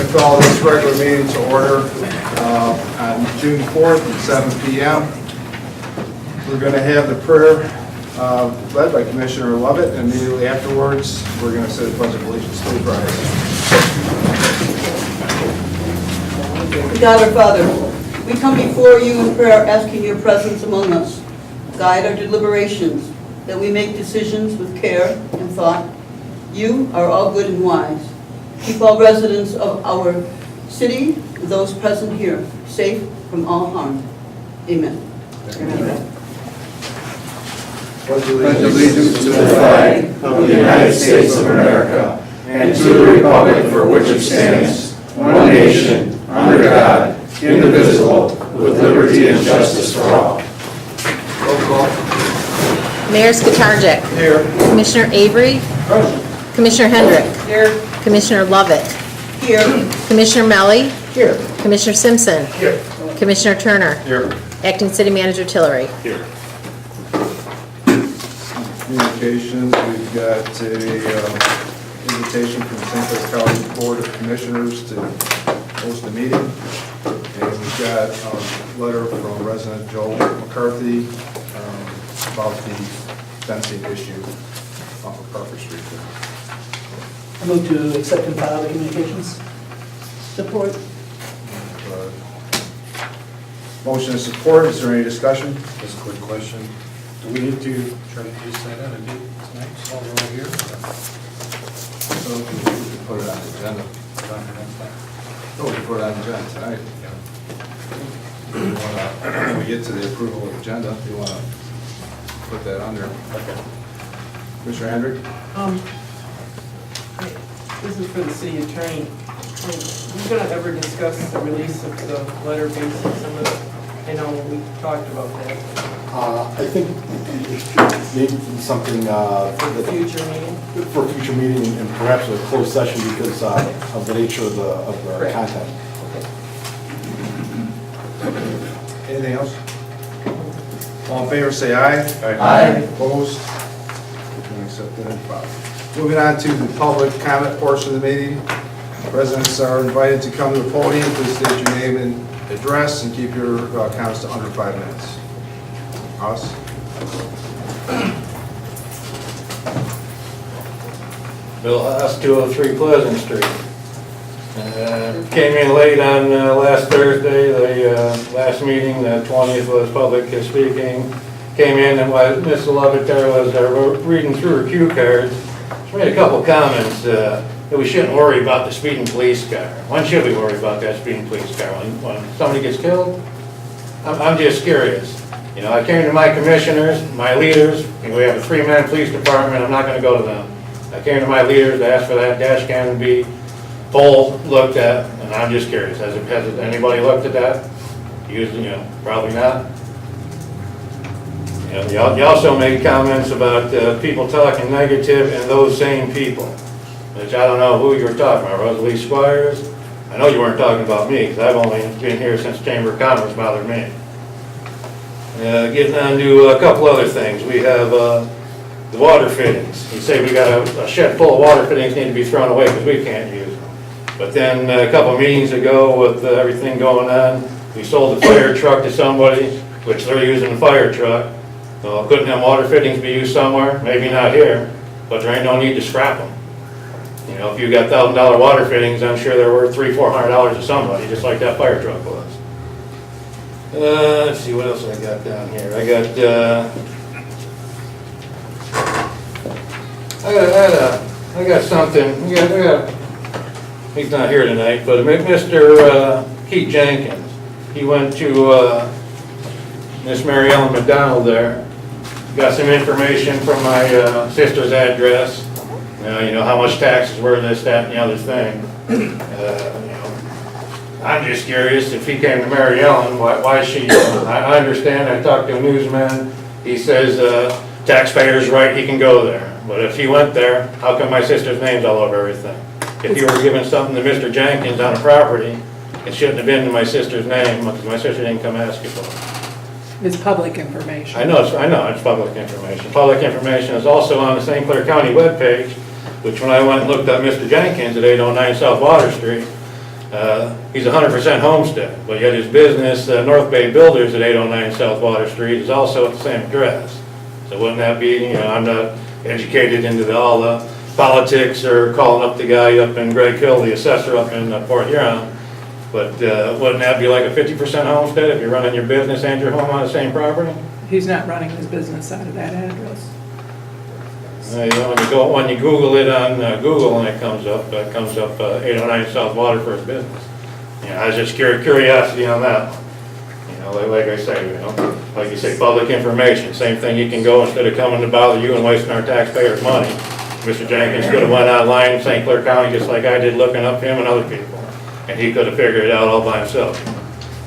to call this regular meeting to order on June 4th at 7 p.m. We're going to have the prayer led by Commissioner Lovett, and immediately afterwards, we're going to say the Pledge of Allegiance to the flag. God our Father, we come before you in prayer asking your presence among us. Guide our deliberations, that we make decisions with care and thought. You are all good and wise. Keep all residents of our city, those present here, safe from all harm. Amen. Amen. Pledge allegiance to the flag of the United States of America and to the republic for which it stands, one nation, under God, indivisible, with liberty and justice for all. Roll call. Mayor Skatarczyk. Here. Commissioner Avery. Present. Commissioner Hendrick. Here. Commissioner Lovett. Here. Commissioner Melly. Here. Commissioner Simpson. Here. Commissioner Turner. Here. Acting City Manager Tillery. Here. Communications, we've got a invitation from the St. Clair County Board of Commissioners to host a meeting. And we've got a letter from resident Joe McCarthy about the fencing issue off of Parker Street. I move to accept and file the communications. Support. Motion and support, is there any discussion? Just a quick question. Do we need to try to use that on a date tonight while we're all here? So we can put it on the agenda. No, we can put it on the agenda tonight. When we get to the approval of the agenda, if you want to put that on there. Okay. Commissioner Hendrick? This is for the city attorney. We're going to ever discuss the release of the letter based on some of the, I know we talked about that. I think it should be something For the future meeting? for a future meeting and perhaps a closed session because of the nature of the Correct. content. Anything else? All in favor, say aye. Aye. Opposed? Accepted and filed. Moving on to the public comment portion of the meeting. Residents are invited to come to the podium. Please state your name and address and keep your comments to under 5 minutes. Us? Bill Haas, 203 Pleasant Street. Came in late on last Thursday, the last meeting, the 20th was public speaking. Came in and while Ms. Lovett there was reading through her cue cards, she made a couple comments that we shouldn't worry about the speeding police car. When should we worry about that speeding police car? When somebody gets killed? I'm just curious. You know, I came to my commissioners, my leaders, and we have a 3-man police department, I'm not going to go to them. I came to my leaders to ask for that dash cam to be full looked at, and I'm just curious, has anybody looked at that? Probably not. You also made comments about people talking negative and those same people, which I don't know who you were talking about, Rosalie Squires. I know you weren't talking about me, because I've only been here since Chamber of Commerce bothered me. Getting on to a couple other things. We have the water fittings. You say we got a shed full of water fittings need to be thrown away because we can't use them. But then a couple of meetings ago with everything going on, we sold the fire truck to somebody, which they're using the fire truck. Well, couldn't them water fittings be used somewhere? Maybe not here, but there ain't no need to scrap them. You know, if you got $1,000 water fittings, I'm sure they're worth $300-400 to somebody, just like that fire truck was. Let's see what else I got down here. I got something. He's not here tonight, but Mr. Keith Jenkins, he went to Miss Mary Ellen McDonald there. Got some information from my sister's address. You know how much taxes were, this, that, and the other thing. I'm just curious if he came to Mary Ellen, why she? I understand. I talked to a newsman. He says taxpayers' right, he can go there. But if he went there, how come my sister's name's all over everything? If you were giving something to Mr. Jenkins on a property, it shouldn't have been to my sister's name because my sister didn't come ask you for it. It's public information. I know it's public information. Public information is also on the St. Clair County webpage, which when I went and looked up Mr. Jenkins at 809 South Water Street, He's 100% homestead, but yet his business, North Bay Builders at 809 South Water Street, is also at the same address. So wouldn't that be, you know, I'm not educated into all the politics or calling up the guy up in Greg Hill, the assessor up in Port Huron, but wouldn't that be like a 50% homestead if you're running your business and your home on the same property? He's not running his business out of that address. You know, when you Google it on Google and it comes up 809 South Water for his business. You know, I was just curiosity on that one. You know, like I say, you know, like you say, public information, same thing, you can go, instead of coming to bother you and wasting our taxpayers' money, Mr. Jenkins could have went online in St. Clair County, just like I did, looking up him and other people, and he could have figured it out all by himself.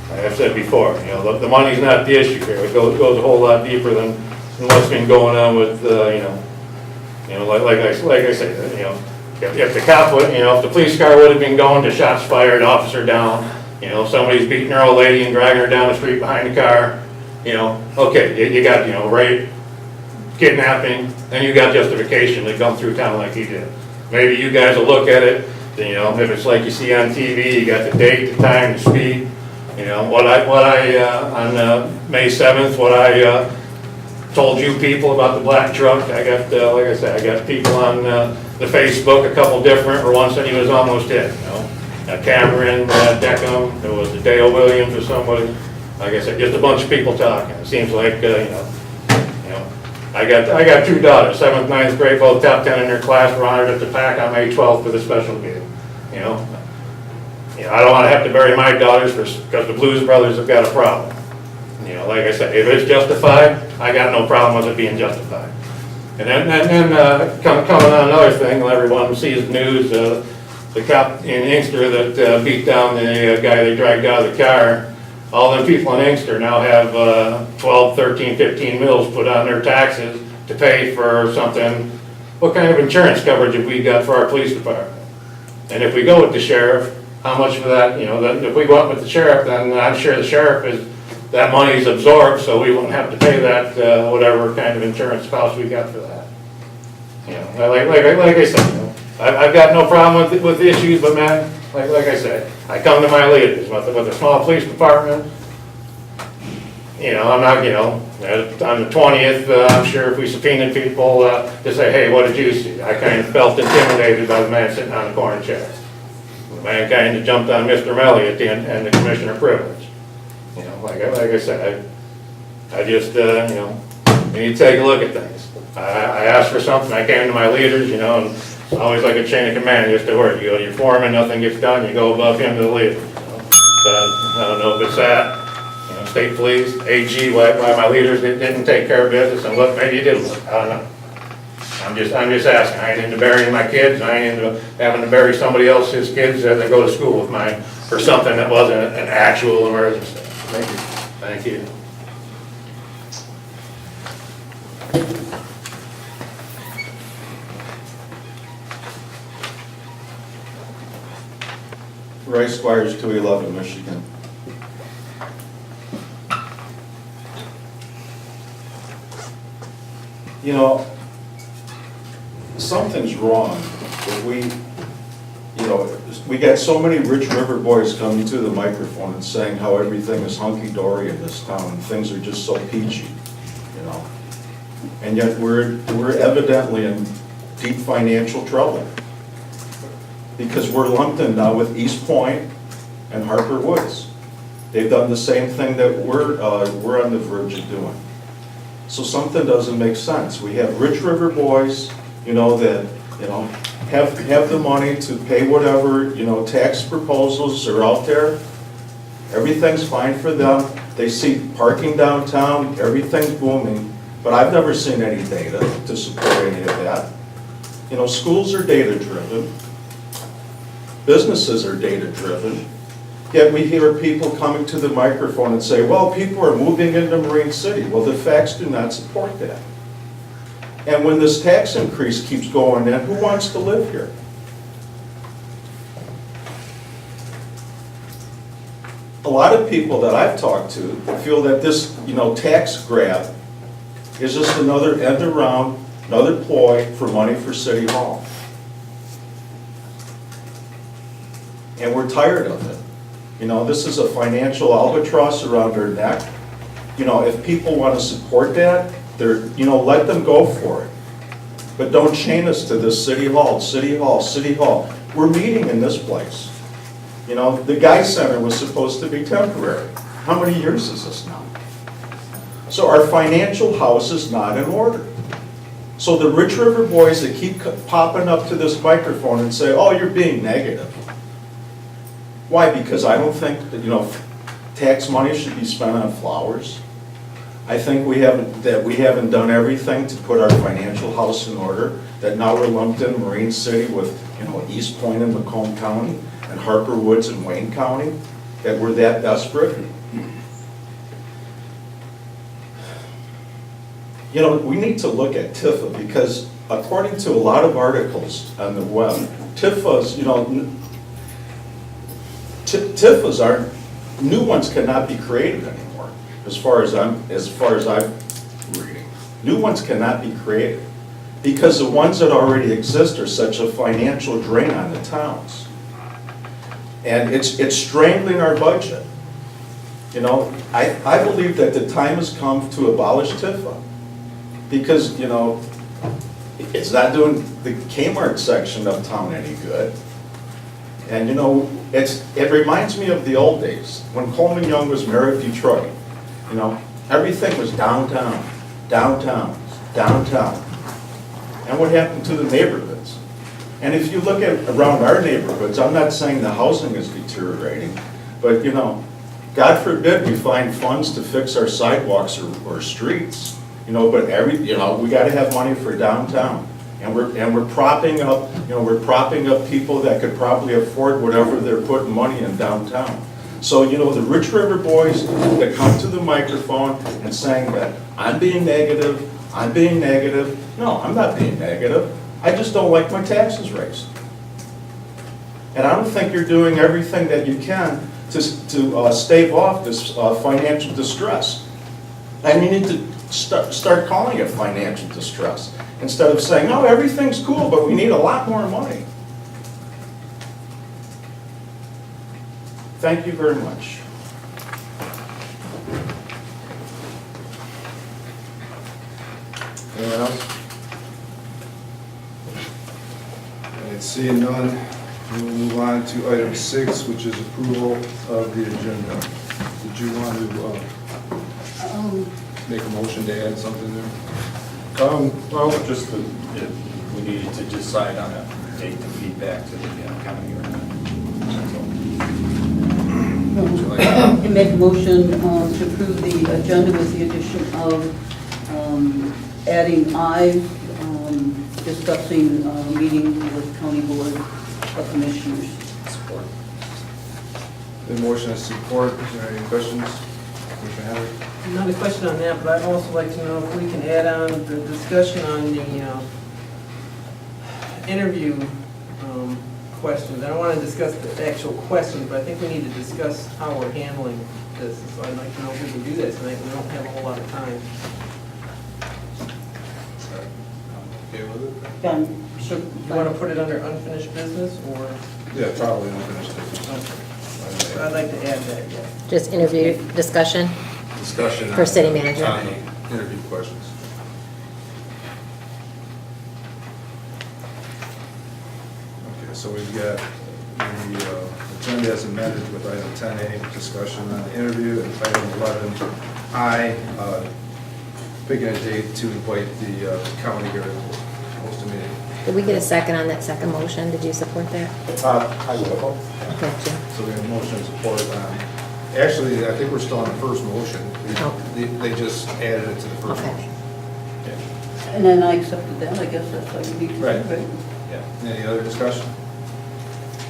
Like I've said before, you know, the money's not the issue here, it goes a whole lot deeper than what's been going on with, you know, like I say, you know, if the cop would, you know, if the police car would have been going to shots fired, officer down, you know, somebody's beating their old lady and dragging her down the street behind the car, you know, okay, you got, you know, rape, kidnapping, and you got justification to come through town like he did. Maybe you guys will look at it, you know, if it's like you see on TV, you got the date, the time, the speed, you know, what I on May 7th, what I told you people about the black truck. I got, like I said, I got people on the Facebook, a couple different, or one said he was almost hit, you know. Cameron, Deckham, there was Dale Williams or somebody. Like I said, just a bunch of people talking. It seems like, you know, I got two daughters, 7th, 9th grade, both top 10 in their class, were honored at the PAC on May 12th for the special meeting, you know. I don't want to have to bury my daughters because the Blues Brothers have got a problem. You know, like I said, if it's justified, I got no problem with it being justified. And then coming on another thing, everyone sees the news, the cop in Inkster that beat down the guy they dragged out of the car. All them people in Inkster now have 12, 13, 15 mils put on their taxes to pay for something. What kind of insurance coverage have we got for our police department? And if we go with the sheriff, how much of that, you know, then if we go up with the sheriff, then I'm sure the sheriff is, that money's absorbed, so we wouldn't have to pay that, whatever kind of insurance cost we got for that. You know, like I said, you know, I've got no problem with the issues, but man, like I said, I come to my leaders with a small police department. You know, I'm not, you know, on the 20th, I'm sure if we subpoenaed people to say, hey, what did you see? I kind of felt intimidated by the man sitting on the corner chair. The man kind of jumped on Mr. Melly at the end and the commissioner privilege. You know, like I said, I just, you know, you need to take a look at things. I asked for something, I came to my leaders, you know, and it's always like a chain of command, just to work. You go to your foreman, nothing gets done, you go above him to the leader. You know? But I don't know if it's that, you know, state police, AG, why my leaders didn't take care of business, and look, maybe you did look, I don't know. I'm just asking. I ain't into burying my kids, I ain't into having to bury somebody else's kids that go to school with mine for something that wasn't an actual emergency. Thank you. Thank you. Rice Squires, 211, Michigan. You know, something's wrong if we got so many rich river boys coming to the microphone and saying how everything is hunky-dory in this town and things are just so peachy, you know. And yet we're evidently in deep financial trouble because we're lumped in now with East Point and Harper Woods. They've done the same thing that we're on the verge of doing. So something doesn't make sense. We have rich river boys, you know, that, you know, have the money to pay whatever, you know, tax proposals are out there. Everything's fine for them. They see parking downtown, everything's booming, but I've never seen any data to support any of that. You know, schools are data-driven. Businesses are data-driven. Yet we hear people coming to the microphone and say, well, people are moving into Marine City. Well, the facts do not support that. And when this tax increase keeps going in, who wants to live here? A lot of people that I've talked to feel that this, you know, tax grab is just another end around, another ploy for money for City Hall. and we're tired of it. You know, this is a financial albatross around our neck. You know, if people want to support that, let them go for it. But don't chain us to this city hall, city hall, city hall. We're meeting in this place. You know, the Guy Center was supposed to be temporary. How many years is this now? So our financial house is not in order. So the Rich River boys that keep popping up to this microphone and say, oh, you're being negative. Why? Because I don't think that, tax money should be spent on flowers. I think we haven't done everything to put our financial house in order, that now we're lumped in Marine City with, East Point in Macomb County and Harper Woods in Wayne County, that we're that desperate. We need to look at Tifa, because according to a lot of articles on the web, Tifas aren't, new ones cannot be created anymore, as far as I'm reading. New ones cannot be created, because the ones that already exist are such a financial drain on the towns. And it's strangling our budget. I believe that the time has come to abolish Tifa. Because, it's not doing the Kmart section of town any good. And, it reminds me of the old days, when Coleman Young was mayor of Detroit. Everything was downtown, downtown, downtown. And what happened to the neighborhoods? And if you look at around our neighborhoods, I'm not saying the housing is deteriorating, but, God forbid we find funds to fix our sidewalks or streets. But we got to have money for downtown, and we're propping up, people that could probably afford whatever they're putting money in downtown. So the Rich River boys that come to the microphone and saying that I'm being negative. No, I'm not being negative. I just don't like my taxes raised, and I don't think you're doing everything that you can to stave off this financial distress. And you need to start calling it financial distress, instead of saying, no, everything's cool, but we need a lot more money. Thank you very much. Anyone else? And seeing none, we will move on to item 6, which is approval of the agenda. Did you want to make a motion to add something there? Well, just if we needed to decide on a date to feed back to the county or not. Would you like And make a motion to approve the agenda with the addition of adding discussing meeting with County Board of Commissioners. Support. The motion is support. Is there any questions? Commissioner Henry? Not a question on that, but I'd also like to know if we can add on the discussion on the interview questions. I don't want to discuss the actual questions, but I think we need to discuss how we're handling this. So I'd like to know if we can do that tonight. We don't have a whole lot of time. Okay with it? Done. So you want to put it under unfinished business, or? Yeah, probably unfinished business. So I'd like to add that, yeah. Just interview discussion. Discussion For city manager. on the interview questions. Okay, so we've got the agenda as amended with item 10A, discussion on the interview, and item 11I, picking a date to invite the county here to host a meeting. Did we get a second on that second motion? Did you support that? I will. Okay, Jim. So we have motion and support on, actually, I think we're still on the first motion. Oh. They just added it to the first Okay. motion. And then I accepted that. I guess that's how you need to. Right. Yeah. Any other discussion?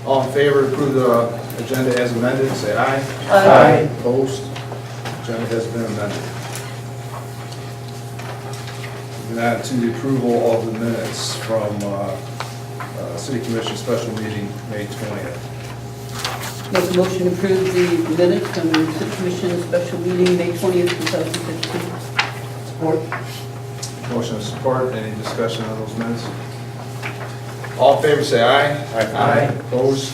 All in favor, approve the agenda as amended, say aye. Aye. Opposed? Agenda has been amended. Moving on to the approval of the minutes from City Commission special meeting, May 20th. Make a motion to approve the minutes from the City Commission special meeting, May 20th, 2015. Support. Motion and support, any discussion on those minutes? All in favor, say aye. Aye. Opposed?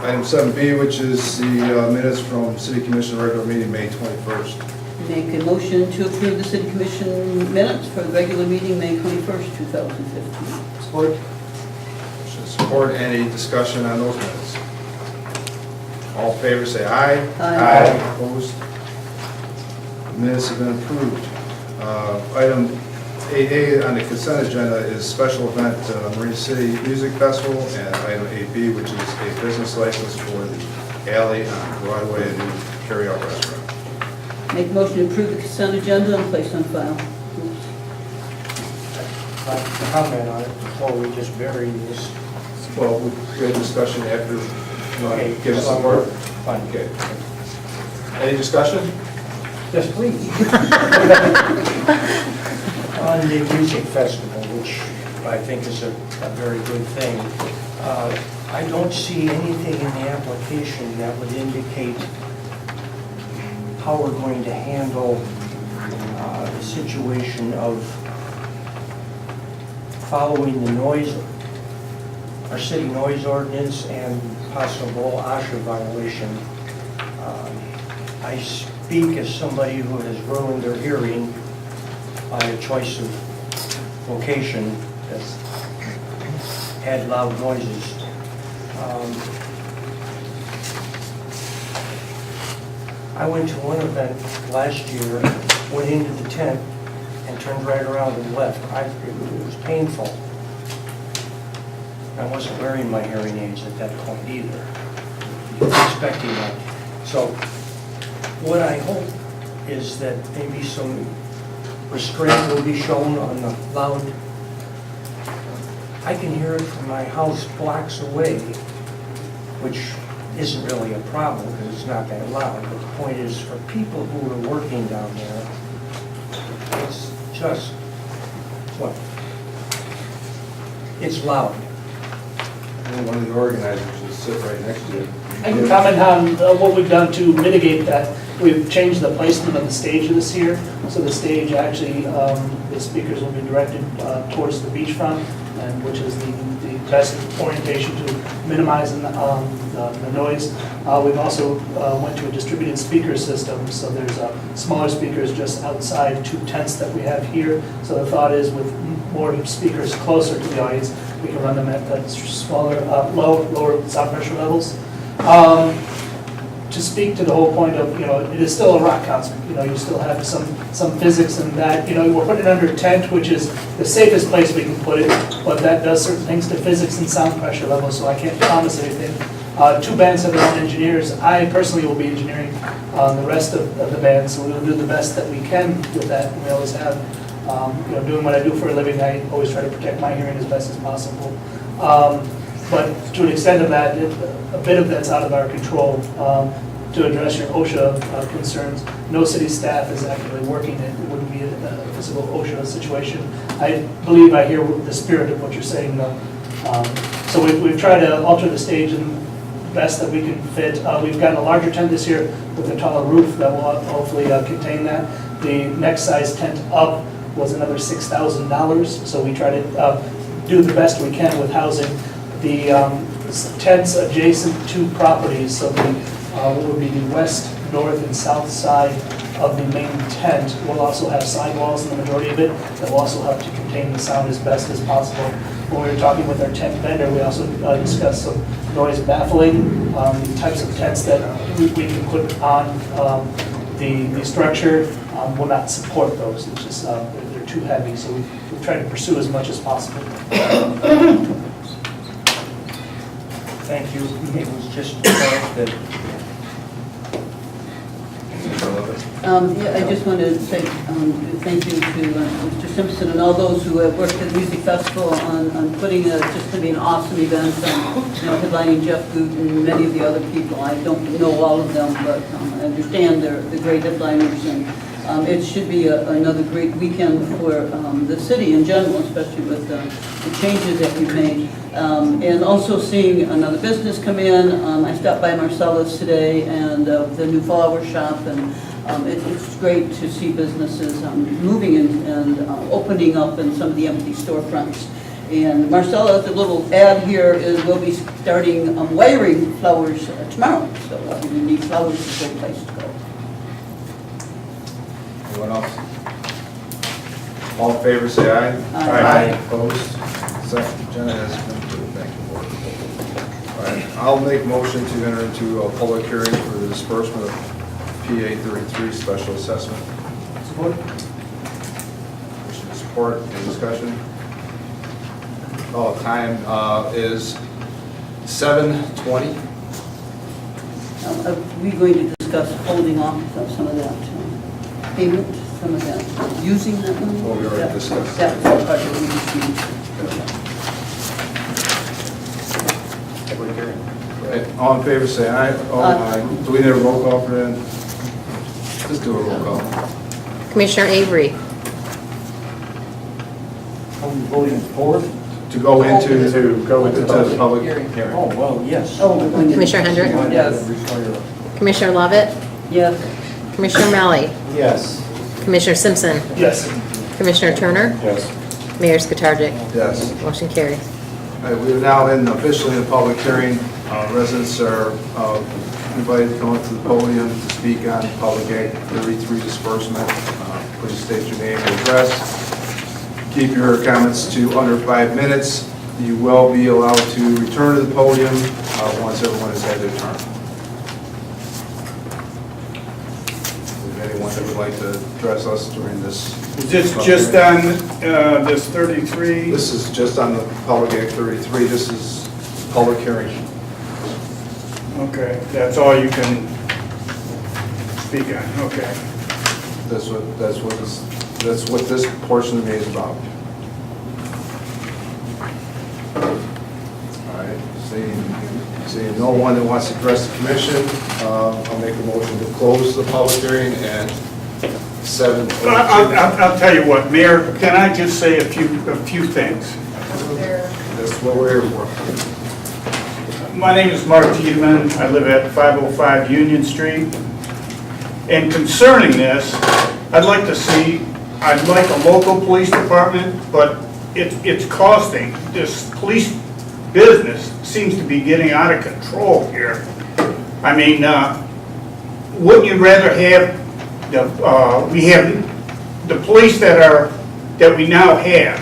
Item 7B, which is the minutes from City Commission regular meeting, May 21st. Make a motion to approve the city commission minutes for the regular meeting, May 21st, 2015. Support. Motion support, any discussion on those minutes? All in favor, say aye. Aye. Opposed? Minutes have been approved. Item 8A on the consent agenda is special event Marine City Music Festival, and item 8B, which is a business license for the Alley on Broadway, a new carry-out restaurant. Make a motion to approve the consent agenda and place on file. I'd like to comment on it before we just bury this. Well, we had discussion after, Okay, give us so some word. Fine. Okay. Any discussion? Yes, please. On the music festival, which I think is a very good thing, I don't see anything in the application that would indicate how we're going to handle the situation of following the noise, our city noise ordinance and possible OSHA violation. I speak as somebody who has ruined their hearing by a choice of location that's had loud noises. I went to one event last year, went into the tent, and turned right around and left. It was painful. I wasn't wearing my hearing aids at that point either, expecting that. So what I hope is that maybe some restraint will be shown on the loud. I can hear it from my house blocks away, which isn't really a problem because it's not that loud. But the point is, for people who are working down there, it's just, what? It's loud. One of the organizers will sit right next to you. I can comment on what we've done to mitigate that. We've changed the placement of the stage this year. So the stage actually, the speakers will be directed towards the beachfront, and which is the best orientation to minimize the noise. We've also went to a distributed speaker system. So there's smaller speakers just outside 2 tents that we have here. So the thought is with more speakers closer to the audience, we can run them at smaller, lower sound pressure levels. To speak to the whole point of, it is still a rock concert. You still have some physics in that. We're putting it under a tent, which is the safest place we can put it, but that does certain things to physics and sound pressure levels, so I can't promise anything. 2 bands have their own engineers. I personally will be engineering the rest of the band, so we will do the best that we can with that. We always have, doing what I do for a living, I always try to protect my hearing as best as possible. But to an extent of that, a bit of that's out of our control. To address your OSHA concerns, no city staff is actively working it. It wouldn't be a physical OSHA situation. I believe I hear the spirit of what you're saying, though. So we've tried to alter the stage in the best that we can fit. We've gotten a larger tent this year with a taller roof that will hopefully contain that. The next size tent up was another $6,000, so we try to do the best we can with housing. The tents adjacent to properties, so what would be the west, north, and south side of the main tent will also have sidewalls in the majority of it that will also help to contain the sound as best as possible. When we were talking with our tent vendor, we also discussed some noise baffling, the types of tents that we can put on the structure will not support those. It's just they're too heavy, so we've tried to pursue as much as possible. Thank you. It was just a fact that I just wanted to say thank you to Mr. Simpson and all those who have worked at the Music Festival on putting it's just going to be an awesome event. Headlining Jeff Boot and many of the other people. I don't know all of them, but I understand they're the great headliners, and it should be another great weekend for the city in general, especially with the changes that we've made. And also seeing another business come in. I stopped by Marcella's today and the new flower shop, and it's great to see businesses moving and opening up in some of the empty storefronts. And Marcella, the little ad here is we'll be starting wiring flowers tomorrow. So we need flowers is a great place to go. Anyone else? All in favor, say aye. Aye. Opposed? Consent agenda has been approved. Thank you, Board. All right, I'll make motion to enter into a public hearing for the disbursement of PA 33 special assessment. Support? Motion to support, any discussion? Oh, time is 7:20. Are we going to discuss holding off of some of that payment, some of that, using that money? Oh, we already discussed. That's part of what we just need. Public hearing. Right, all in favor, say aye. Aye. Do we need a roll call for that? Just do a roll call. Commissioner Avery, Are we voting for it? To go into the public Hearing. hearing. Oh, well, yes. Oh, we're going to. Commissioner Hendrick, Yes. Commissioner Lovett, Yes. Commissioner Melly, Yes. Commissioner Simpson, Yes. Commissioner Turner, Yes. Mayor Skatarczyk. Yes. Motion carries. All right, we are now officially in a public hearing. Residents are invited to come up to the podium to speak on Public Act 33 disbursement. Please state your name and address. Keep your comments to under 5 minutes. You will be allowed to return to the podium once everyone has had their turn. Is there anyone that would like to address us during this? Is this just on this 33? This is just on the Public Act 33. This is public hearing. Okay, that's all you can speak on, okay. That's what this portion of me is about. All right, seeing no one that wants to address the commission, I'll make a motion to close the public hearing at 7:22. I'll tell you what, Mayor, can I just say a few things? That's what we're here for. My name is Mark Tiedemann. I live at 505 Union Street. And concerning this, I'd like a local police department, but it's costing. This police business seems to be getting out of control here. I mean, wouldn't you rather have we have the police that we now have?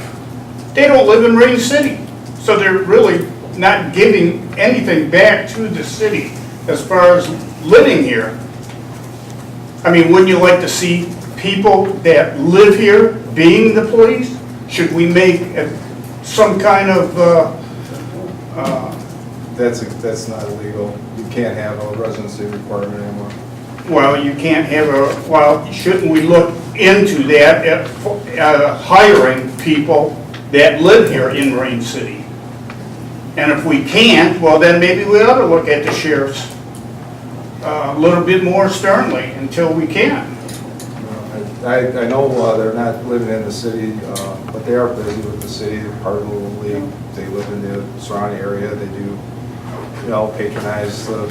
They don't live in Rain City, so they're really not giving anything back to the city as far as living here. I mean, wouldn't you like to see people that live here being the police? Should we make some kind of, That's not illegal. You can't have a residency requirement anymore. well, you can't have shouldn't we look into that, at hiring people that live here in Rain City? And if we can't, well, then maybe we ought to look at the sheriffs a little bit more sternly until we can. I know they're not living in the city, but they are busy with the city. They're part of the Little League. They live in the surrounding area. They do, patronize the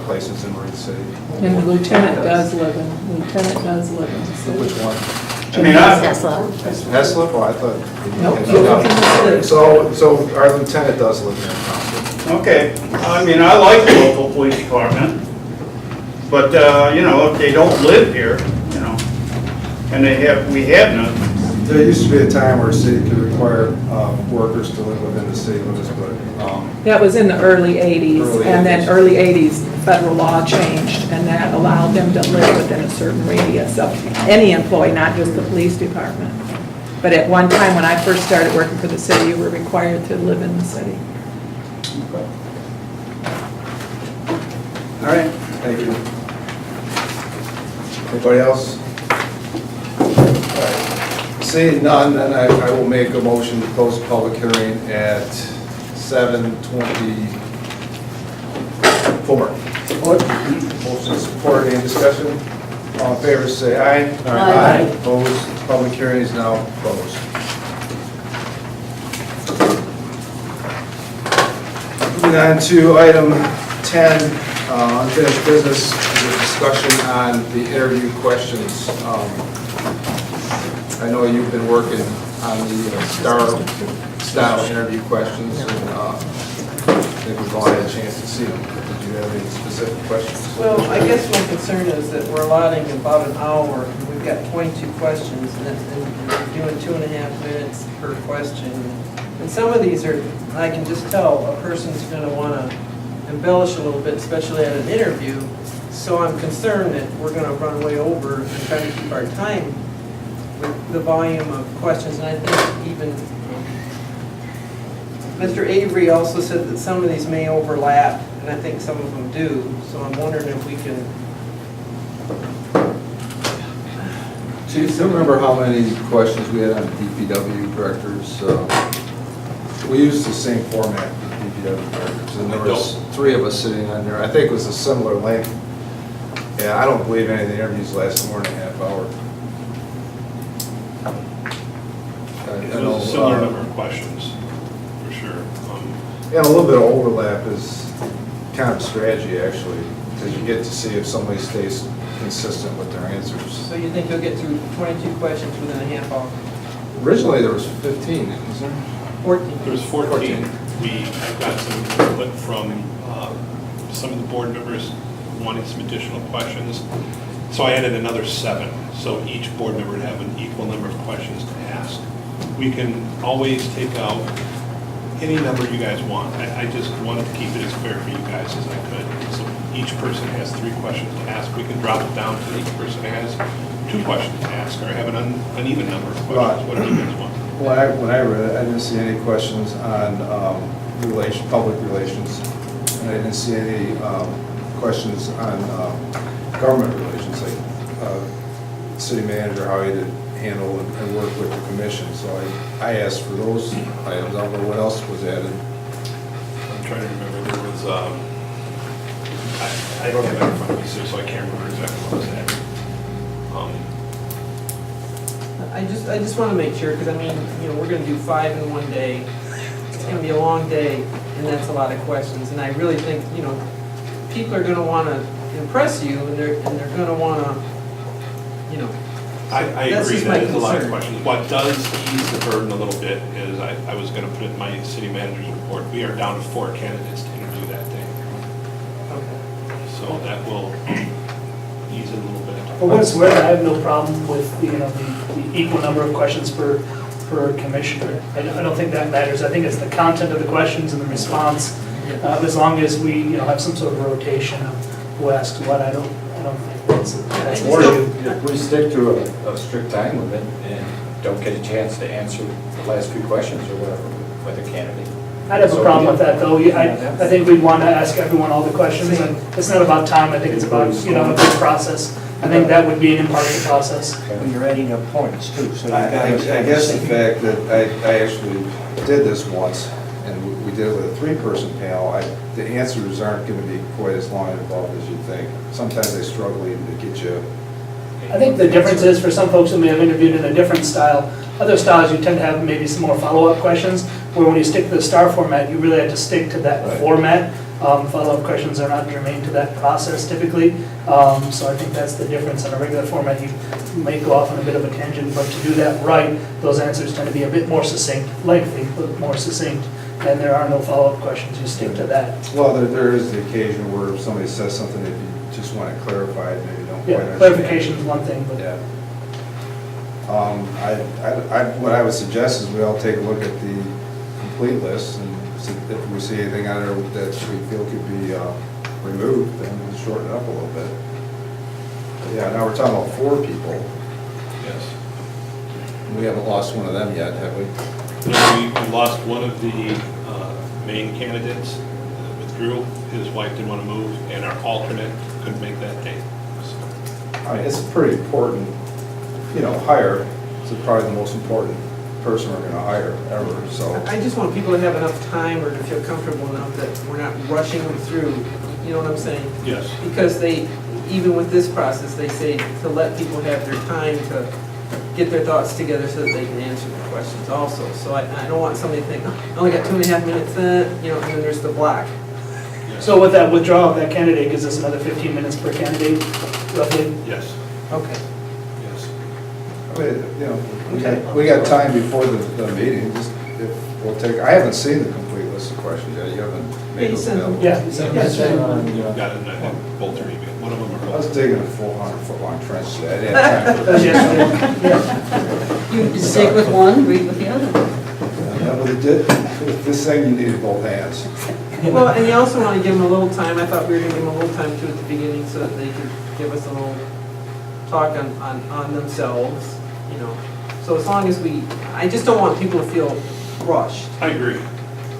places in Marine City. And the lieutenant does live in the city. Which one? I mean, Tesla. Heslop? Oh, I thought. Nope, you live in the city. So our lieutenant does live there in town. okay, I mean, I like the local police department, but, if they don't live here, and we have none. There used to be a time where a city could require workers to live within the city limits, but That was in the early 80s, Early and then 80s. early 80s, federal law changed, and that allowed them to live within a certain radius of any employee, not just the police department. But at one time, when I first started working for the city, you were required to live in the city. all right, thank you. Anybody else? All right. Seeing none, then I will make a motion to close the public hearing at 7:24. Motion support, any discussion? All in favor, say aye. Aye. Opposed, public hearing is now closed. Moving on to item 10, unfinished business, the discussion on the interview questions. I know you've been working on the style interview questions, and I think we've all had a chance to see them. Did you have any specific questions? Well, I guess my concern is that we're allotting about an hour, and we've got 22 questions, and we're doing 2.5 minutes per question. And some of these are, I can just tell, a person's gonna wanna embellish a little bit, especially at an interview. So I'm concerned that we're gonna run way over and try to keep our time with the volume of questions. And I think even Mr. Avery also said that some of these may overlap, and I think some of them do. So I'm wondering if we can. Do you still remember how many questions we had on DPW directors? We used the same format with DPW directors, and there was 3 of us sitting on there. I think it was a similar length. Yeah, I don't believe any of the interviews lasted more than a half hour. It was a similar number of questions, for sure. And a little bit of overlap is kind of strategy, actually, because you get to see if somebody stays consistent with their answers. So you think you'll get through 22 questions within a half hour? Originally, there was 15, was there? 14. There was 14. We got some input from some of the board members wanting some additional questions. So I added another 7. So each board member would have an equal number of questions to ask. We can always take out any number you guys want. I just wanted to keep it as fair for you guys as I could. So each person has 3 questions to ask. We can drop it down to each person has 2 questions to ask, or have an uneven number of questions, whatever you guys want. Well, when I read it, I didn't see any questions on public relations, and I didn't see any questions on government relations, like city manager, how he did handle and work with the commission. So I asked for those items. I don't know what else was added. I'm trying to remember, there was, I don't have it in front of me, so I can't remember exactly what was added. I just want to make sure, because I mean, you know, we're going to do 5 in one day. It's going to be a long day, and that's a lot of questions. And I really think, you know, people are going to want to impress you, and they're going to want to, you know. I That's agree just my that is a lot of concern. questions. What does ease the burden a little bit is, I was going to put it in my city manager's report, we are down to 4 candidates to interview that day. Okay. So that will ease it a little bit. For what it's worth, I have no problem with, the equal number of questions per commissioner. I don't think that matters. I think it's the content of the questions and the response. As long as we, have some sort of rotation of who asks what, I don't think that's an Or issue. if we stick to a strict time limit and don't get a chance to answer the last few questions or whatever with a candidate. I'd have a problem with that, though. I think we'd want to ask everyone all the questions, and it's not about time, I think it's about, a good process. I think that would be an impartial process. When you're adding up points too, so you I gotta. guess the fact that I actually did this once, and we did it with a 3-person panel, the answers aren't going to be quite as long and involved as you'd think. Sometimes they struggle even to get you. I think the difference is, for some folks who may have interviewed in a different style, other styles you tend to have maybe some more follow-up questions, where when you stick to the STAR format, you really have to stick to that Right. format. Follow-up questions are not germane to that process typically, so I think that's the difference. In a regular format, you may go off on a bit of a tangent, but to do that right, those answers tend to be a bit more succinct, lengthy, but more succinct, and there are no follow-up questions, you stick to that. Well, there is the occasion where if somebody says something that you just want to clarify, it, maybe don't quite Yeah, understand. clarification is one thing, but Yeah. What I would suggest is we all take a look at the complete list, and if we see anything on there that we feel could be removed, then we'll shorten it up a little bit. But yeah, now we're talking about 4 people. Yes. We haven't lost one of them yet, have we? No, we lost one of the main candidates, withdrew. His wife didn't want to move, and our alternate couldn't make that date. So, I mean, it's a pretty important, hire. It's probably the most important person we're gonna hire ever, so. I just want people to have enough time or to feel comfortable enough that we're not rushing them through, you know what I'm saying? Yes. Because even with this process, they say to let people have their time to get their thoughts together so that they can answer the questions also. So I don't want somebody to think, oh, I only got 2.5 minutes, and then there's the block. so with that withdrawal of that candidate, gives us another 15 minutes per candidate, roughly. Yes. Okay. Yes. I mean, we got time before the meeting, just if we'll take, I haven't seen the complete list of questions yet, you haven't made those available. Yeah. Got it, and I have both are email. One of them I are. was digging a 400-foot-long trench today, I didn't have time for that. You dig with one, read with the other. Yeah, but it did, with this thing, you needed both hands. Well, and you also want to give them a little time, I thought we were going to give them a little time too at the beginning so that they could give us a little talk on themselves, you know. So as long as I just don't want people to feel rushed, I agree.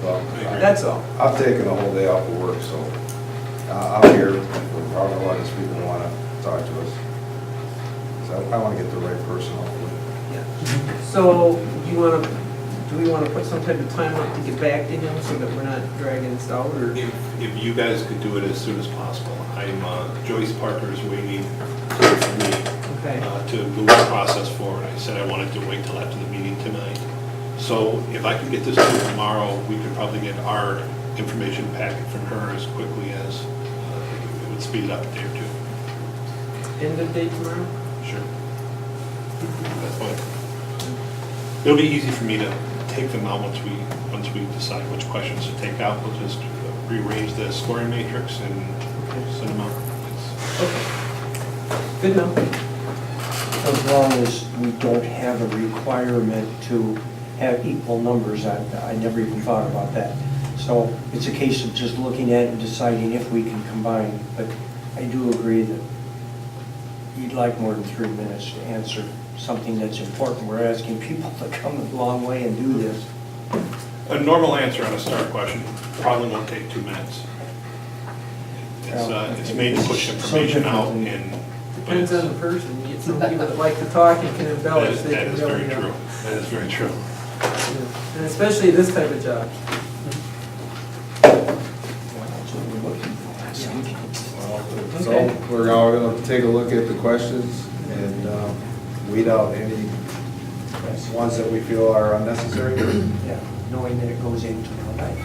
Well, that's all. I've taken a whole day off of work, so I'm here for however long as people want to talk to us. So I want to get the right person, hopefully. Yeah. So do we want to put some type of time on to get back to him so that we're not dragging this out, or? If you guys could do it as soon as possible. Joyce Parker is waiting for me Okay. to move the process forward. I said I wanted to wait till after the meeting tonight. So if I could get this to you tomorrow, we could probably get our information packet from her as quickly as it would speed it up a day or two. End of day tomorrow? Sure. That's fine. It'll be easy for me to take them out once we decide which questions to take out. We'll just rearrange the scoring matrix and send them out. Okay. Good enough. As long as we don't have a requirement to have equal numbers, I never even thought about that. So it's a case of just looking at it and deciding if we can combine. But I do agree that you'd like more than 3 minutes to answer something that's important. We're asking people to come a long way and do this. A normal answer on a start question probably won't take 2 minutes. It's made to push information out and. Depends on the person. You get some people that like to talk and can embellish. They That can is really, very true. That is very true. And especially this type of job. So we're all going to take a look at the questions and weed out any ones that we feel are unnecessary. Yeah, knowing that it goes into the night.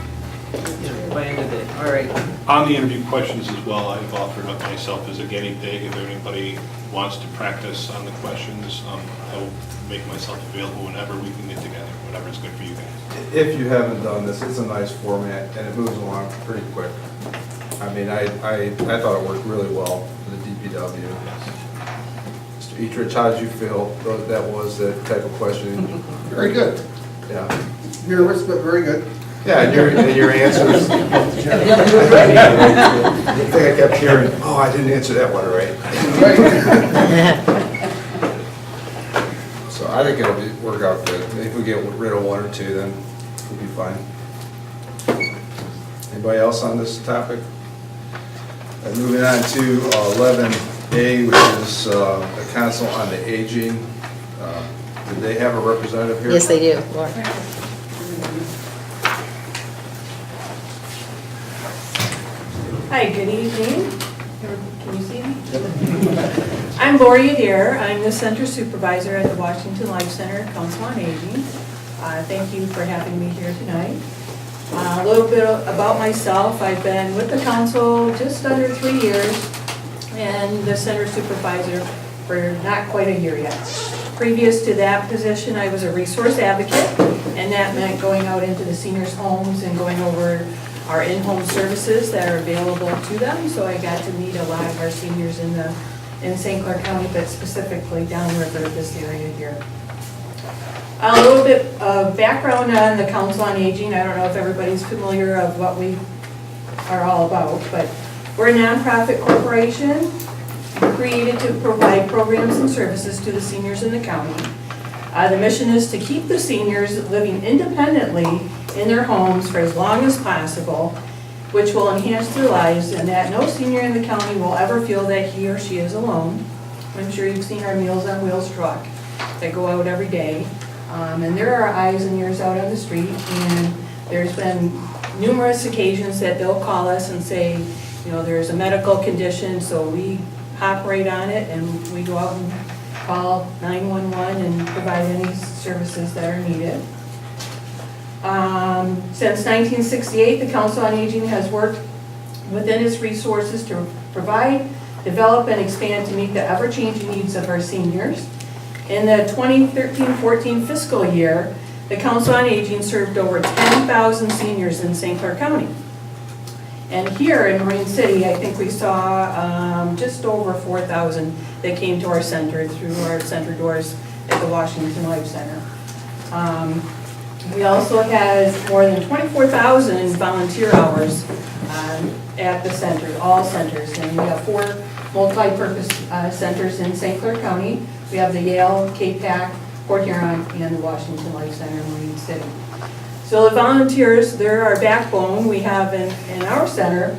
By end of day. All right. On the interview questions as well, I've offered up myself as a guinea pig. If anybody wants to practice on the questions, I will make myself available whenever we can get together, whatever's good for you guys. If you haven't done this, it's a nice format and it moves along pretty quick. I mean, I thought it worked really well for the DPW. Mr. Etrich, how did you feel that was the type of question? Very good. Yeah. Nervous, but very good. Yeah, and your answers. I think I kept hearing, oh, I didn't answer that one right. So I think it'll work out good. If we get rid of one or two, then we'll be fine. Anybody else on this topic? Moving on to 11A, which is the Council on the Aging. Did they have a representative here? Yes, they do. Laura. Hi, good evening. Can you see me? I'm Lori Adair. I'm the center supervisor at the Washington Life Center Council on Aging. Thank you for having me here tonight. A little bit about myself. I've been with the council just under 3 years and the center supervisor for not quite a year yet. Previous to that position, I was a resource advocate, and that meant going out into the seniors' homes and going over our in-home services that are available to them. So I got to meet a lot of our seniors in St. Clair County, but specifically downriver, this area here. A little bit of background on the Council on Aging. I don't know if everybody's familiar of what we are all about, but we're a nonprofit corporation created to provide programs and services to the seniors in the county. The mission is to keep the seniors living independently in their homes for as long as possible, which will enhance their lives, and that no senior in the county will ever feel that he or she is alone. I'm sure you've seen our Meals on Wheels truck that go out every day. And there are eyes and ears out on the street, and there's been numerous occasions that they'll call us and say, you know, there's a medical condition, so we hop right on it and we go out and call 911 and provide any services that are needed. Since 1968, the Council on Aging has worked within its resources to provide, develop, and expand to meet the ever-changing needs of our seniors. In the 2013-14 fiscal year, the Council on Aging served over 10,000 seniors in St. Clair County. And here in Marine City, I think we saw just over 4,000 that came to our center through our center doors at the Washington Life Center. We also had more than 24,000 volunteer hours at the center, all centers. And we have 4 multi-purpose centers in St. Clair County. We have the Yale, K-PAC, Port Huron, and the Washington Life Center in Marine City. So the volunteers, they're our backbone. We have in our center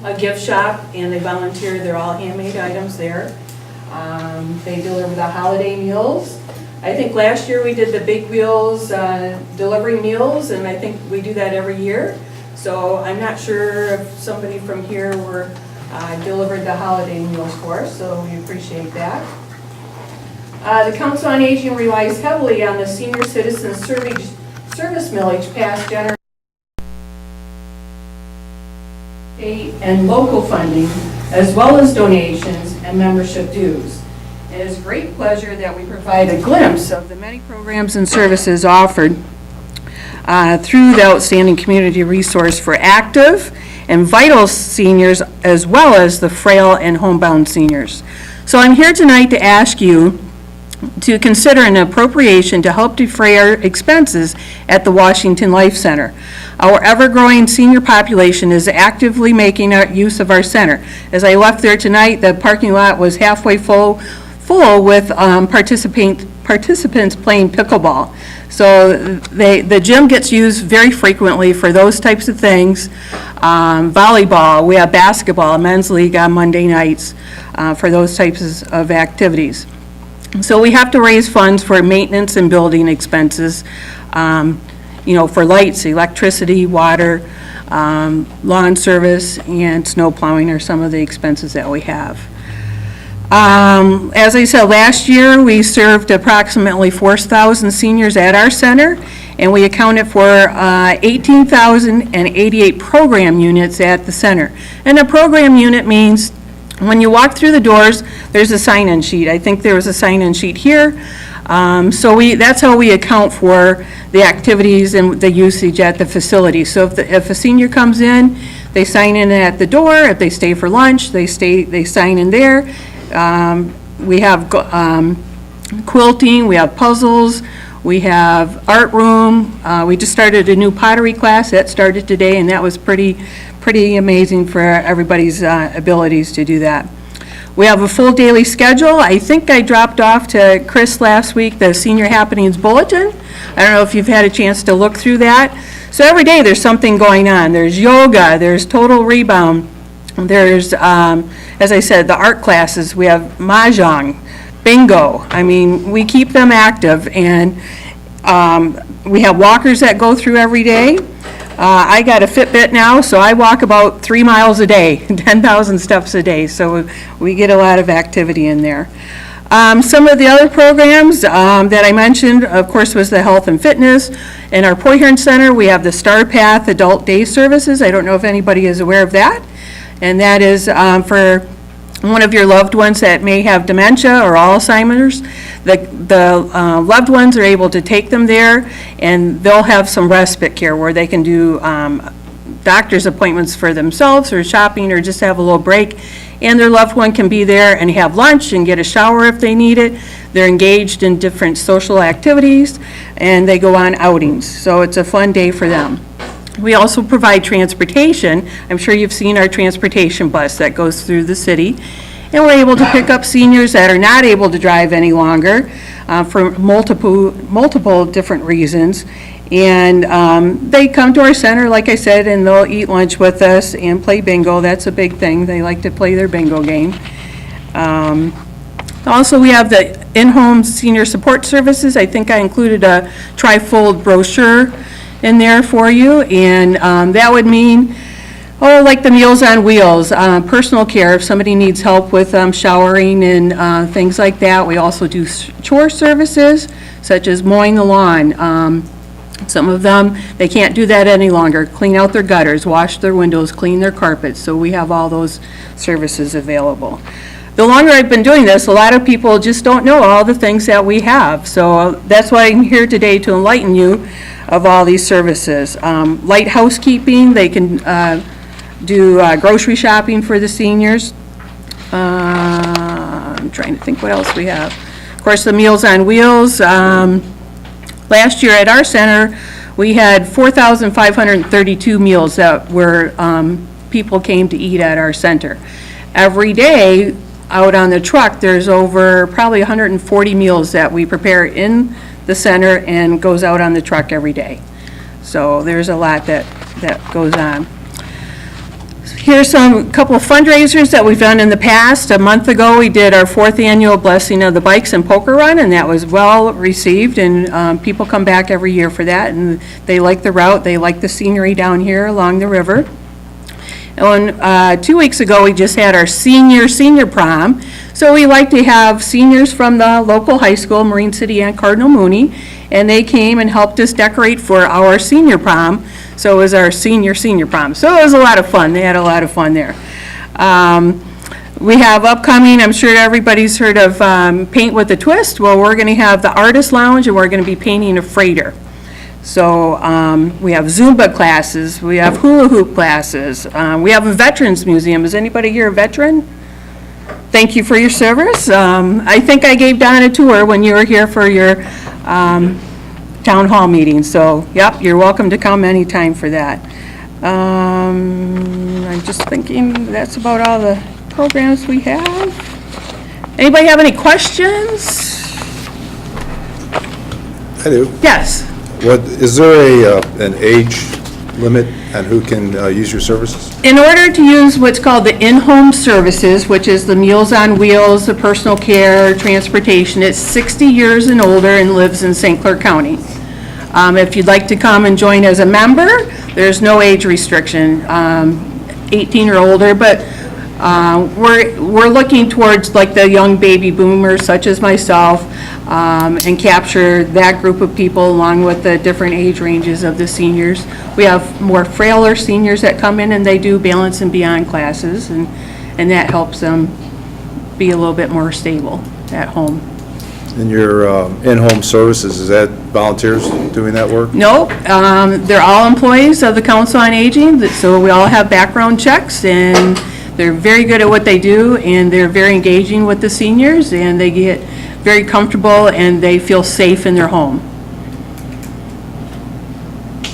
a gift shop, and they volunteer. They're all handmade items there. They deliver the holiday meals. I think last year we did the Big Wheels delivering meals, and I think we do that every year. So I'm not sure if somebody from here were delivered the holiday meals for us, so we appreciate that. The Council on Aging relies heavily on the senior citizen service millage passed generally state and local funding, as well as donations and membership dues. It is a great pleasure that we provide a glimpse of the many programs and services offered through the outstanding community resource for active and vital seniors, as well as the frail and homebound seniors. So I'm here tonight to ask you to consider an appropriation to help defray our expenses at the Washington Life Center. Our ever-growing senior population is actively making use of our center. As I left there tonight, the parking lot was halfway full with participants playing pickleball. So the gym gets used very frequently for those types of things. Volleyball, we have basketball, a men's league on Monday nights for those types of activities. So we have to raise funds for maintenance and building expenses, for lights, electricity, water, lawn service, and snow plowing are some of the expenses that we have. As I said, last year we served approximately 4,000 seniors at our center, and we accounted for 18,088 program units at the center. And a program unit means when you walk through the doors, there's a sign-in sheet. I think there was a sign-in sheet here. So that's how we account for the activities and the usage at the facility. So if a senior comes in, they sign in at the door. If they stay for lunch, they sign in there. We have quilting, we have puzzles, we have art room. We just started a new pottery class that started today, and that was pretty amazing for everybody's abilities to do that. We have a full daily schedule. I think I dropped off to Chris last week the Senior Happenings Bulletin. I don't know if you've had a chance to look through that. So every day there's something going on. There's yoga, there's total rebound, there's, as I said, the art classes. We have mahjong, bingo. I mean, we keep them active, and we have walkers that go through every day. I got a Fitbit now, so I walk about 3 miles a day, 10,000 steps a day, so we get a lot of activity in there. Some of the other programs that I mentioned, of course, was the health and fitness. In our Port Huron Center, we have the Star Path Adult Day Services. I don't know if anybody is aware of that. And that is for one of your loved ones that may have dementia or Alzheimer's. The loved ones are able to take them there, and they'll have some respite care where they can do doctor's appointments for themselves or shopping or just have a little break. And their loved one can be there and have lunch and get a shower if they need it. They're engaged in different social activities, and they go on outings. So it's a fun day for them. We also provide transportation. I'm sure you've seen our transportation bus that goes through the city. And we're able to pick up seniors that are not able to drive any longer for multiple different reasons. And they come to our center, like I said, and they'll eat lunch with us and play bingo. That's a big thing. They like to play their bingo game. Also, we have the in-home senior support services. I think I included a tri-fold brochure in there for you, and that would mean, like the Meals on Wheels, personal care, if somebody needs help with showering and things like that. We also do chore services, such as mowing the lawn. Some of them, they can't do that any longer. Clean out their gutters, wash their windows, clean their carpets, so we have all those services available. the longer I've been doing this, a lot of people just don't know all the things that we have. So that's why I'm here today, to enlighten you of all these services. Light housekeeping, they can do grocery shopping for the seniors. I'm trying to think what else we have. Of course, the Meals on Wheels. Last year at our center, we had 4,532 meals that were, people came to eat at our center. Every day, out on the truck, there's over probably 140 meals that we prepare in the center and goes out on the truck every day. So there's a lot that goes on. Here's a couple of fundraisers that we've done in the past. A month ago, we did our 4th annual Blessing of the Bikes and Poker Run, and that was well received, and people come back every year for that, and they like the route, they like the scenery down here along the river. And 2 weeks ago, we just had our senior prom. So we like to have seniors from the local high school, Marine City and Cardinal Mooney, and they came and helped us decorate for our senior prom. So it was our senior prom. So it was a lot of fun. They had a lot of fun there. We have upcoming, I'm sure everybody's heard of Paint with a Twist. Well, we're going to have the Artist Lounge, and we're going to be painting a freighter. So we have Zumba classes, we have hula hoop classes, we have a Veterans Museum. Is anybody here a veteran? Thank you for your service. I think I gave Don a tour when you were here for your town hall meeting. So, yep, you're welcome to come anytime for that. I'm just thinking that's about all the programs we have. Anybody have any questions? I do. Yes. What, is there an age limit on who can use your services? In order to use what's called the in-home services, which is the Meals on Wheels, the personal care, transportation, it's 60 years and older and lives in St. Clair County. If you'd like to come and join as a member, there's no age restriction, 18 or older, but we're looking towards like the young baby boomers such as myself, and capture that group of people along with the different age ranges of the seniors. We have more frailer seniors that come in and they do Balance and Beyond classes, and that helps them be a little bit more stable at home. And your in-home services, is that volunteers doing that work? Nope, they're all employees of the Council on Aging, so we all have background checks, and they're very good at what they do, and they're very engaging with the seniors, and they get very comfortable and they feel safe in their home.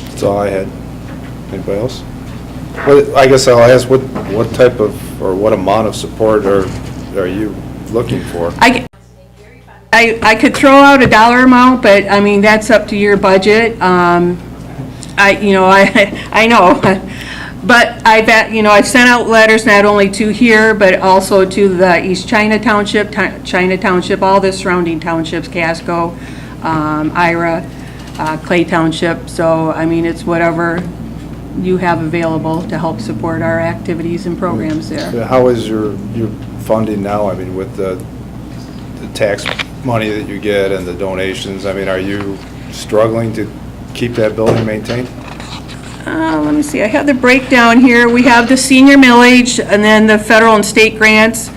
That's all I had. Anybody else? Well, I guess I'll ask, what type of, or what amount of support are you looking for? I could throw out a dollar amount, but I mean, that's up to your budget. I know. But I've sent out letters not only to here, but also to the East China Township, all the surrounding townships, Casco, Ira, Clay Township. So, I mean, it's whatever you have available to help support our activities and programs there. How is your funding now? I mean, with the tax money that you get and the donations, I mean, are you struggling to keep that building maintained? Let me see, I have the breakdown here. We have the senior millage and then the federal and state grants,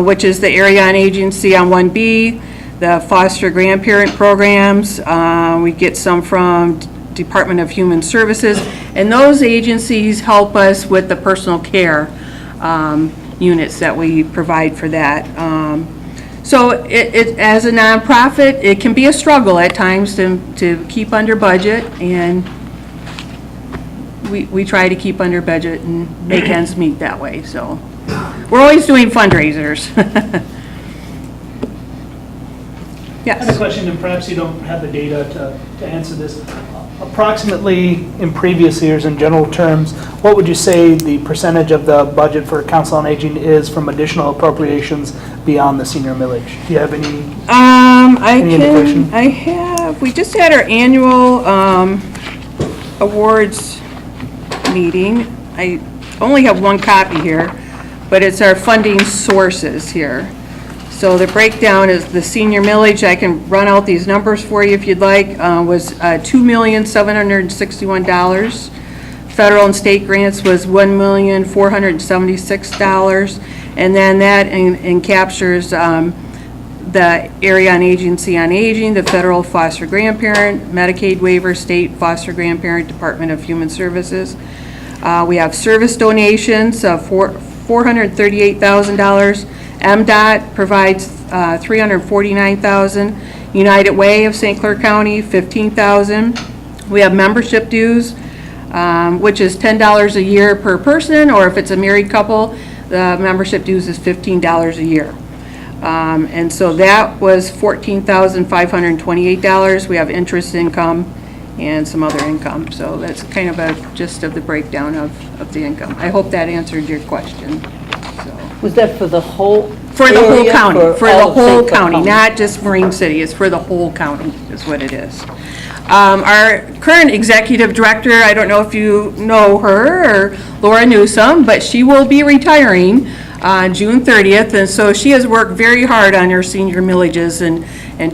which is the Area on Agency on 1B, the foster grandparent programs. We get some from Department of Human Services, and those agencies help us with the personal care units that we provide for that. So it as a nonprofit, it can be a struggle at times to keep under budget, and we try to keep under budget and make ends meet that way. So we're always doing fundraisers. I have a question, and perhaps you don't have the data to answer this. Approximately, in previous years, in general terms, what would you say the percentage of the budget for Council on Aging is from additional appropriations beyond the senior millage? Do you have any indication? I have, we just had our annual awards meeting. I only have one copy here, but it's our funding sources here. So the breakdown is the senior millage. I can run out these numbers for you if you'd like. Was $2,761 Federal and state grants was $1,476,000. And then that captures the Area on Agency on Aging, the Federal Foster Grandparent, Medicaid waiver, State Foster Grandparent, Department of Human Services. We have service donations of $438,000. MDOT provides $349,000. United Way of St. Clair County, $15,000. We have membership dues, which is $10 a year per person, or if it's a married couple, the membership dues is $15 a year. And so that was $14,528. We have interest income and some other income. So that's kind of a gist of the breakdown of the income. I hope that answered your question. Was that for the whole? For the whole area, county, for all the of whole St. Clair county, not just Marine City, it's for the whole county is what it is. Our current executive director, I don't know if you know her, or Laura Newsome, but she will be retiring on June 30th, and so she has worked very hard on her senior millages and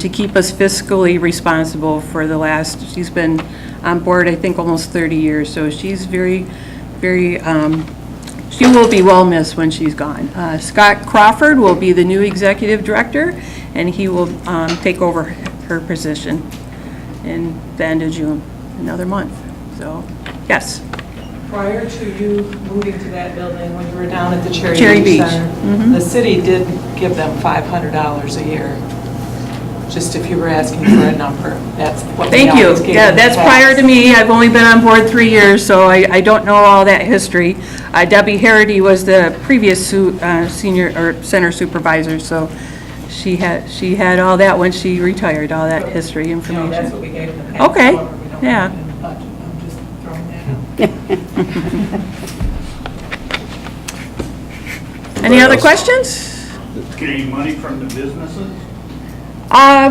to keep us fiscally responsible for the last, she's been on board, I think, almost 30 years, so she's very, she will be well missed when she's gone. Scott Crawford will be the new executive director, and he will take over her position in the end of June, another month. So, yes. Prior to you moving to that building, when you were down at the Cherry Beach Center, the city did give them $500 a year. Just if you were asking for a number, that's what we Thank you. always gave Yeah, in the that's past. prior to me. I've only been on board 3 years, so I don't know all that history. Debbie Harity was the previous senior or center supervisor, so she had all that when she retired, all that history No, information. that's what we gave in the past. Okay, However, we don't yeah. have it in the budget. I'm just throwing that out. Any other questions? Getting money from the businesses?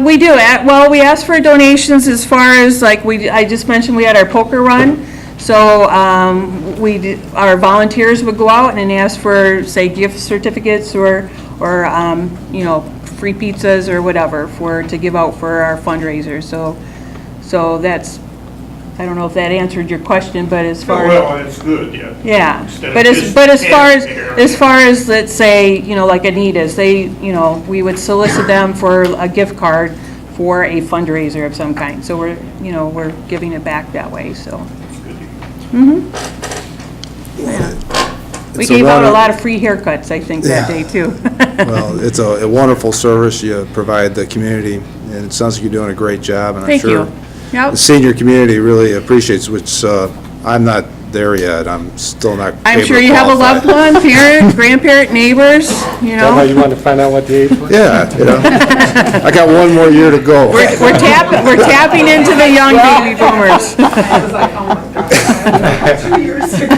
We do. Well, we ask for donations as far as, like, I just mentioned we had our poker run. So our volunteers would go out and ask for, say, gift certificates or you know, free pizzas or whatever to give out for our fundraiser. So that's, I don't know if that answered your question, but as far as. Well, it's good, yeah. Yeah, Instead of but just as far cash as, let's say, you know, like Anita's, we would solicit them for a gift card for a fundraiser of some kind. So we're giving it back that way, so. We gave out a lot of free haircuts, I think, that day, too. Well, it's a wonderful service you provide the community, and it sounds like you're doing a great job, and I'm Thank sure you. Yep. the senior community really appreciates, which I'm not there yet. I'm still not I'm able sure to you have a loved qualify. one, parent, grandparent, neighbors, you Is that how know. you wanted to find out what the age was? Yeah, I got one more year to go. We're tapping into the young baby boomers. I was like, oh my God, 2 years ago.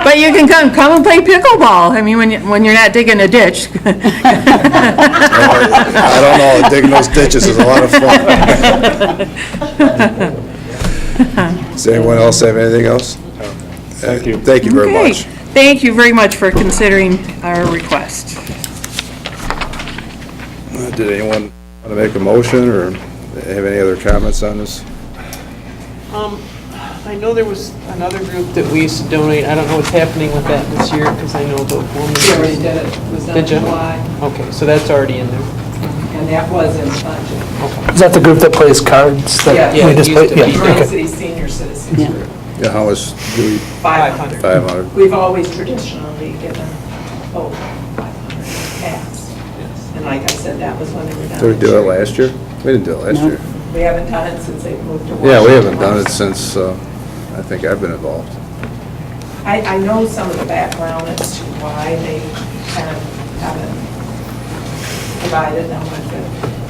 But you can come and play pickleball. I mean, when you're not digging a ditch. I don't know, digging those ditches is a lot of fun. Does anyone else have anything else? Thank you. Thank you very Okay. much. Thank you very much for considering our request. Did anyone want to make a motion or have any other comments on this? I know there was another group that we used to donate. I don't know what's happening with that this year, because I know the woman. We already did it. It was done in Did you? July, Okay, so that's already in there. and that was in the budget. Is that the group that plays cards? that Yeah, we it just used played? to be. Yeah, Marine okay. City Senior Citizens Yeah. Group, Yeah, how much do we, 500. 500? we've always traditionally given, 500 caps. And like I said, that was when they were down. Did we in do it Cherry. last year? We didn't do it last No. year. We haven't done it since they've moved to Washington. Yeah, we haven't done it since, I think I've been involved. I know some of the background as to why they kind of haven't provided them with it,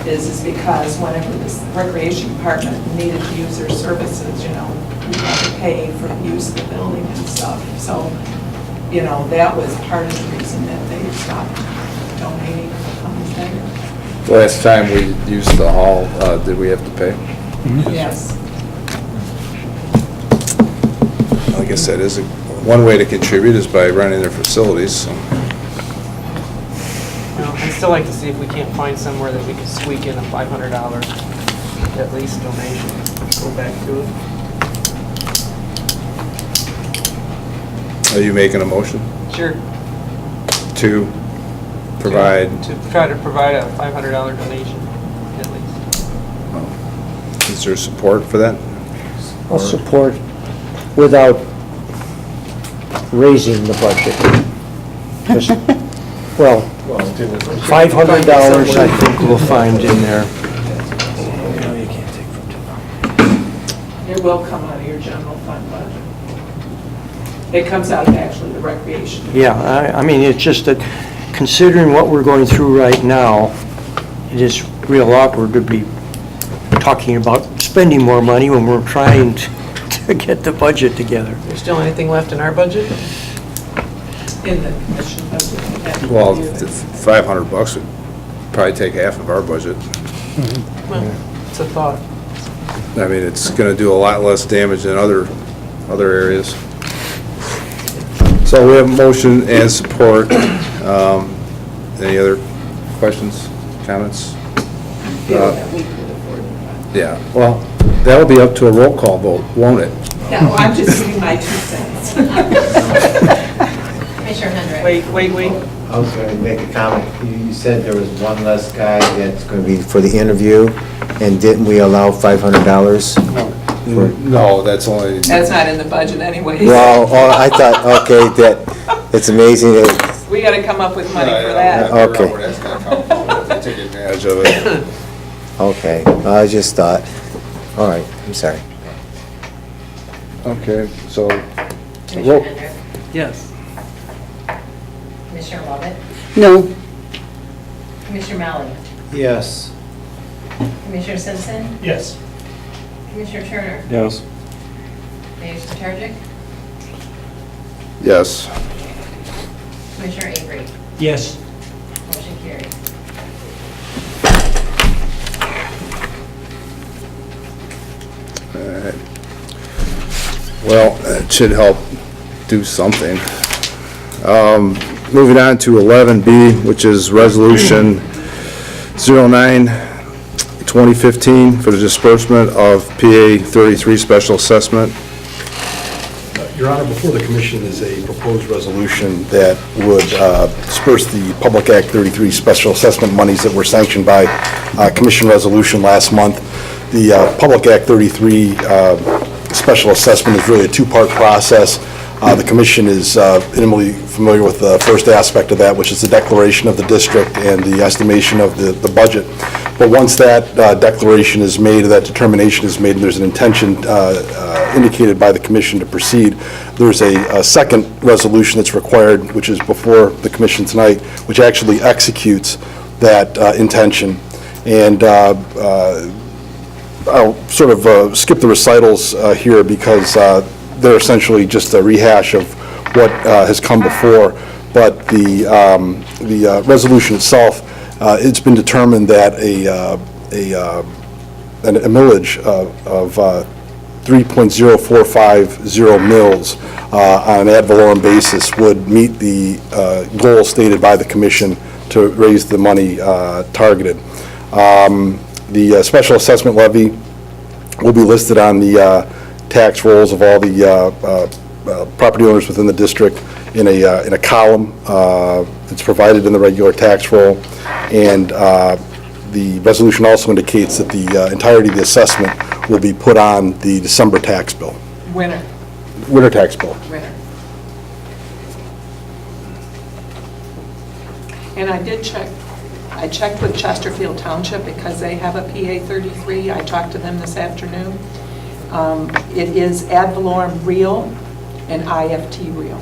is because whenever this recreation department needed to use their services, you know, we had to pay for the use of the building and stuff. So, you know, that was part of the reason that they stopped donating funds there. The last time we used the hall, did we have to pay? Yes. Like I said, one way to contribute is by running their facilities, so. Well, I'd still like to see if we can't find somewhere that we can squeak in a $500 at least donation. Go back to it. Are you making a motion Sure. to provide? To try to provide a $500 donation, at least. Is there support for that? I'll support without raising the budget. Just, well, $500 I think we'll find in there. It will come out of your general fund budget. It comes out of actually the recreation. Yeah, I mean, it's just that considering what we're going through right now, it is real awkward to be talking about spending more money when we're trying to get the budget together. Is there still anything left in our budget? In the commission budget. Well, $500 would probably take half of our budget. Well, it's a thought. I mean, it's going to do a lot less damage than other areas. So we have motion and support. Any other questions, comments? Yeah, well, that'll be up to a roll call vote, won't it? Yeah, well, I'm just giving my 2 cents. Commissioner Hendrick. Wait. I was going to make a comment. You said there was one less guy that's going to be for the interview, and didn't we allow $500? No, that's only. That's not in the budget anyways. Well, I thought, okay, it's amazing that, We gotta come up with money for that. Okay. Where that's going to come from, take advantage of it. okay, I just thought, all right, I'm sorry. Okay, so, Commissioner Hendrick. Yes. Commissioner Lovett. No. Commissioner Malley. Yes. Commissioner Simpson. Yes. Commissioner Turner. Yes. Mayor Skatarczyk. yes. Commissioner Avery. Yes. Motion carried. All right. Well, it should help do something. Moving on to 11B, which is Resolution 09-2015 for the disbursement of PA 33 special assessment. Your Honor, before the commission is a proposed resolution that would disperse the Public Act 33 special assessment monies that were sanctioned by commission resolution last month. The Public Act 33 special assessment is really a two-part process. The commission is intimately familiar with the first aspect of that, which is the declaration of the district and the estimation of the budget. But once that declaration is made, that determination is made, and there's an intention indicated by the commission to proceed, there's a second resolution that's required, which is before the commission tonight, which actually executes that intention. And I'll sort of skip the recitals here because they're essentially just a rehash of what has come before. But the resolution itself, it's been determined that a millage of 3.0450 mils on an ad valorem basis would meet the goal stated by the commission to raise the money targeted. The special assessment levy will be listed on the tax rolls of all the property owners within the district in a column that's provided in the regular tax roll. And the resolution also indicates that the entirety of the assessment will be put on the December tax bill. Winter. Winter tax bill. Winter. And I did check, I checked with Chesterfield Township because they have a PA 33. I talked to them this afternoon. It is ad valorem real and IFT real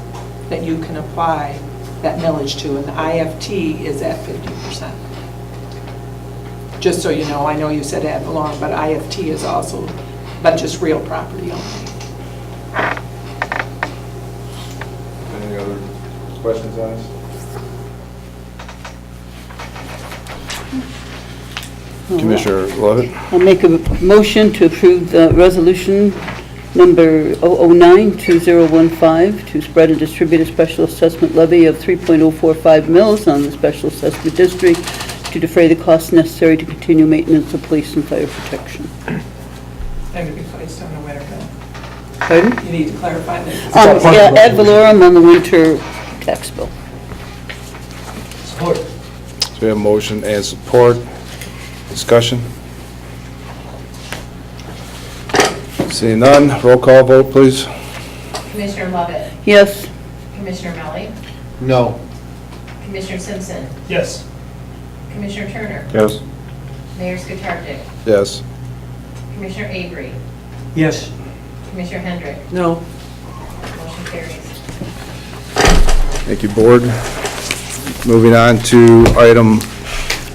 that you can apply that millage to, and the IFT is at 50%. Just so you know, I know you said ad valorem, but IFT is also, but just real property only. Any other questions on this? Commissioner Lovett? I'll make a motion to approve the resolution number 009-2015 to spread and distribute a special assessment levy of 3.045 mils on the special assessment district to defray the costs necessary to continue maintenance of police and fire protection. And to be placed on the winter bill. Pardon? You need to clarify that. Yeah, ad valorem on the winter tax bill. Support. So we have motion and support. Discussion? Seeing none, roll call vote, please. Commissioner Lovett? Yes. Commissioner Melly? No. Commissioner Simpson? Yes. Commissioner Turner? Yes. Mayor Skatarczyk? Yes. Commissioner Avery? Yes. Commissioner Hendrick? No. Motion carries. Thank you, Board. Moving on to item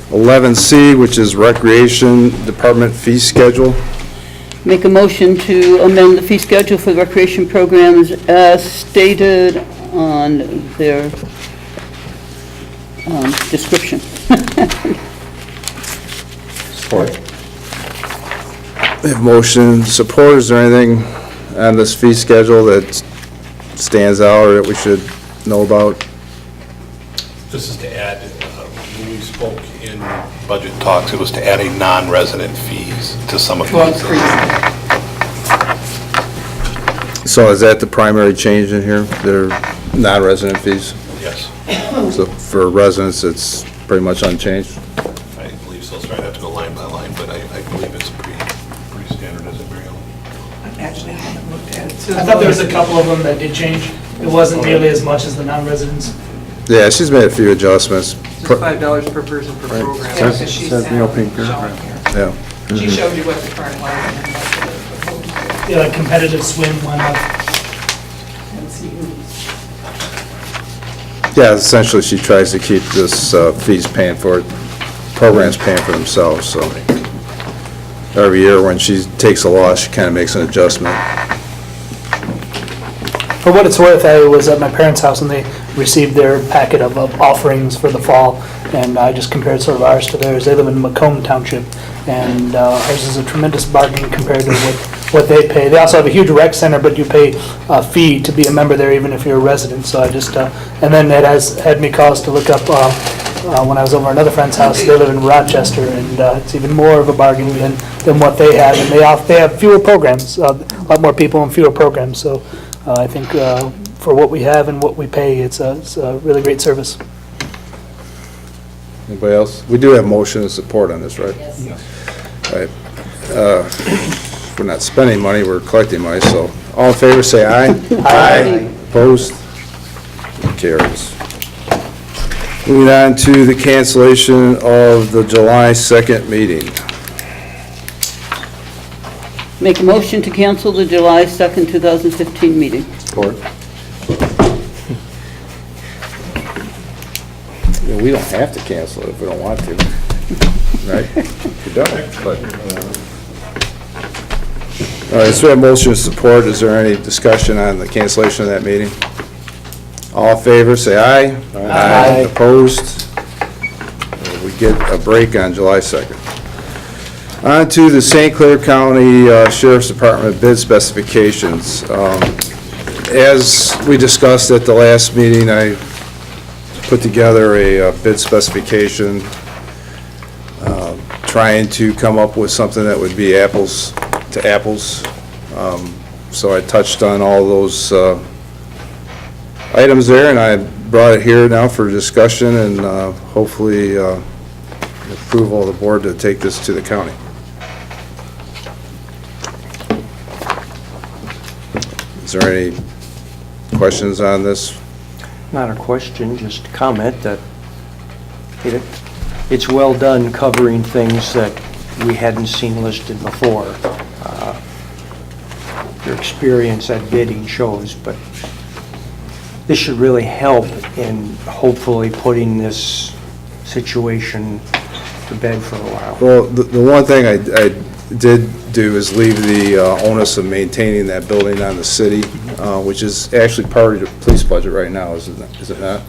11C, which is Recreation Department fee schedule. Make a motion to amend the fee schedule for the recreation programs as stated on their description. Support. We have motion, support. Is there anything on this fee schedule that stands out or that we should know about? This is to add, when we spoke in budget talks, it was to add a non-resident fees to some of these. So is that the primary change in here? They're non-resident fees? Yes, So for residents, it's pretty much unchanged? I believe so. So I'd have to go line by line, but I believe it's pretty standard, is it, Mary Ellen? Actually, I haven't looked at it. I thought there was a couple of them that did change. It wasn't nearly as much as the non-residents. Yeah, she's made a few adjustments. Just $5 per person per program. Yeah, 'cause she's showing here. Yeah. She showed you what the current was and then what the proposed. Yeah, like competitive swim went up. And see who's. Yeah, essentially, she tries to keep this fees paying for it, programs paying for themselves, so. Every year, when she takes a loss, she kind of makes an adjustment. For what it's worth, I was at my parents' house and they received their packet of offerings for the fall, and I just compared sort of ours to theirs. They live in Macomb Township, and ours is a tremendous bargain compared to what they pay. They also have a huge rec center, but you pay a fee to be a member there even if you're a resident, so I just, and then it has had me cause to look up, when I was over at another friend's house, they live in Rochester, and it's even more of a bargain than what they have, and they have fewer programs, a lot more people and fewer programs, so I think for what we have and what we pay, it's a really great service. Anybody else? We do have motion and support on this, right? Yes. Right. We're not spending money, we're collecting money, so all in favor, say aye. Aye. Opposed? It carries. Moving on to the cancellation of the July 2nd meeting. Make a motion to cancel the July 2nd, 2015 meeting. Support. Yeah, we don't have to cancel it if we don't want to, right? We don't, but. All right, so we have motion and support. Is there any discussion on the cancellation of that meeting? All in favor, say aye. Aye. Opposed? We get a break on July 2nd. On to the St. Clair County Sheriff's Department bid specifications. As we discussed at the last meeting, I put together a bid specification, trying to come up with something that would be apples to apples. So I touched on all those items there, and I brought it here now for discussion and hopefully approval of the board to take this to the county. Is there any questions on this? Not a question, just a comment that it's well done covering things that we hadn't seen listed before. Your experience at bidding shows, but this should really help in hopefully putting this situation to bed for a while. Well, the one thing I did do is leave the onus of maintaining that building on the city, which is actually part of the police budget right now, is it not?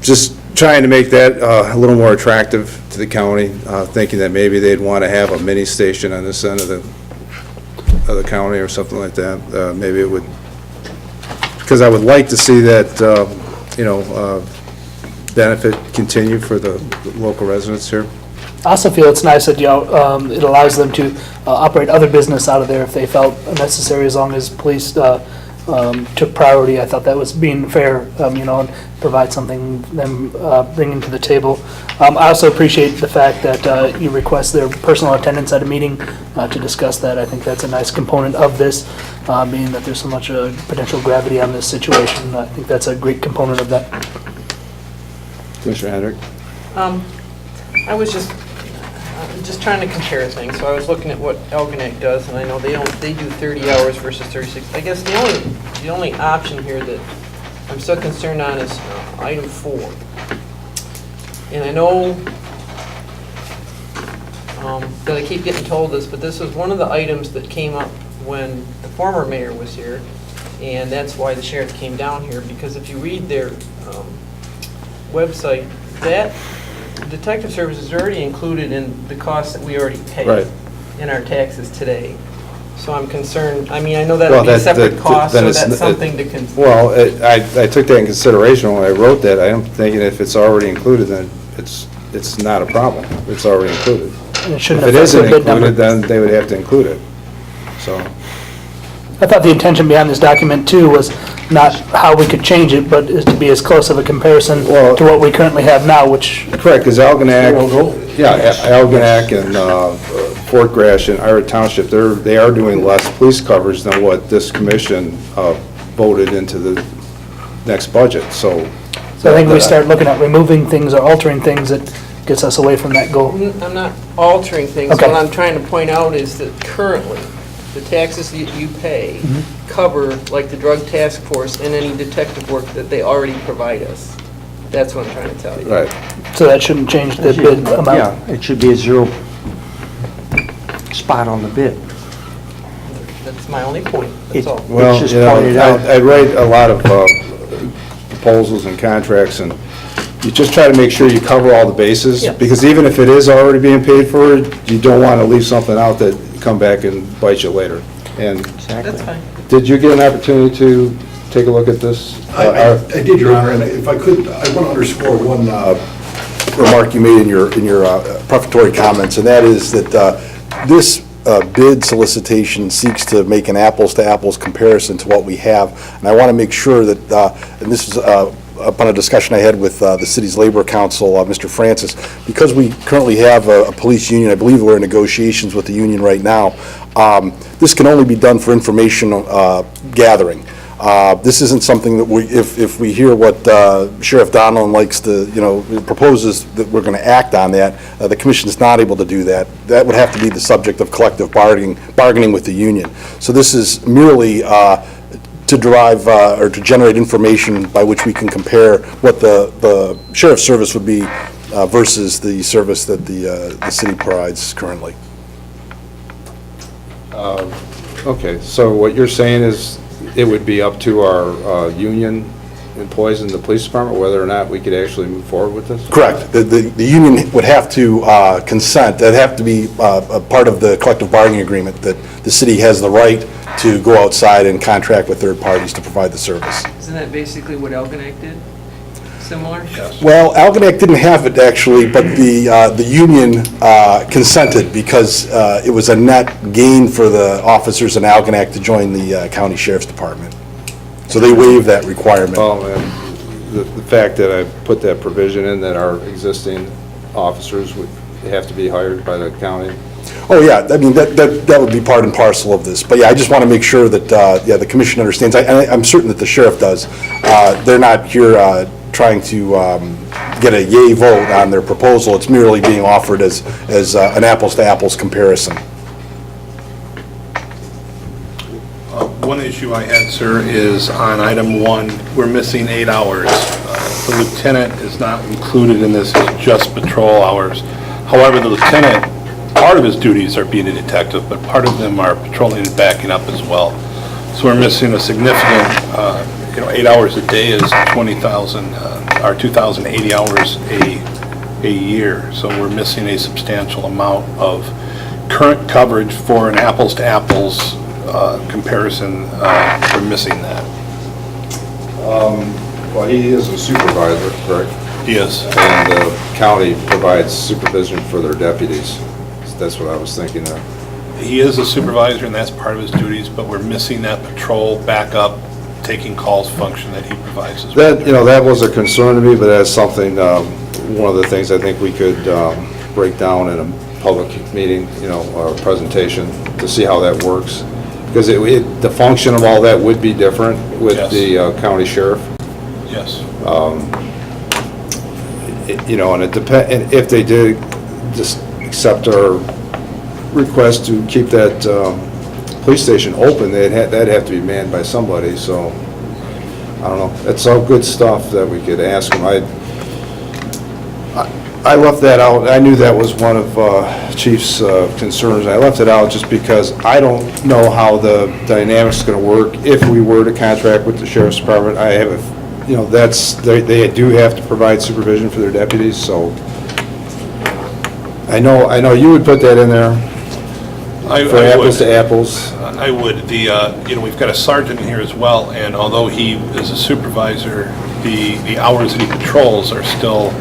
Just trying to make that a little more attractive to the county, thinking that maybe they'd want to have a mini station on this end of the county or something like that. Maybe it would, because I would like to see that, benefit continue for the local residents here. I also feel it's nice that, it allows them to operate other business out of there if they felt necessary, as long as police took priority. I thought that was being fair, and provide something them bringing to the table. I also appreciate the fact that you request their personal attendance at a meeting to discuss that. I think that's a nice component of this, being that there's so much potential gravity on this situation. I think that's a great component of that. Commissioner Hendrick? I was just trying to compare things, so I was looking at what Algonac does, and I know they do 30 hours versus 36. I guess the only option here that I'm still concerned on is item 4. And I know that I keep getting told this, but this was one of the items that came up when the former mayor was here, and that's why the sheriff came down here, because if you read their website, that detective service is already included in the costs that we already pay Right. in our taxes today. So I'm concerned, I mean, I know that would be a separate cost, so that's something to consider. Well, I took that in consideration when I wrote that. I am thinking if it's already included, then it's not a problem. It's already included. And it shouldn't If it affect isn't the bid number. included, then they would have to include it. So, I thought the intention behind this document too was not how we could change it, but is to be as close of a comparison to what we currently have now, which, correct, because Algonac, Algonac and Fort Grash and Ira Township, they are doing less police coverage than what this commission voted into the next budget, so. so I think we start looking at removing things or altering things that gets us away from that goal. I'm not altering things. Okay. What I'm trying to point out is that currently, the taxes that you pay cover, like the drug task force and any detective work that they already provide us. That's what I'm trying to tell you. Right. So that shouldn't change the bid amount. Yeah, it should be a 0 spot on the bid. That's my only point, that's all. Well, It's just you know, pointed out. I write a lot of proposals and contracts, and you just try to make sure you cover all the bases, Yeah. because even if it is already being paid for, you don't want to leave something out that come back and bite you later. And That's fine. did you get an opportunity to take a look at this? I did, Your Honor, and if I could, I want to underscore one remark you made in your prefatory comments, and that is that this bid solicitation seeks to make an apples-to-apples comparison to what we have. And I want to make sure that, and this is upon a discussion I had with the city's labor council, Mr. Francis, because we currently have a police union, I believe we're in negotiations with the union right now, this can only be done for information gathering. This isn't something that if we hear what Sheriff Donlin likes to, proposes that we're going to act on that, the commission's not able to do that. That would have to be the subject of collective bargaining with the union. So this is merely to derive or to generate information by which we can compare what the sheriff's service would be versus the service that the city provides currently. Okay, so what you're saying is it would be up to our union employees in the police department whether or not we could actually move forward with this? Correct. The union would have to consent. That'd have to be a part of the collective bargaining agreement that the city has the right to go outside and contract with third parties to provide the service. Isn't that basically what Algonac did? Similar? Yes. Well, Algonac didn't have it actually, but the union consented because it was a net gain for the officers in Algonac to join the county sheriff's department. So they waived that requirement. Well, and the fact that I put that provision in that our existing officers would have to be hired by the county. Oh, yeah, I mean, that would be part and parcel of this. But yeah, I just want to make sure that, the commission understands. I'm certain that the sheriff does. They're not here trying to get a yay vote on their proposal. It's merely being offered as an apples-to-apples comparison. One issue I had, sir, is on item 1, we're missing 8 hours. The lieutenant is not included in this, it's just patrol hours. However, the lieutenant, part of his duties are being a detective, but part of them are patrolling and backing up as well. So we're missing a significant, 8 hours a day is 20,000, or 2,080 hours a year. So we're missing a substantial amount of current coverage for an apples-to-apples comparison. We're missing that. Well, he is a supervisor, correct? He is. And the county provides supervision for their deputies. That's what I was thinking of. He is a supervisor, and that's part of his duties, but we're missing that patrol backup, taking calls function that he provides as well. That, that was a concern to me, but that's something, one of the things I think we could break down in a public meeting, or presentation, to see how that works. Because the function of all that would be different with Yes. the county sheriff. Yes. And it depend, and if they did just accept our request to keep that police station open, that'd have to be manned by somebody, so, I don't know. It's all good stuff that we could ask them. I left that out. I knew that was one of Chief's concerns. I left it out just because I don't know how the dynamics is going to work if we were to contract with the sheriff's department. I have they do have to provide supervision for their deputies, so I know you would put that in there for apples to apples. I would. We've got a sergeant here as well, and although he is a supervisor, the hours that he patrols are still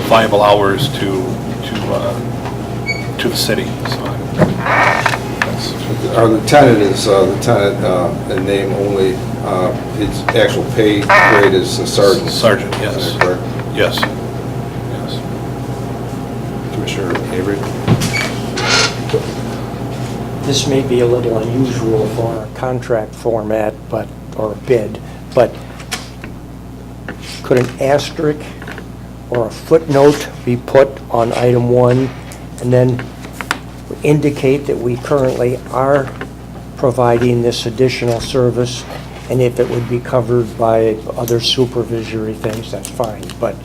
viable hours to the city. So Our lieutenant is in name only. His actual pay grade is a sergeant. Sergeant, yes. Is that correct? Yes. Commissioner Avery? This may be a little unusual for a contract format, or a bid, but could an asterisk or a footnote be put on item 1 and then indicate that we currently are providing this additional service, and if it would be covered by other supervisory things, that's fine, but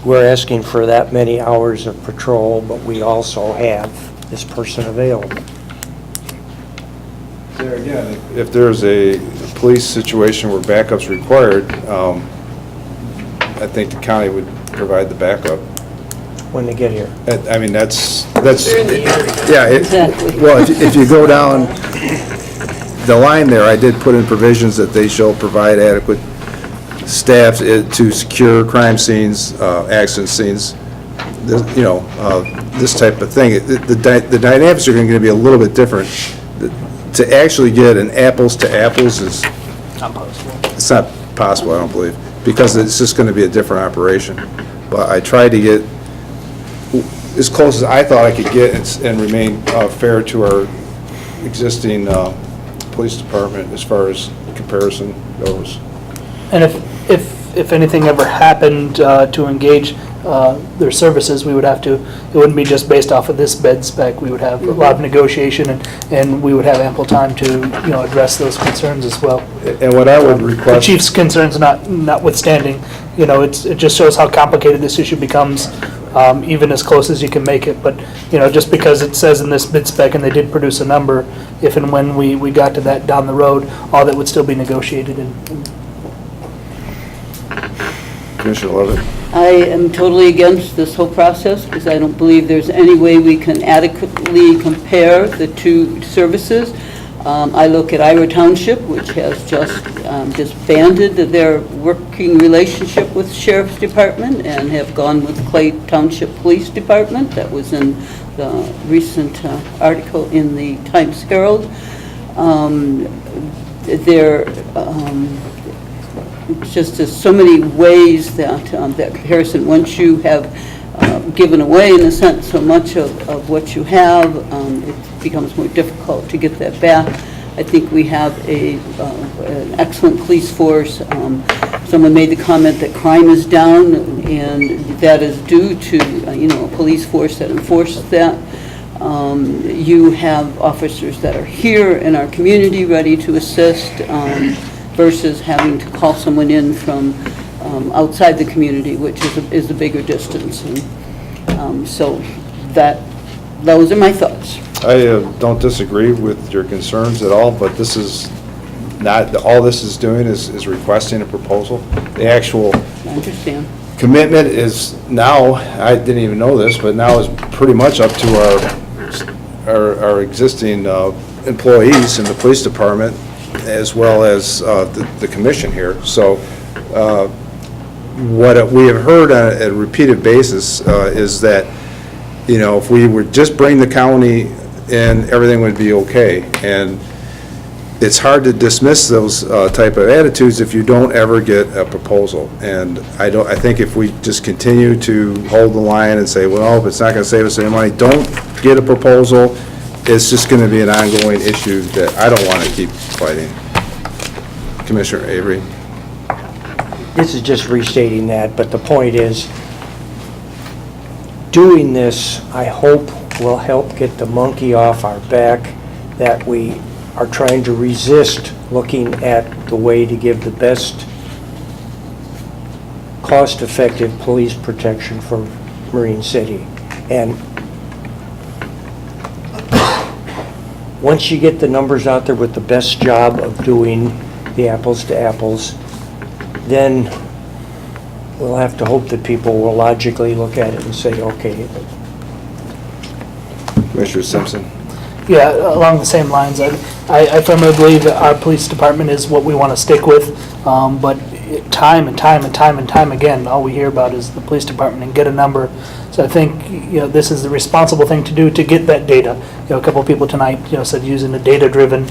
we're asking for that many hours of patrol, but we also have this person available. There again, if there's a police situation where backup's required, I think the county would provide the backup. When they get here. I mean, that's, They're in the area. yeah. Exactly. Well, if you go down the line there, I did put in provisions that they shall provide adequate staff to secure crime scenes, accident scenes, this type of thing. The dynamics are going to be a little bit different. To actually get an apples to apples is... Not possible. It's not possible, I don't believe, because it's just going to be a different operation. But I tried to get as close as I thought I could get and remain fair to our existing police department as far as comparison goes. And if anything ever happened to engage their services, we would have to, it wouldn't be just based off of this bed spec. We would have a lot of negotiation, and we would have ample time to, address those concerns as well. And what I would The request... chief's concerns notwithstanding, it just shows how complicated this issue becomes, even as close as you can make it. But, just because it says in this bid spec, and they did produce a number, if and when we got to that down the road, all that would still be negotiated. Commissioner Levitt? I am totally against this whole process because I don't believe there's any way we can adequately compare the two services. I look at Ira Township, which has just disbanded their working relationship with the Sheriff's Department and have gone with Clay Township Police Department. That was in the recent article in the Times-Herald. It's just there's so many ways that that comparison, once you have given away, in a sense, so much of what you have, it becomes more difficult to get that back. I think we have an excellent police force. Someone made the comment that crime is down, and that is due to, a police force that enforces that. You have officers that are here in our community ready to assist, versus having to call someone in from outside the community, which is a bigger distance. And so those are my thoughts. I don't disagree with your concerns at all, but this is not, all this is doing is requesting a proposal. The actual I understand. commitment is now, I didn't even know this, but now is pretty much up to our existing employees in the police department, as well as the commission here. So what we have heard on a repeated basis is that, you know, if we would just bring the county in, everything would be okay. And it's hard to dismiss those type of attitudes if you don't ever get a proposal. And I think if we just continue to hold the line and say, well, if it's not going to save us any money, don't get a proposal, it's just going to be an ongoing issue that I don't want to keep fighting. Commissioner Avery. This is just restating that, but the point is, doing this, I hope, will help get the monkey off our back, that we are trying to resist looking at the way to give the best cost-effective police protection for Marine City. And once you get the numbers out there with the best job of doing the apples to apples, then we'll have to hope that people will logically look at it and say, okay. Commissioner Simpson. Yeah, along the same lines, I firmly believe that our police department is what we want to stick with, but time and time again, all we hear about is the police department and get a number. So I think, you know, this is the responsible thing to do to get that data. You know, a couple of people tonight, you know, said using a data-driven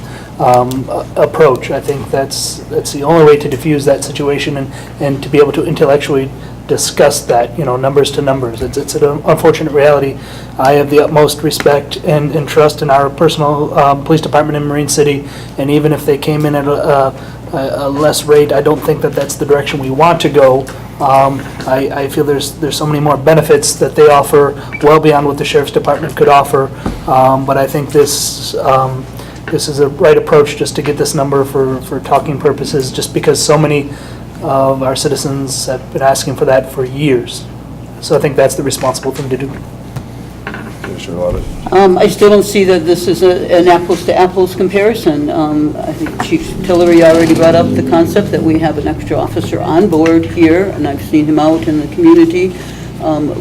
approach. I think that's the only way to diffuse that situation and to be able to intellectually discuss that, you know, numbers to numbers. It's an unfortunate reality. I have the utmost respect and trust in our personal police department in Marine City, and even if they came in at a less rate, I don't think that that's the direction we want to go. I feel there's so many more benefits that they offer, well beyond what the Sheriff's Department could offer, but I think this is a right approach just to get this number for talking purposes, just because so many of our citizens have been asking for that for years. So I think that's the responsible thing to do. Commissioner Lovett. I still don't see that this is an apples-to-apples comparison. I think Chief Tillery already brought up the concept that we have an extra officer on board here, and I've seen him out in the community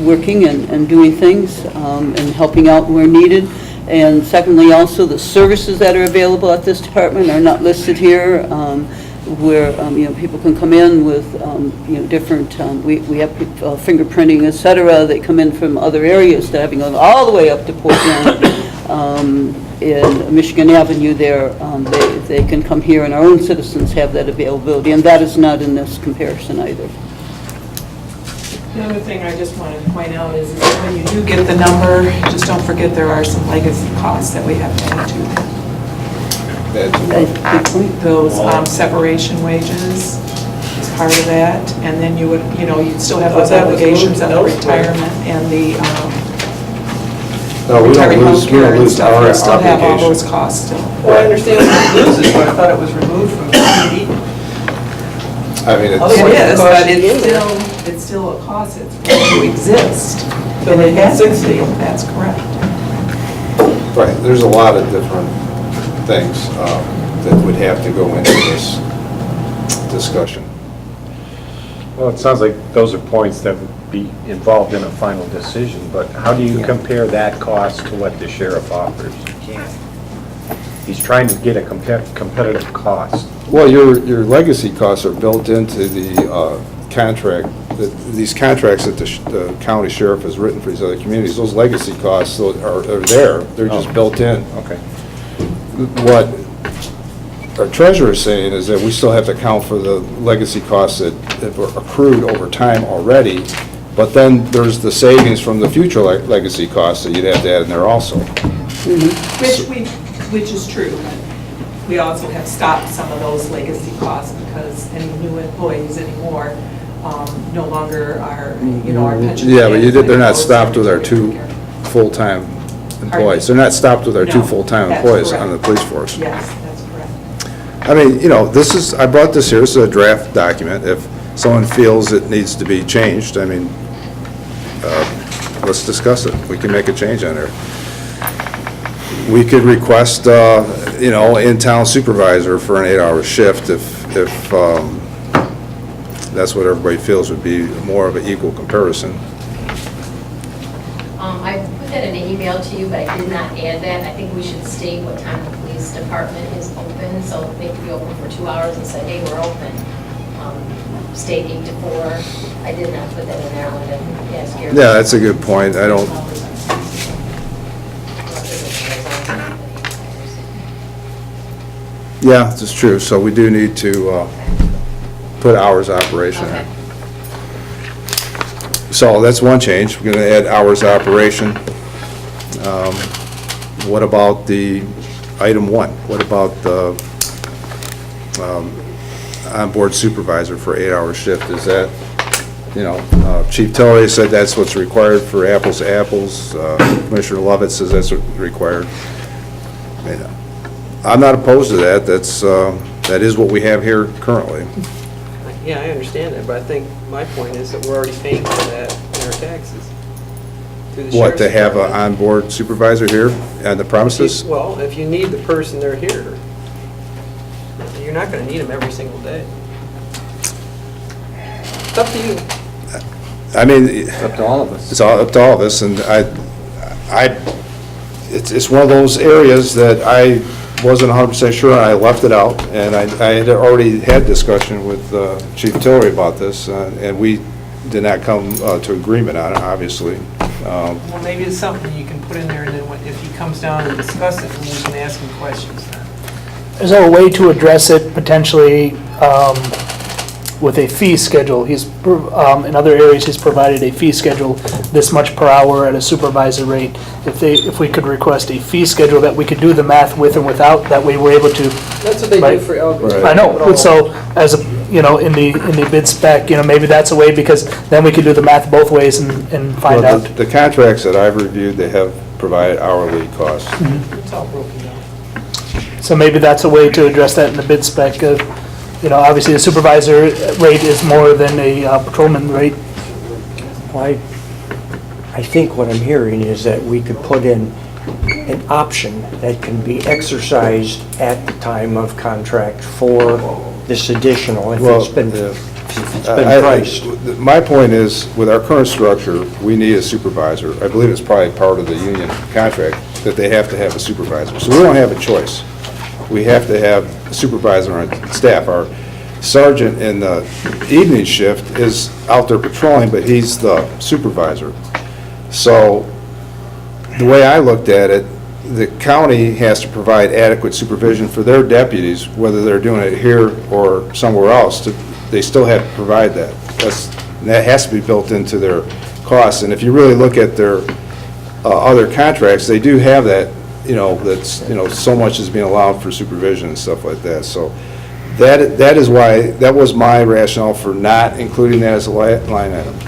working and doing things and helping out where needed. And secondly, also, the services that are available at this department are not listed here, where you know, people can come in with you know, different, we have fingerprinting, et cetera. They come in from other areas, to having gone all the way up to Portland in Michigan Avenue there. They can come here, and our own citizens have that availability, and that is not in this comparison either. The other thing I just wanted to point out is that when you do get the number, just don't forget there are some legacy costs that we have to add to. Those separation wages is part of that, and then you would, you know, you'd still have those obligations of the retirement and the No, we don't lose our you still have all obligation. those costs still. Well, I understand what it loses, but I thought it was removed from the PD. I mean, It is, but it's still a cost, it's going to exist. So And they it have has to to stay. be, that's correct. right, there's a lot of different things that would have to go into this discussion. Well, it sounds like those are points that would be involved in a final decision, but how do you compare that cost to what the sheriff offers? You can't. He's trying to get a competitive cost. Well, your legacy costs are built into the contract, these contracts that the county sheriff has written for these other communities. Those legacy costs are there, they're just built in. Okay. What our treasurer is saying is that we still have to account for the legacy costs that were accrued over time already, but then there's the savings from the future legacy costs that you'd have to add in there also. Which is true. We also have stopped some of those legacy costs because any new employees anymore no longer are, you know, our pension. Yeah, but they're not plans, stopped with our everything. two full-time employees. They're not stopped with our two No, full-time that's employees on the correct. police force. Yes, that's correct. I mean, you know, I brought this here, this is a draft document. If someone feels it needs to be changed, I mean, let's discuss it. We can make a change on there. We could request, you know, in-town supervisor for an 8-hour shift if that's what everybody feels would be more of an equal comparison. I put that in an email to you, but I did not add that. I think we should state what time the police department is open, so they could be open for 2 hours and say, hey, we're open. state 8 to 4. I did not put that in there, I wanted to ask your. Yeah, that's a good point. I don't, yeah, that's true. So we do need to put hours of operation in. Okay. So that's one change. We're going to add hours of operation. What about the item 1? What about the onboard supervisor for 8-hour shift? Is that, Chief Tilley said that's what's required for apples to apples. Commissioner Lovett says that's what's required. I'm not opposed to that. That is what we have here currently. Yeah, I understand that, but I think my point is that we're already paying for that in our taxes. through the What, to sheriff's have an department. onboard supervisor here on the premises? Well, if you need the person, they're here. You're not gonna need them every single day. It's up to you. I mean, It's up to all of us. it's all up to all of us, and it's one of those areas that I wasn't 100% sure, and I left it out, and I had already had discussion with Chief Tillery about this, and we did not come to agreement on it, obviously. Well, maybe it's something you can put in there, and then if he comes down and discuss it, then we can ask him questions then. Is there a way to address it potentially with a fee schedule? He's, in other areas, he's provided a fee schedule, this much per hour at a supervisor rate. If we could request a fee schedule that we could do the math with and without, that way we're able to. That's what they do Right. for Elgin. Right. I know, so as a, in the bid spec, maybe that's a way, because then we could do the math both ways and find Well, out. the contracts that I've reviewed, they have provided hourly costs. It's all broken down. So maybe that's a way to address that in the bid spec. Obviously, the supervisor rate is more than a patrolman rate. I think what I'm hearing is that we could put in an option that can be exercised at the time of contract for this additional, if it's been priced. My point is, with our current structure, we need a supervisor. I believe it's probably part of the union contract that they have to have a supervisor. So we don't have a choice. We have to have a supervisor on staff. Our sergeant in the evening shift is out there patrolling, but he's the supervisor. So the way I looked at it, the county has to provide adequate supervision for their deputies, whether they're doing it here or somewhere else. They still have to provide that. That has to be built into their costs. And if you really look at their other contracts, they do have that, that's, so much is being allowed for supervision and stuff like that. So that is why, that was my rationale for not including that as a line item.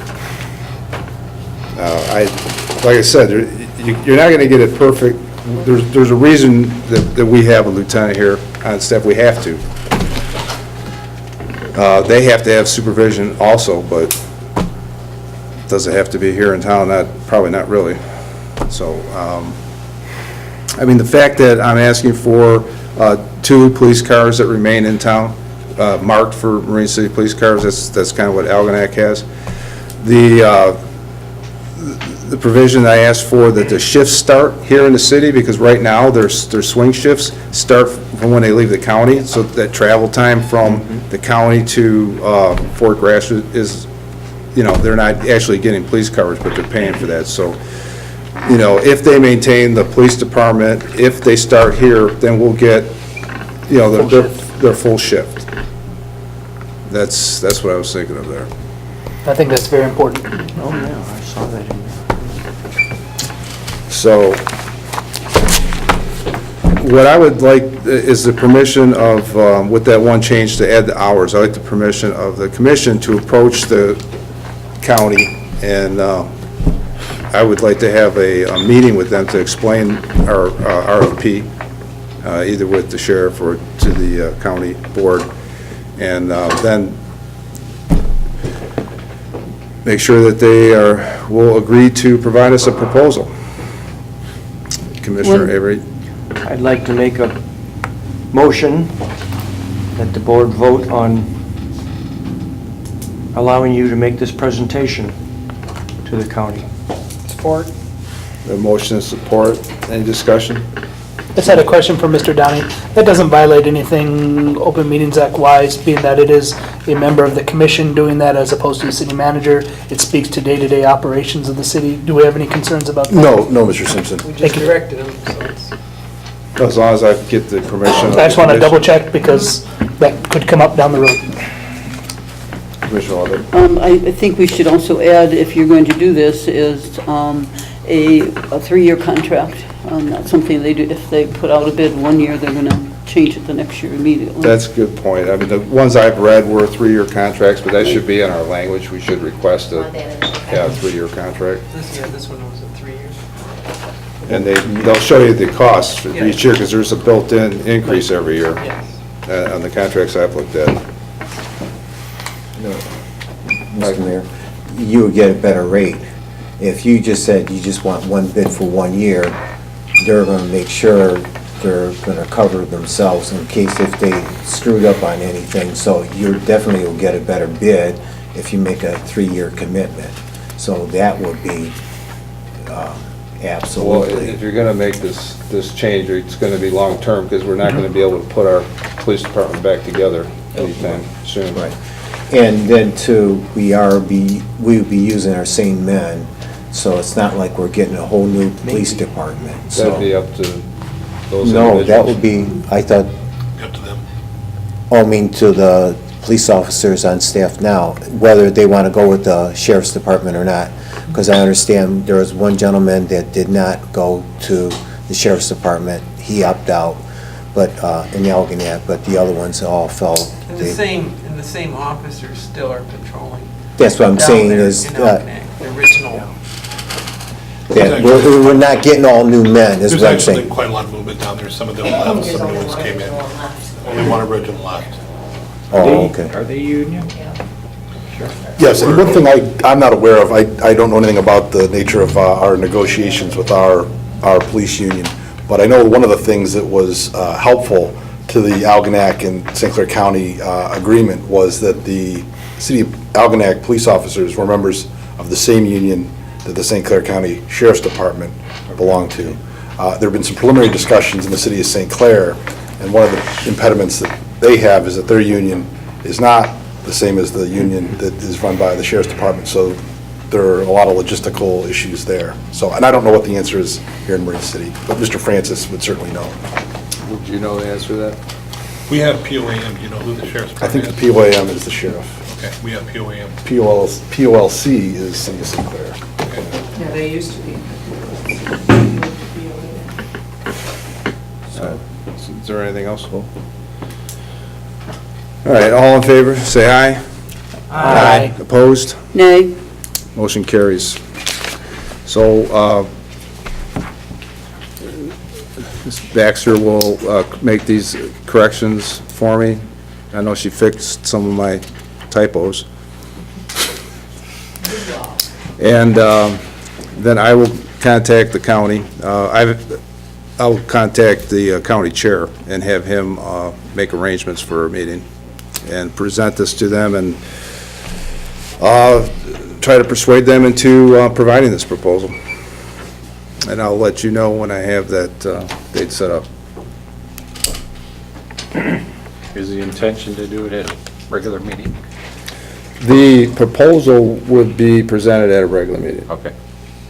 Like I said, you're not going to get it perfect. There's a reason that we have a lieutenant here on staff. We have to. They have to have supervision also, but does it have to be here in town? Probably not really. So, the fact that I'm asking for 2 police cars that remain in town, marked for Marine City police cars, that's kind of what Algonac has. The provision I asked for, that the shifts start here in the city, because right now their swing shifts start from when they leave the county, so that travel time from the county to Fort Gratiot is, they're not actually getting police coverage, but they're paying for that. So, if they maintain the police department, if they start here, then we'll get, their full shift. That's what I was thinking of there. I think that's very important. Oh, yeah, I saw that in there. So, what I would like is the permission of, with that one change to add the hours, I'd like the permission of the commission to approach the county, and I would like to have a meeting with them to explain our RFP, either with the sheriff or to the county board, and then make sure that they will agree to provide us a proposal. Commissioner Avery? I'd like to make a motion that the board vote on allowing you to make this presentation to the county. Support. A motion and support. Any discussion? Just had a question for Mr. Downey. That doesn't violate anything Open Meetings Act wise, being that it is a member of the commission doing that as opposed to the city manager. It speaks to day-to-day operations of the city. Do we have any concerns about that? No, Mr. Simpson. We just directed him, so it's. As long as I get the permission. I just want to double check because that could come up down the road. Commissioner Walden. I think we should also add, if you're going to do this, is a 3-year contract. Not something they do, if they put out a bid 1 year, they're going to change it the next year immediately. That's a good point. I mean, the ones I've read were 3-year contracts, but that should be in our language. We should request a 3-year contract. This one was a 3 years. And they'll show you the costs for each year, because there's a built-in increase every year on the contracts I've looked at. Mr. Mayor, you would get a better rate. If you just said you just want one bid for 1 year, they're going to make sure they're going to cover themselves in case if they screwed up on anything. So you definitely will get a better bid if you make a 3-year commitment. So that would be absolutely. Well, if you're going to make this change, it's going to be long-term, because we're not going to be able to put our police department back together anytime soon. Right. And then too, we would be using our same men, so it's not like we're getting a whole new police department. So That'd be up to those individuals. no, that would be, I thought, Up to them. I mean, to the police officers on staff now, whether they want to go with the sheriff's department or not. Because I understand there was one gentleman that did not go to the sheriff's department. He opted out, but in Algonac, but the other ones all fell. And the same officers still are patrolling. That's what I'm down saying there is, in Algonac, the original. that we're not getting all new men, is There's what I'm actually saying. quite a lot of movement down there. Some of them left, some new ones came in. Only one original left. Oh, okay. Are they union? Yes, and one thing I'm not aware of, I don't know anything about the nature of our negotiations with our police union, but I know one of the things that was helpful to the Algonac and St. Clair County agreement was that the city of Algonac police officers were members of the same union that the St. Clair County Sheriff's Department belonged to. There have been some preliminary discussions in the city of St. Clair, and one of the impediments that they have is that their union is not the same as the union that is run by the Sheriff's Department, so there are a lot of logistical issues there. So, and I don't know what the answer is here in Marine City, but Mr. Francis would certainly know. Would you know the answer to that? We have POAM. Do you know who the sheriff's I think department the POAM is the sheriff. Okay, we have POAM. POLC is City of St. Clair. Yeah, they used to be. Is there anything else? All right, all in favor, say aye. Aye. Opposed? Nay. Motion carries. So, Ms. Baxter will make these corrections for me. I know she fixed some of my typos. And then I will contact the county. I'll contact the county chair and have him make arrangements for a meeting and present this to them and try to persuade them into providing this proposal. And I'll let you know when I have that date set up. Is the intention to do it at a regular meeting? The proposal would be presented at a regular meeting. Okay.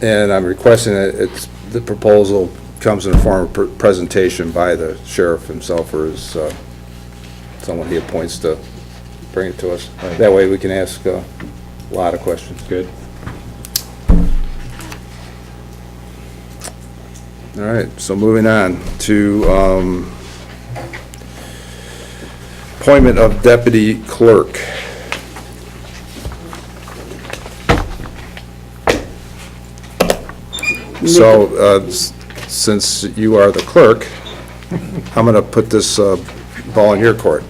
And I'm requesting that the proposal comes in the form of presentation by the sheriff himself or his, someone he appoints to bring it to us. Right. That way we can ask a lot of questions. Good. All right, so moving on to appointment of deputy clerk. So, since you are the clerk, I'm going to put this ball in your court.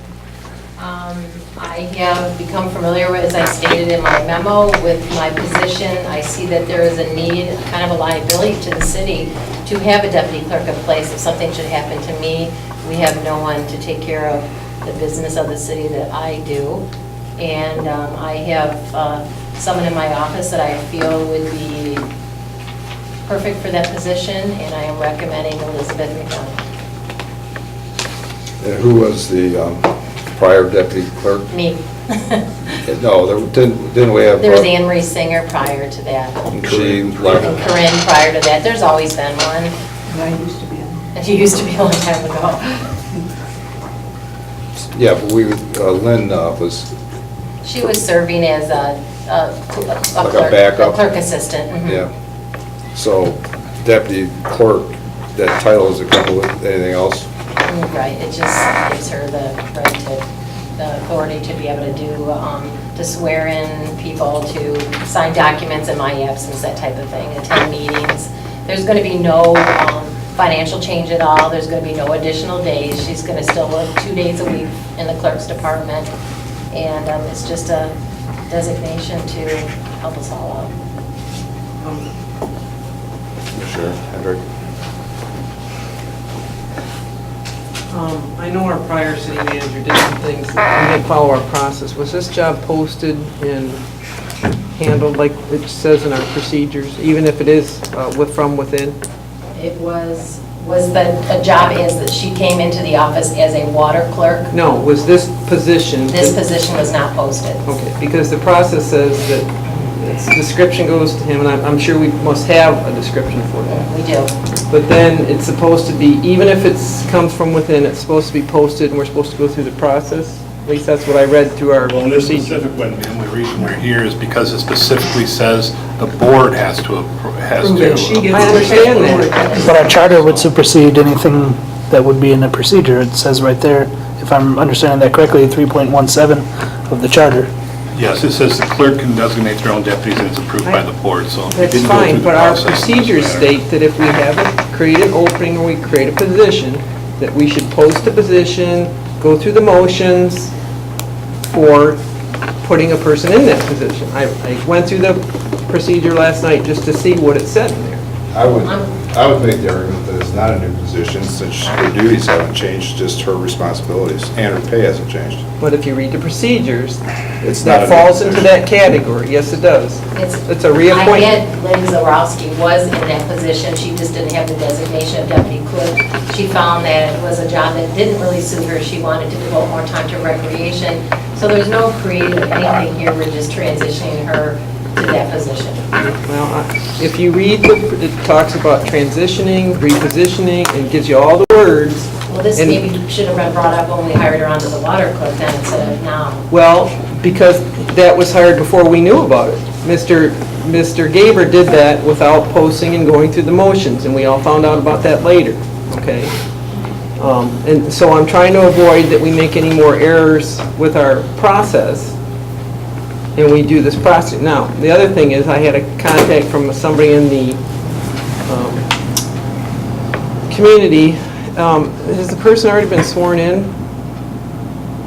I have become familiar with, as I stated in my memo, with my position. I see that there is a need, kind of a liability to the city to have a deputy clerk in place. If something should happen to me, we have no one to take care of the business of the city that I do. And I have someone in my office that I feel would be perfect for that position, and I am recommending Elizabeth McDonald. And who was the prior deputy clerk? Me. No, didn't we have? There was Anne Marie Singer prior to that, She and left. Corinne prior to that. There's always been one. And I used to be in. And she used to be a long time ago. Yeah, but Lynn was, She was serving as a Like a clerk, backup? a clerk assistant. Mhm. yeah. So deputy clerk, that title, does it come with anything else? Right, it just gives her the right to, the authority to be able to do, to swear in people, to sign documents in my absence, that type of thing, attend meetings. There's going to be no financial change at all, there's going to be no additional days. She's going to still work 2 days a week in the clerk's department, and it's just a designation to help us all out. Commissioner Hendrick? I know our prior city manager did some things, that we didn't follow our process. Was this job posted and handled like it says in our procedures, even if it is from within? It was the job is that she came into the office as a water clerk. No, was this position? This position was not posted. Okay, because the process says that its description goes to him, and I'm sure we must have a description for that. We do. But then it's supposed to be, even if it comes from within, it's supposed to be posted, and we're supposed to go through the process? At least that's what I read through our Well, in this procedure. specific one, the only reason we're here is because it specifically says the board has to. Prove that she gets I understand that. But our charter would supersede anything that would be in the procedure. It says right there, if I'm understanding that correctly, 3.17 of the charter. Yes, it says the clerk can designate their own deputies and it's approved by the board, so. it That's didn't go through fine, the but our process, it doesn't procedures matter. state that if we create an opening or we create a position, that we should post a position, go through the motions for putting a person in that position. I went through the procedure last night just to see what it said in there. I would make the argument that it's not a new position, since her duties haven't changed, just her responsibilities, and her pay hasn't changed. But if you read the procedures, It's not a that new falls into position. that category. Yes, it does. It's a reappointment. I had Lynn Zaworski was in that position, she just didn't have the designation of deputy clerk. She found that it was a job that didn't really suit her, she wanted to devote more time to recreation. So there's no creative anything here, we're just transitioning her to that position. Well, if you read, it talks about transitioning, repositioning, and gives you all the words. Well, this And- maybe should have been brought up when we hired her onto the water clerk then instead of now. Well, because that was hired before we knew about it. Mr. Gaber did that without posting and going through the motions, and we all found out about that later, okay? And so I'm trying to avoid that we make any more errors with our process, and we do this process. Now, the other thing is, I had a contact from somebody in the community. Has the person already been sworn in?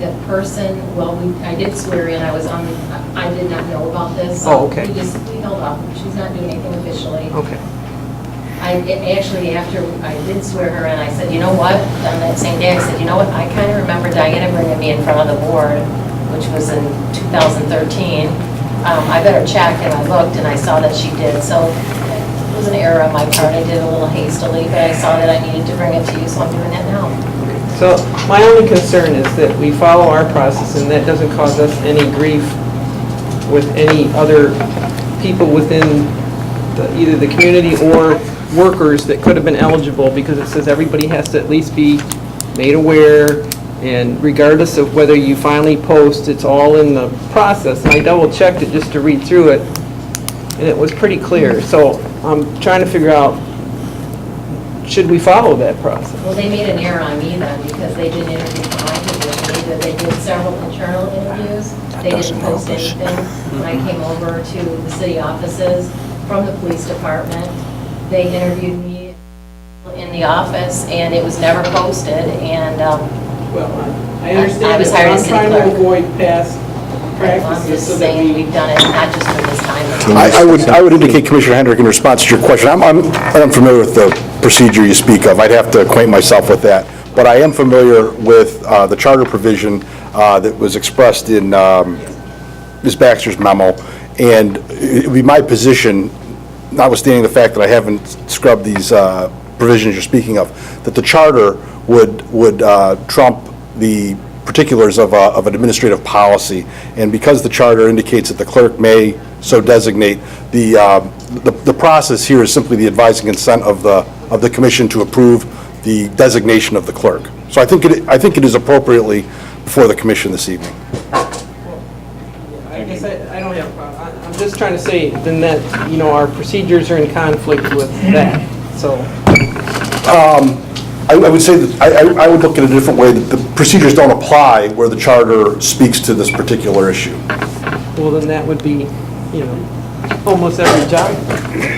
That person, well, I did swear in, I did not know about this. Oh, okay. We held off, she's not doing anything officially. Okay. Actually, after I did swear her in, I said, you know what, on that same day, I said, you know what, I kind of remember Diana bringing me in front of the board, which was in 2013. I better check, and I looked, and I saw that she did, so it was an error on my part, I did a little hastily, but I saw that I needed to bring it to you, so I'm doing it now. So my only concern is that we follow our process and that doesn't cause us any grief with any other people within either the community or workers that could have been eligible, because it says everybody has to at least be made aware, and regardless of whether you finally post, it's all in the process. And I double checked it just to read through it, and it was pretty clear. So I'm trying to figure out, should we follow that process? Well, they made an error on me then, because they didn't interview for my position either. They did several internal interviews. They didn't post anything. When I came over to the city offices from the police department, they interviewed me in the office, and it was never posted, and Well, I I understand was that, hired but as I'm city trying to clerk. avoid past I'm practices just so that saying, we... we've done it, not just for this time. I would indicate, Commissioner Hendrick, in response to your question, I'm unfamiliar with the procedure you speak of. I'd have to acquaint myself with that. But I am familiar with the charter provision that was expressed in Ms. Baxter's memo, and it would be my position, notwithstanding the fact that I haven't scrubbed these provisions you're speaking of, that the charter would trump the particulars of an administrative policy. And because the charter indicates that the clerk may so designate, the process here is simply the advising consent of the commission to approve the designation of the clerk. So I think it is appropriately before the commission this evening. I guess I don't have a problem. I'm just trying to say then that, our procedures are in conflict with that, so. I would say that, I would look at it a different way, that the procedures don't apply where the charter speaks to this particular issue. Well, then that would be, almost every job.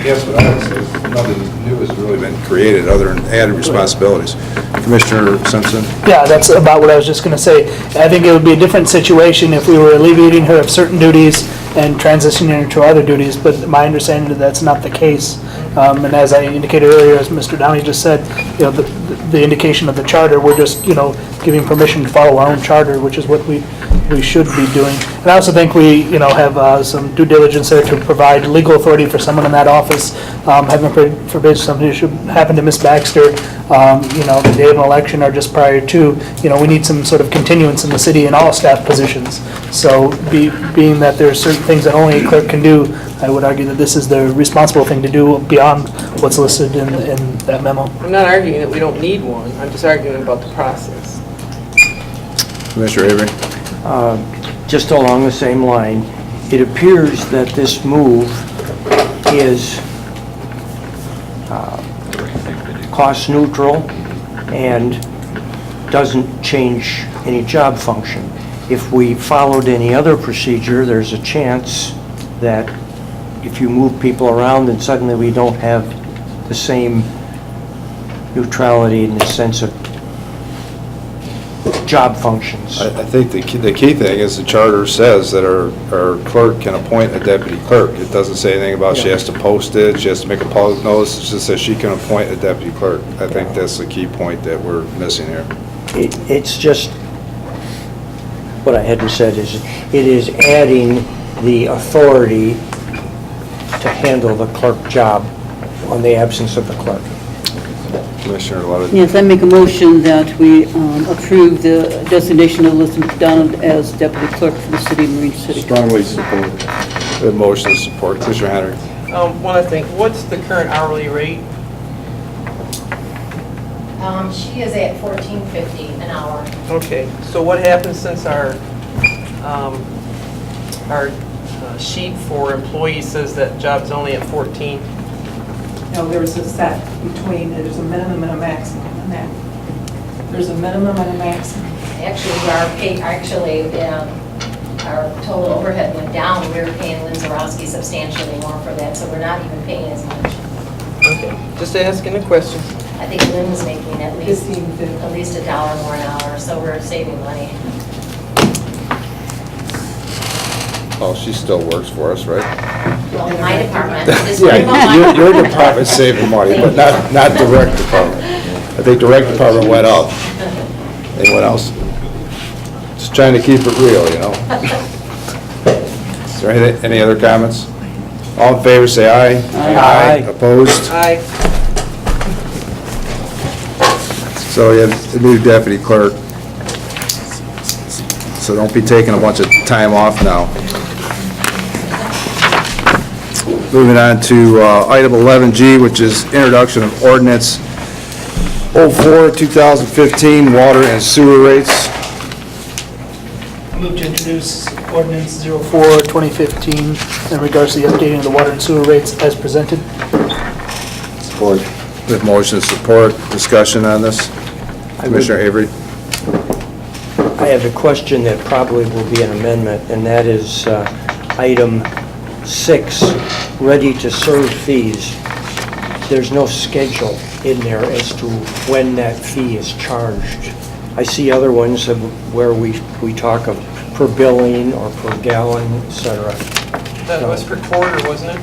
Yes, but I would say nothing new has really been created other than added responsibilities. Commissioner Simpson? Yeah, that's about what I was just going to say. I think it would be a different situation if we were alleviating her of certain duties and transitioning her to other duties, but my understanding is that's not the case. And as I indicated earlier, as Mr. Downey just said, the indication of the charter, we're just, giving permission to follow our own charter, which is what we should be doing. And I also think we, have some due diligence there to provide legal authority for someone in that office. Heaven forbid something should happen to Ms. Baxter, the day of an election or just prior to, we need some sort of continuance in the city in all staff positions. So being that there are certain things that only a clerk can do, I would argue that this is the responsible thing to do beyond what's listed in that memo. I'm not arguing that we don't need one. I'm just arguing about the process. Commissioner Avery? Just along the same line, it appears that this move is cost neutral and doesn't change any job function. If we followed any other procedure, there's a chance that if you move people around, then suddenly we don't have the same neutrality in the sense of job functions. I think the key thing is the charter says that our clerk can appoint a deputy clerk. It doesn't say anything about she has to post it, she has to make a public notice, it just says she can appoint a deputy clerk. I think that's the key point that we're missing here. It's just, what I hadn't said is, it is adding the authority to handle the clerk job on the absence of the clerk. Commissioner Levitt? Yes, I make a motion that we approve the designation of Elizabeth McDonald as deputy clerk for the city of Marine City. Strongly support. The motion is support. Commissioner Henry? One other thing, what's the current hourly rate? She is at $14.50 an hour. Okay, so what happened since our sheet for employees says that job's only at 14? No, there's a set between, there's a minimum and a maximum on that. There's a minimum and a maximum. Actually, our total overhead went down. We were paying Lynn Zarowski substantially more for that, so we're not even paying as much. Okay, just asking a question. I think Lynn was making at least $1 more an hour, so we're saving money. Oh, she still works for us, right? Well, in my department. Yeah, your department's saving money, but not direct department. I think direct department went up. Anyone else? Just trying to keep it real, Is there any other comments? All in favor, say aye. Aye. Opposed? Aye. So you have the new deputy clerk. So don't be taking a bunch of time off now. Moving on to item 11G, which is introduction of ordinance 04-2015, water and sewer rates. I move to introduce ordinance 04-2015 in regards to the updating of the water and sewer rates as presented. Support. With motion to support, discussion on this. Commissioner Avery. I have a question that probably will be an amendment, and that is item 6, ready-to-serve fees. There's no schedule in there as to when that fee is charged. I see other ones where we talk of per billing or per gallon, et cetera. That was per quarter, wasn't it?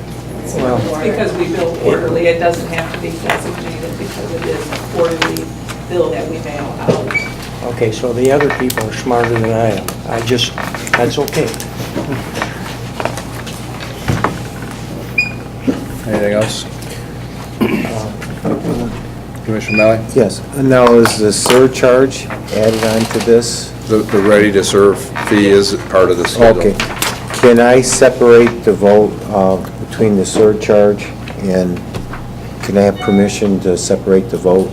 Well, Because we bill quarterly, it doesn't have to be designated because it is a quarterly bill that we mail out. okay, so the other people are smarter than I am. That's okay. Anything else? Commissioner Melly? Yes. Now, is the surcharge added on to this? The ready-to-serve fee is part of the schedule. Okay. Can I separate the vote between the surcharge and, can I have permission to separate the vote,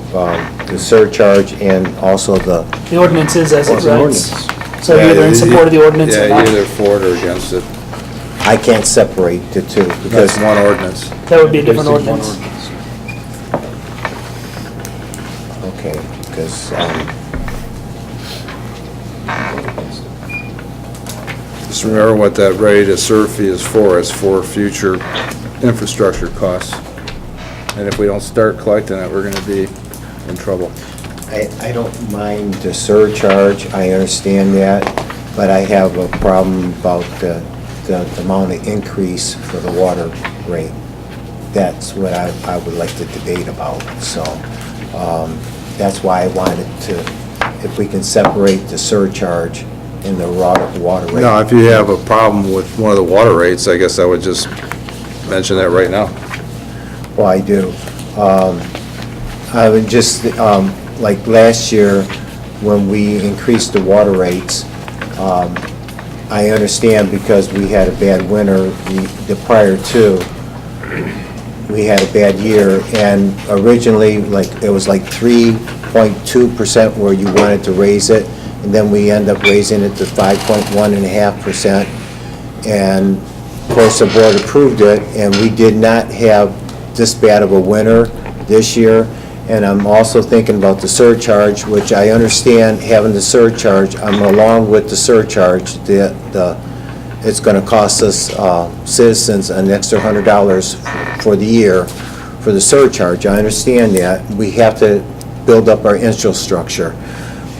the surcharge and also the... The ordinance is as it What's the writes. ordinance? So you're either in support of the ordinance or Yeah, not. you're either for it or against it. I can't separate the two because... That's one ordinance. That would be a different ordinance. Okay, because... Just remember what that ready-to-serve fee is for. It's for future infrastructure costs. And if we don't start collecting it, we're going to be in trouble. I don't mind the surcharge, I understand that, but I have a problem about the amount of increase for the water rate. That's what I would like to debate about, so that's why I wanted to, if we can separate the surcharge and the water rate. No, if you have a problem with one of the water rates, I guess I would just mention that right now. Well, I do. I would just, like last year, when we increased the water rates, I understand because we had a bad winter, the prior to, we had a bad year, and originally, it was like 3.2% where you wanted to raise it, and then we end up raising it to 5.1.5%, and of course, the board approved it, and we did not have this bad of a winter this year. And I'm also thinking about the surcharge, which I understand having the surcharge. I'm along with the surcharge. It's going to cost us citizens an extra $100 for the year for the surcharge. I understand that. We have to build up our infrastructure.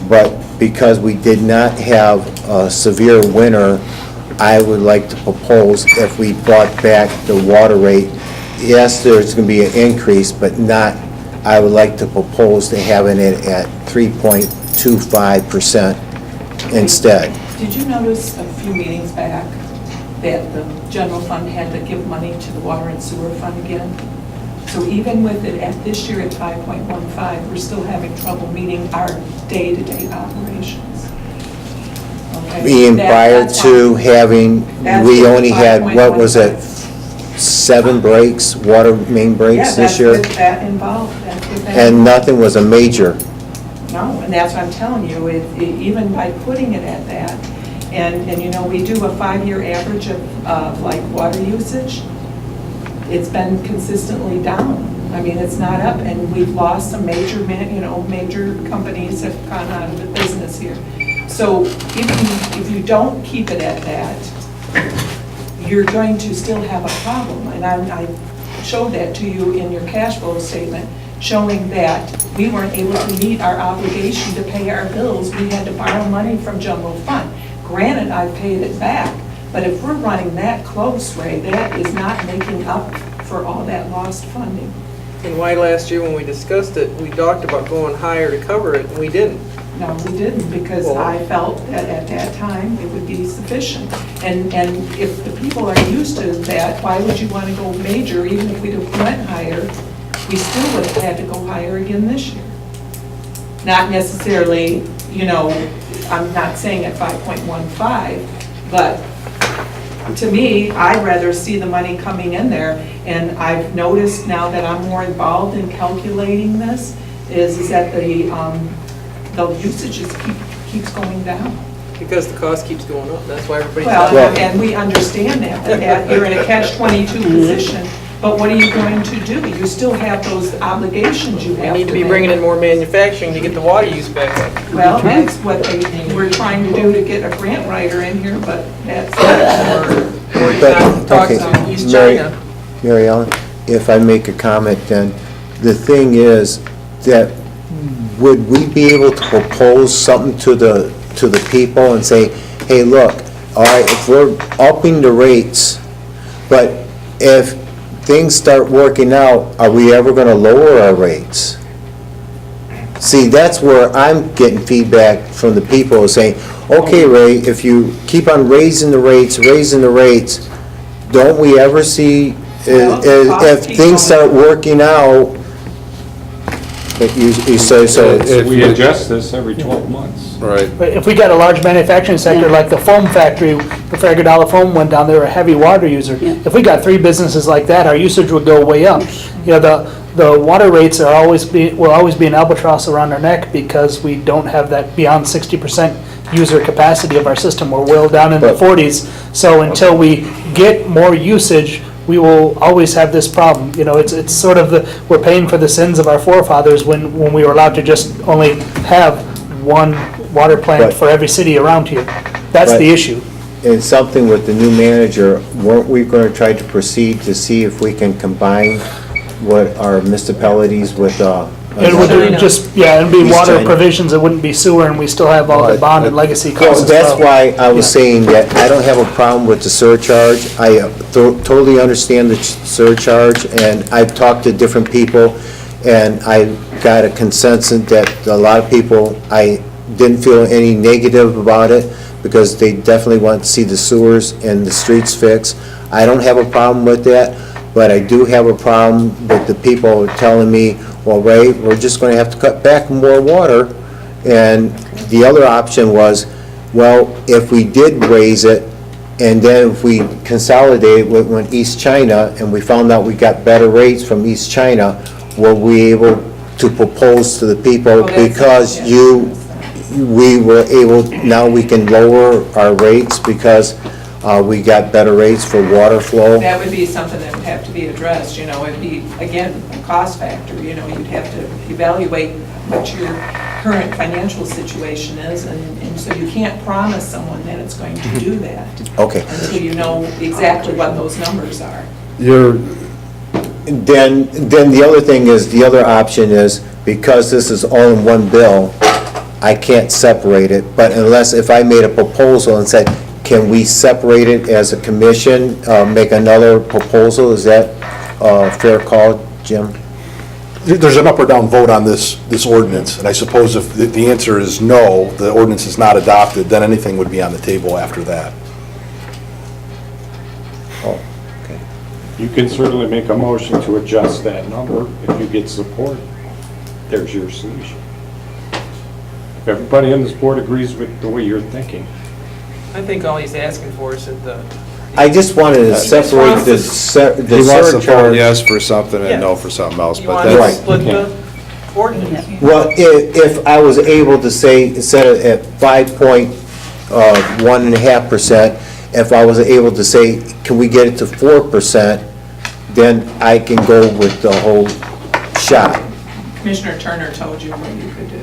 But because we did not have a severe winter, I would like to propose if we brought back the water rate, yes, there's going to be an increase, but not, I would like to propose to having it at 3.25% instead. Did you notice a few meetings back that the general fund had to give money to the water and sewer fund again? So even with it at this year at 5.15, we're still having trouble meeting our day-to-day operations. Okay? Being prior That's to why- having, That's we what only had, what was it, 5.15. 7 breaks, water main breaks this year? Yeah, that's with that involved, that's with that. And nothing was a major. No, and that's what I'm telling you, even by putting it at that, and you know, we do a 5-year average of like water usage, it's been consistently down. I mean, it's not up, and we've lost some major, major companies have gone out of the business here. So even if you don't keep it at that, you're going to still have a problem. And I showed that to you in your cash flow statement, showing that we weren't able to meet our obligation to pay our bills. We had to borrow money from general fund. Granted, I paid it back, but if we're running that close, Ray, that is not making up for all that lost funding. And why last year when we discussed it, we talked about going higher to cover it, and we didn't. No, we didn't, because I felt that at that time it would be sufficient. And if the people are used to that, why would you want to go major? Even if we went higher, we still would have had to go higher again this year. Not necessarily, I'm not saying at 5.15, but to me, I'd rather see the money coming in there. And I've noticed now that I'm more involved in calculating this, is that the usage keeps going down. Because the cost keeps going up, that's why everybody's... Well, and we understand that you're in a catch-22 position, but what are you going to do? You still have those obligations you have to We need to be make. bringing in more manufacturing to get the water use back up. Well, that's what we're trying to do to get a grant writer in here, but that's Or But, talk okay, to East Mary- China. Mary Ellen, if I make a comment then, the thing is that would we be able to propose something to the people and say, hey, look, all right, if we're upping the rates, but if things start working out, are we ever going to lower our rates? See, that's where I'm getting feedback from the people saying, okay, Ray, if you keep on raising the rates, don't we ever see, Well, the costs if keep things going start working out, But you say so. We adjust this every 12 months. Right. But if we got a large manufacturing sector like the foam factory, the Fagerdala foam went down, they were a heavy water user. If we got 3 businesses like that, our usage would go way up. You know, the water rates will always be an albatross around our neck because we don't have that beyond 60% user capacity of our system. We're well down in the 40s. So until we get more usage, we will always have this problem. You know, it's sort of we're paying for the sins of our forefathers when we were allowed to just only have one water plant But- for every city around here. That's But- the issue. And something with the new manager, weren't we going to try to proceed to see if we can combine what our municipalities with, It would just, it'd be East water China. provisions, it wouldn't be sewer, and we still have all the bond and legacy Well, costs as that's well. why I was saying that I don't have a problem with the surcharge. I totally understand the surcharge, and I've talked to different people, and I got a consensus that a lot of people, I didn't feel any negative about it, because they definitely want to see the sewers and the streets fixed. I don't have a problem with that, but I do have a problem with the people telling me, well, Ray, we're just going to have to cut back more water. And the other option was, well, if we did raise it, and then if we consolidate with East China, and we found out we got better rates from East China, were we able to propose to the people, because we were able, now we can lower our rates because we got better rates for water flow? That would be something that would have to be addressed, you know, it'd be, again, a cost factor, you know, you'd have to evaluate what your current financial situation is, and so you can't promise someone that it's going to do that Okay. until you know exactly what those numbers are. Then the other thing is, the other option is, because this is all in one bill, I can't separate it, but unless, if I made a proposal and said, can we separate it as a commission, make another proposal, is that a fair call, Jim? There's an up or down vote on this ordinance, and I suppose if the answer is no, the ordinance is not adopted, then anything would be on the table after that. Oh, okay. You can certainly make a motion to adjust that number if you get support. There's your solution. If everybody on this board agrees with the way you're thinking. I think all he's asking for is that the, I just wanted to separate the He wants to vote surcharge. yes for something and no Yes. for something else, you but want to that's, split the ordinance. Well, if I was able to say, instead of at 5.1.5%, if I was able to say, can we get it to 4%, then I can go with the whole shot. Commissioner Turner told you what you could do.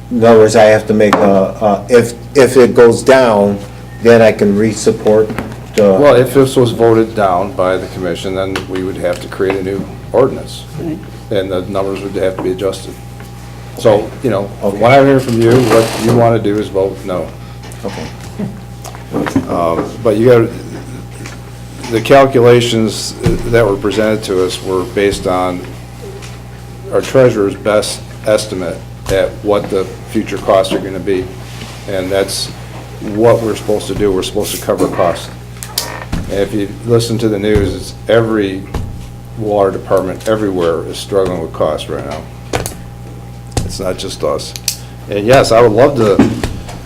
In other words, I have to make if it goes down, then I can re-support the... well, if this was voted down by the commission, then we would have to create a new ordinance. And the numbers would have to be adjusted. So, you know, what I hear from you, what you want to do is vote no. Okay. But you got, the calculations that were presented to us were based on our treasurer's best estimate at what the future costs are going to be. And that's what we're supposed to do. We're supposed to cover costs. And if you listen to the news, it's every water department everywhere is struggling with costs right now. It's not just us. And yes, I would love to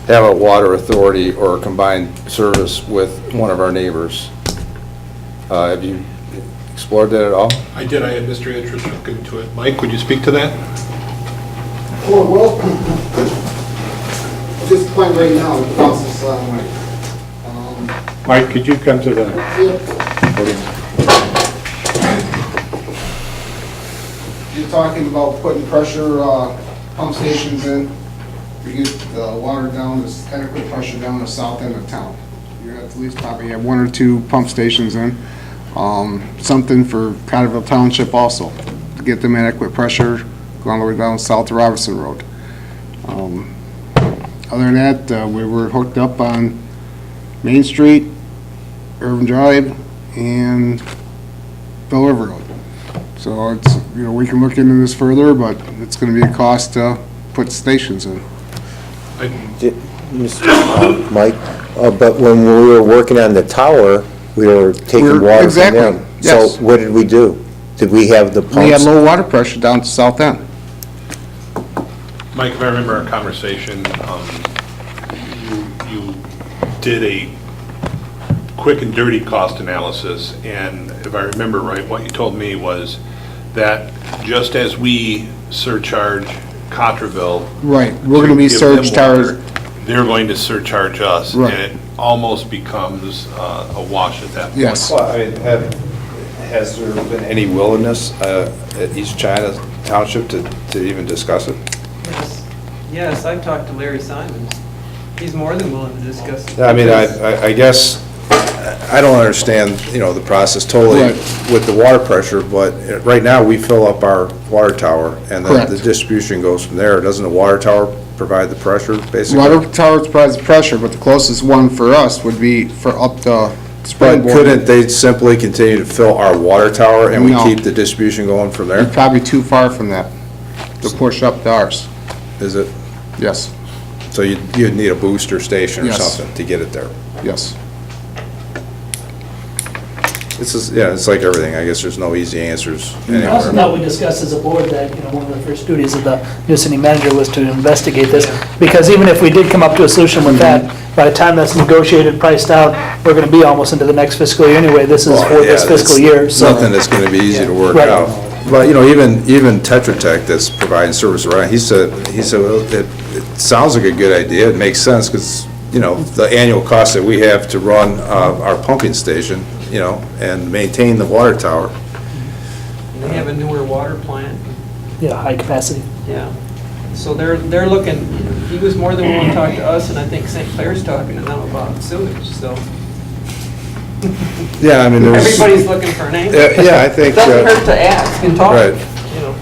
have a water authority or a combined service with one of our neighbors. Have you explored that at all? I did, I had Mr. Andrews look into it. Mike, would you speak to that? Well, at this point right now, the process, Mike, could you come to the podium? you're talking about putting pressure pump stations in to get the water down, this adequate pressure down the south end of town. You're gonna at least probably have 1 or 2 pump stations in. Something for Cotterville Township also, to get them adequate pressure going all the way down south to Robertson Road. Other than that, we were hooked up on Main Street, Irvin Drive, and Bell River Road. So it's, you know, we can look into this further, but it's gonna be a cost to put stations in. Mike, but when we were working on the tower, we were taking water from Exactly, them. yes. So what did we do? Did we have the pumps? We had low water pressure down to south end. Mike, if I remember our conversation, you did a quick and dirty cost analysis, and if I remember right, what you told me was that just as we surcharge Cotterville. Right, we're gonna be to give them surcharged. water, they're going to surcharge us. Right. And it almost becomes a wash at that point. Yes. Well, I mean, has there been any willingness at East China Township to even discuss it? Yes, I've talked to Larry Simons. He's more than willing to discuss it. I mean, I guess, I don't understand, the process totally Right. with the water pressure, but right now, we fill up our water tower, and then Correct. the distribution goes from there. Doesn't the water tower provide the pressure, basically? Water tower provides pressure, but the closest one for us would be for up the But springboard. couldn't they simply continue to fill our water tower, and we No. keep the distribution going from there? It's probably too far from that to push up to ours. Is it? Yes, So you'd need a booster station or Yes. something to get it there? yes. It's like everything, I guess there's no easy answers Also, anywhere. now we discussed as a board that, one of the first duties of the new city manager was to investigate this, because even if we did come up to a solution with that, by the time that's negotiated, priced out, we're gonna be almost into the next fiscal year anyway. This is for this Yeah, fiscal it's year, so. Nothing that's gonna be easy to work Right. out. But, even Tetra Tech that's providing service around, he said, well, it sounds like a good idea, it makes sense, because, the annual cost that we have to run our pumping station, and maintain the water tower. And they have a newer water plant. Yeah, high capacity. Yeah. So they're looking, he was more than willing to talk to us, and I think St. Clair's talking to them about sewage, so. Yeah, I mean, there's. Everybody's looking for an answer. Yeah, I think. Doesn't hurt to ask and talk, Right. you know.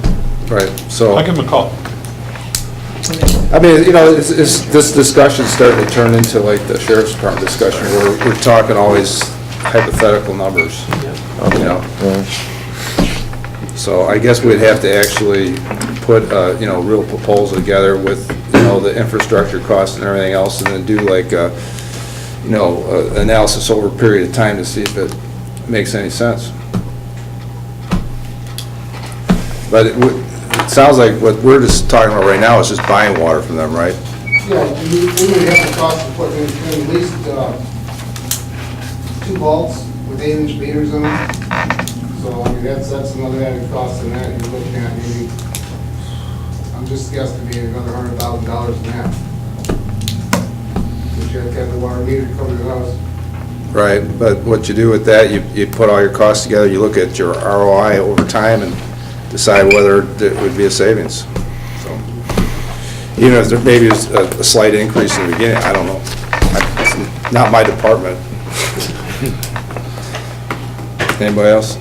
Right, so. I'll give them a call. I mean, this discussion's starting to turn into like the sheriff's department discussion, where we're talking always hypothetical numbers, So I guess we'd have to actually put, real proposal together with, the infrastructure costs and everything else, and then do like, analysis over a period of time to see if it makes any sense. But it sounds like what we're just talking about right now is just buying water from them, right? Yeah, we would have the cost to put in at least 2 vaults with 8-inch meters in them. So, I mean, that's another added cost in that. You're looking at maybe, I'm just guesstimating another $100,000 in that. But you have to have the water meter covered the house. Right, but what you do with that, you put all your costs together, you look at your ROI over time and decide whether it would be a savings. So, even if there maybe is a slight increase in the beginning, I don't know. It's not my department. Anybody else?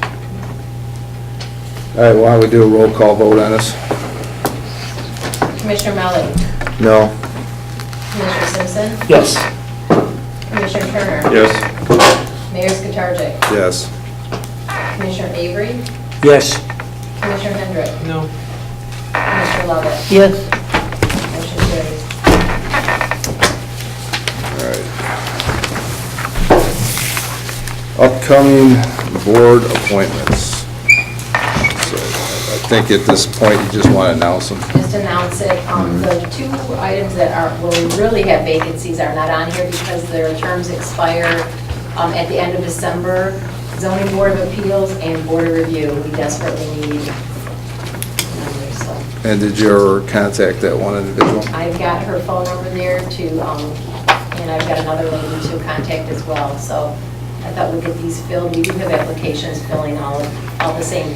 All right, why don't we do a roll call vote on this? Commissioner Melly, No. Commissioner Simpson, Yes. Commissioner Turner, Yes. Mayor Skatarczyk, Yes. Commissioner Avery, Yes. Commissioner Hendrick, No. Commissioner Lovett. Yes. Motion carries. All right. Upcoming board appointments. So I think at this point, you just want to announce them. Just announce it. The 2 items that will really have vacancies are not on here because their terms expire at the end of December. Zoning Board of Appeals and Board of Review, we desperately need members, so. And did you ever contact that one individual? I've got her phone number there and I've got another lady to contact as well, so I thought we'd get these filled. We do have applications filling all the same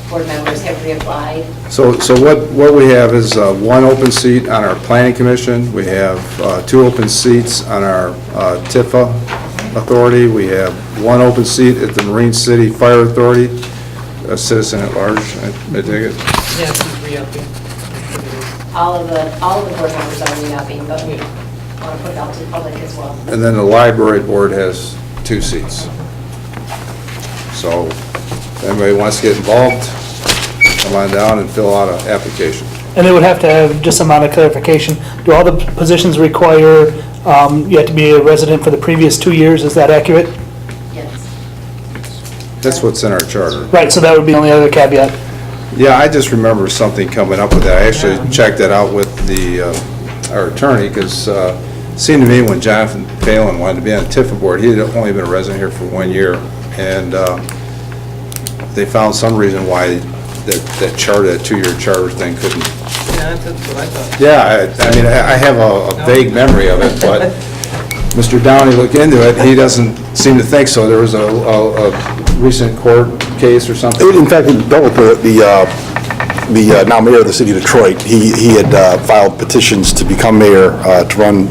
board members have reapplied. So what we have is 1 open seat on our planning commission. We have 2 open seats on our TIFA authority. We have 1 open seat at the Marine City Fire Authority, a citizen at large, I take it. Yeah, she's re-upping. All of the board members are re-upping, but we want to put it out to the public as well. And then the library board has 2 seats. So if anybody wants to get involved, come on down and fill out an application. And they would have to have just some amount of clarification. Do all the positions require, you have to be a resident for the previous 2 years, is that accurate? Yes. That's what's in our charter. Right, so that would be the only other caveat. Yeah, I just remember something coming up with that. I actually checked that out with our attorney, because it seemed to me when Jonathan Phelan wanted to be on the TIFA board, he had only been a resident here for 1 year, and they found some reason why that charter, that 2-year charter thing couldn't. Yeah, that's what I thought. Yeah, I mean, I have a vague memory of it, but Mr. Downey looked into it, he doesn't seem to think so. There was a recent court case or something. In fact, we dealt with the now mayor of the city of Detroit. He had filed petitions to become mayor, to run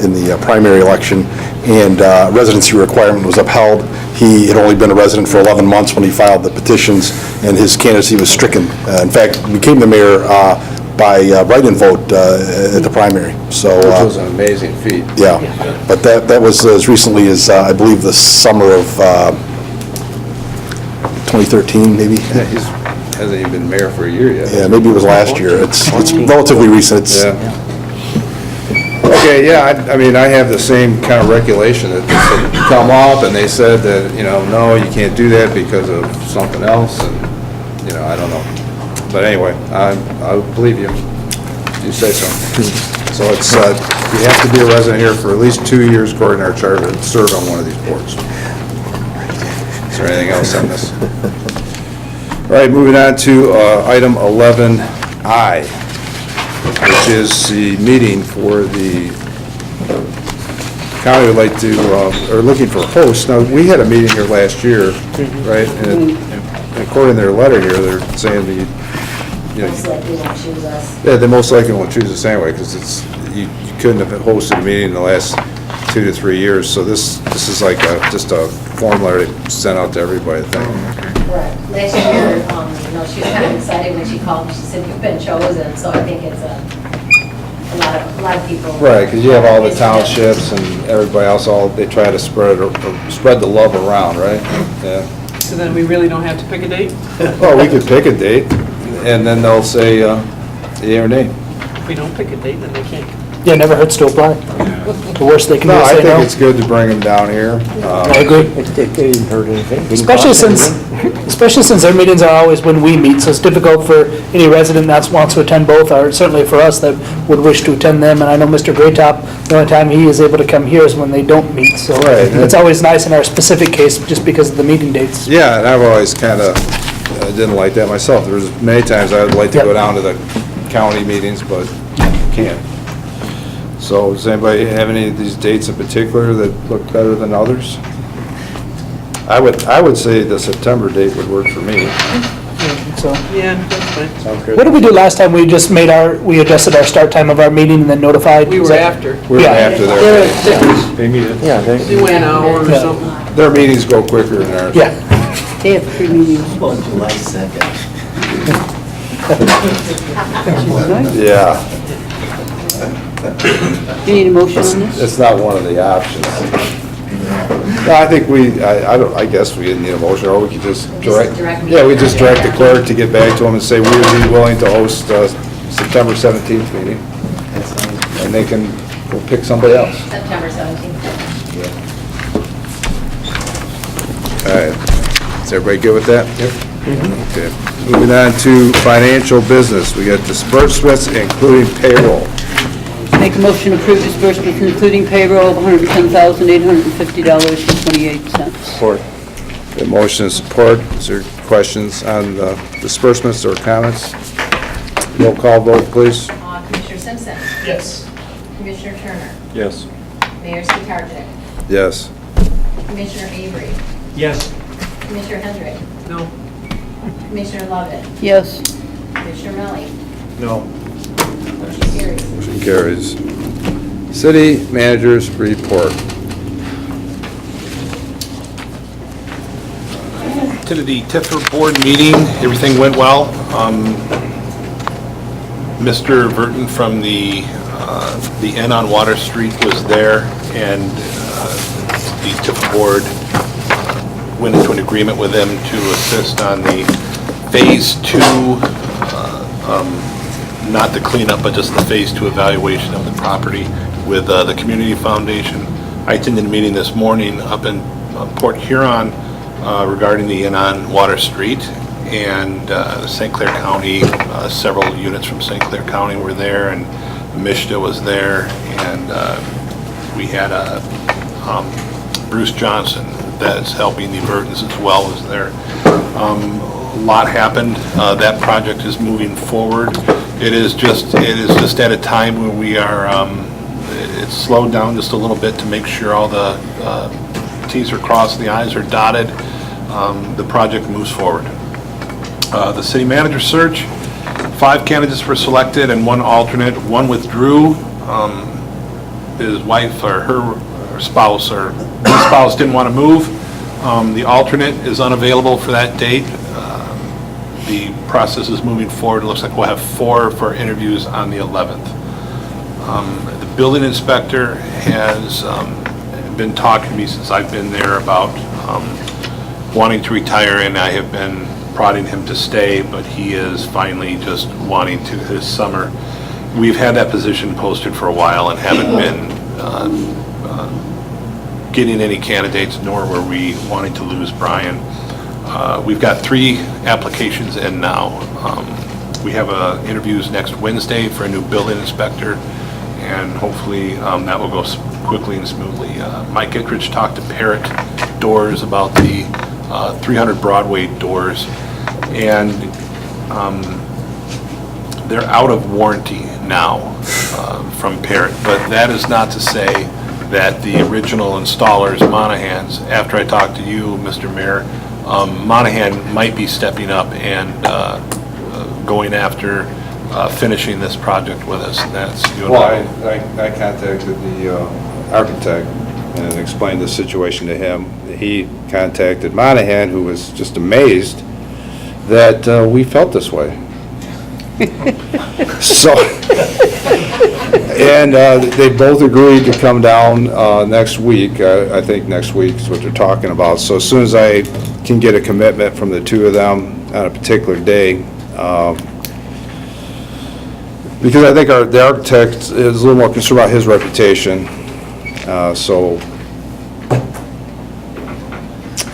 in the primary election, and residency requirement was upheld. He had only been a resident for 11 months when he filed the petitions, and his candidacy was stricken. In fact, became the mayor by write-in vote at the primary. So, Which was an amazing feat. Yeah, but that was as recently as, I believe, the summer of 2013, maybe? Yeah, he hasn't even been mayor for a year yet. Yeah, maybe it was last year. It's relatively recent. It's, Yeah. Okay, yeah, I mean, I have the same kind of regulation that this had come up, and they said that, no, you can't do that because of something else, and, I don't know. But anyway, I believe you. You say so. So it's, you have to be a resident here for at least 2 years according to our charter to serve on one of these boards. Is there anything else on this? All right, moving on to item 11I, which is the meeting for the county would like to, are looking for hosts. Now, we had a meeting here last year, right? And according to their letter here, they're saying that Most likely won't choose us. yeah, they most likely won't choose us anyway, because you couldn't have hosted a meeting in the last 2 to 3 years. So this is like just a form letter they sent out to everybody, I think. Correct. Last year, she was kind of excited when she called me. She said, "You've been chosen," so I think it's a lot of people. Right, because you have all the townships and everybody else, they try to spread the love around, right? Yeah. So then we really don't have to pick a date? Well, we could pick a date, and then they'll say yea or nay. If we don't pick a date, then they can't. Yeah, never hurts to apply. The worst they can do No, is I say no. think it's good to bring them down here. I agree. It didn't hurt anything. Especially since our meetings are always when we meet, so it's difficult for any resident that wants to attend both, or certainly for us that would wish to attend them. And I know Mr. Graytop, the only time he is able to come here is when they don't meet. So Right. it's always nice in our specific case, just because of the meeting dates. Yeah, and I've always kind of didn't like that myself. There was many times I would like to go down to the county meetings, but can't. So does anybody have any of these dates in particular that look better than others? I would say the September date would work for me. So, Yeah, that's fine. Sounds good. what did we do last time? We just we adjusted our start time of our meeting and then notified? We Was were that- after. We were Yeah. after they meet. Yeah, They went an hour or Yeah. something. Their meetings go quicker than ours. Yeah. They have 3 meetings. July 2nd. Yeah, Do you need a motion on this? it's not one of the options. No, I think I guess we didn't need a motion, or we could just direct. direct me. Yeah, we just direct the clerk to get back to them and say we would be willing to host September 17th meeting. And they can go pick somebody else. September 17th. All right. Is everybody good with that? Yep. Okay. Moving on to financial business. We got disbursements, including payroll. Make a motion to approve disbursements including payroll of $110,850.28. Support. The motion is support. Is there questions on the disbursements or comments? Roll call vote, please. Commissioner Simpson. Yes. Commissioner Turner. Yes. Mayor Skatarczyk. Yes. Commissioner Avery. Yes. Commissioner Hendrick. No. Commissioner Lovett. Yes. Commissioner Melly. No. Motion carries. Motion carries. City managers report. To the TIFA board meeting, everything went well. Mr. Burton from the Inn on Water Street was there, and the TIFA board went into an agreement with them to assist on the Phase 2, not the cleanup, but just the Phase 2 evaluation of the property with the Community Foundation. I attended a meeting this morning up in Port Huron regarding the Inn on Water Street. And St. Clair County, several units from St. Clair County were there, and Mishta was there, and we had Bruce Johnson that's helping the Burtons as well was there. A lot happened. That project is moving forward. It is just at a time where we are, it's slowed down just a little bit to make sure all the T's are crossed, the I's are dotted. The project moves forward. The city manager search, 5 candidates were selected and 1 alternate. 1 withdrew. His wife or her spouse or his spouse didn't want to move. The alternate is unavailable for that date. The process is moving forward. It looks like we'll have 4 for interviews on the 11th. The building inspector has been talking to me since I've been there about wanting to retire, and I have been prodding him to stay, but he is finally just wanting to his summer. We've had that position posted for a while and haven't been getting any candidates, nor were we wanting to lose Brian. We've got 3 applications in now. We have interviews next Wednesday for a new building inspector, and hopefully that will go quickly and smoothly. Mike Ittridge talked to Parrott Doors about the 300 Broadway doors, and they're out of warranty now from Parrott, but that is not to say that the original installers, Monahan's, after I talked to you, Mr. Mayor, Monahan might be stepping up and going after finishing this project with us, and that's you and Well, I contacted the architect and explained the situation to him. He contacted Monahan, who was just amazed that we felt this way. So, and they both agreed to come down next week. I think next week is what they're talking about. So as soon as I can get a commitment from the 2 of them on a particular day, because I think the architect is a little more concerned about his reputation. So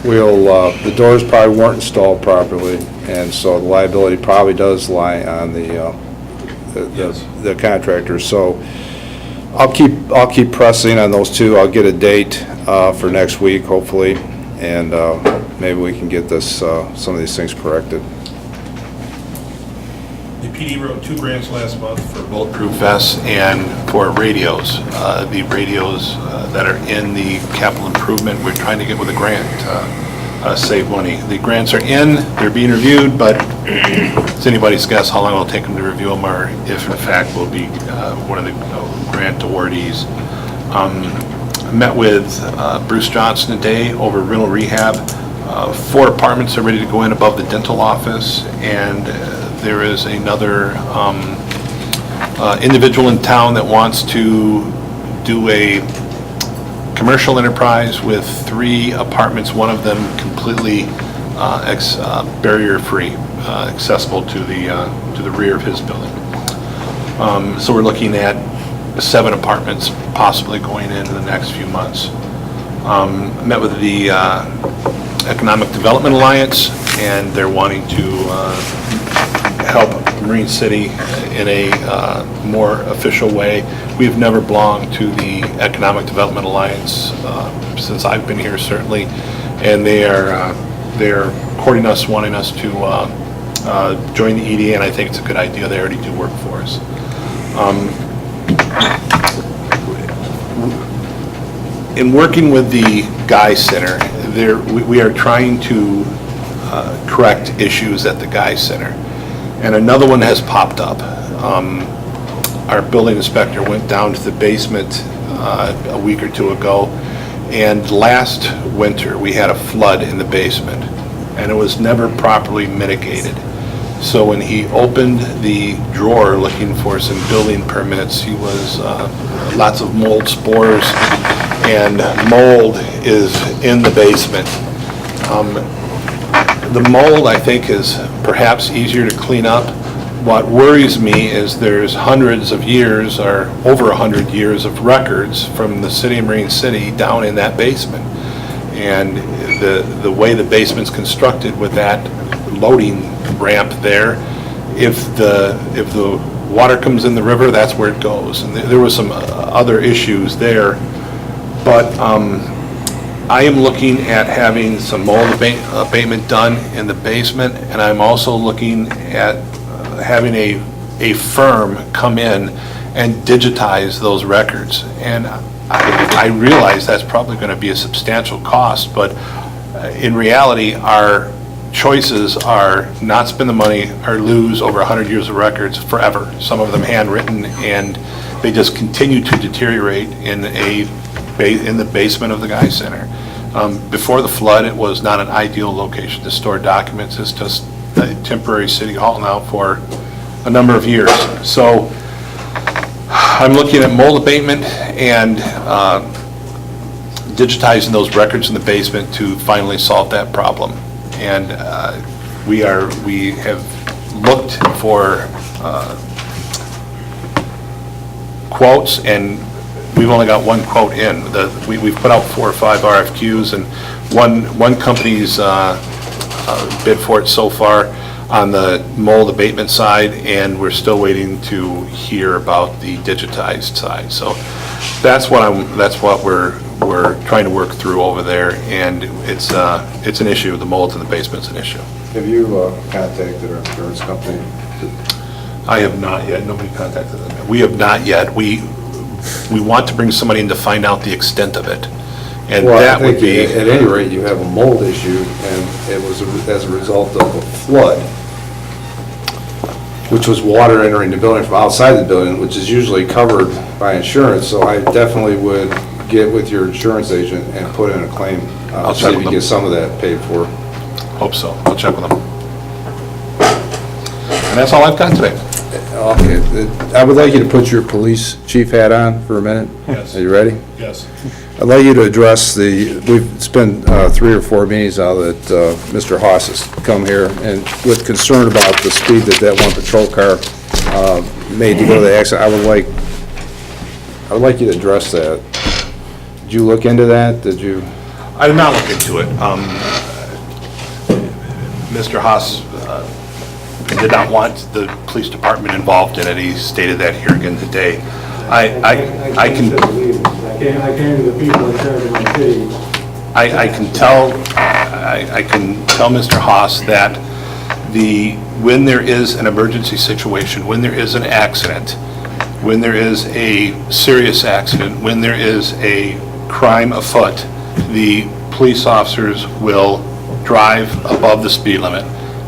the doors probably weren't installed properly, and so the liability probably does lie on the contractor. So I'll keep pressing on those 2. I'll get a date for next week, hopefully, and maybe we can get this some of these things corrected. The PD wrote 2 grants last month for Bulletproof vests and for radios. The radios that are in the capital improvement, we're trying to get with a grant, save money. The grants are in, they're being reviewed, but it's anybody's guess how long it'll take them to review them, or if in fact we'll be one of the grant awardees. I met with Bruce Johnson today over rental rehab. 4 apartments are ready to go in above the dental office, and there is another individual in town that wants to do a commercial enterprise with 3 apartments, one of them completely barrier-free, accessible to the rear of his building. So we're looking at 7 apartments possibly going in the next few months. Met with the Economic Development Alliance, and they're wanting to help Marine City in a more official way. We've never belonged to the Economic Development Alliance since I've been here, certainly, and they're courting us, wanting us to join the EDA, and I think it's a good idea. They already do work for us. In working with the Guy Center, we are trying to correct issues at the Guy Center. And another one has popped up. Our building inspector went down to the basement a week or 2 ago, and last winter we had a flood in the basement, and it was never properly mitigated. So when he opened the drawer looking for some building permits, he was lots of mold spores, and mold is in the basement. The mold, I think, is perhaps easier to clean up. What worries me is there's hundreds of years, or over 100 years of records from the city of Marine City down in that basement. And the way the basement's constructed with that loading ramp there, if the water comes in the river, that's where it goes. And there was some other issues there. But I am looking at having some mold abatement done in the basement, and I'm also looking at having a firm come in and digitize those records. And I realize that's probably going to be a substantial cost, but in reality, our choices are not spend the money or lose over 100 years of records forever. Some of them handwritten, and they just continue to deteriorate in the basement of the Guy Center. Before the flood, it was not an ideal location to store documents. It's just a temporary city hall now for a number of years. So I'm looking at mold abatement and digitizing those records in the basement to finally solve that problem. And we have looked for quotes, and we've only got one quote in. We've put out 4 or 5 RFQs, and one company's bid for it so far on the mold abatement side, and we're still waiting to hear about the digitized side. So that's what we're trying to work through over there, and it's an issue. The mold in the basement's an issue. Have you contacted our insurance company? I have not yet. Nobody contacted them. We have not yet. We want to bring somebody in to find out the extent of it. And Well, that I think would be, at any rate, you have a mold issue, and it was as a result of a flood, which was water entering the building from outside the building, which is usually covered by insurance. So I definitely would get with your insurance agent and put in a claim. I'll See check if with you them. get some of that paid for. hope so. I'll check with them. And that's all I've got today. Okay, I would like you to put your police chief hat on for a minute. Yes. Are you ready? Yes. I'd like you to address it's been 3 or 4 meetings now that Mr. Haas has come here, and with concern about the speed that one patrol car made to go to the accident. I would like you to address that. Did you look into that? Did you? I did not look into it. Mr. Haas did not want the police department involved in it. He stated that here again today. I can to the people in charge of my city. I can tell Mr. Haas that when there is an emergency situation, when there is an accident, when there is a serious accident, when there is a crime afoot, the police officers will drive above the speed limit.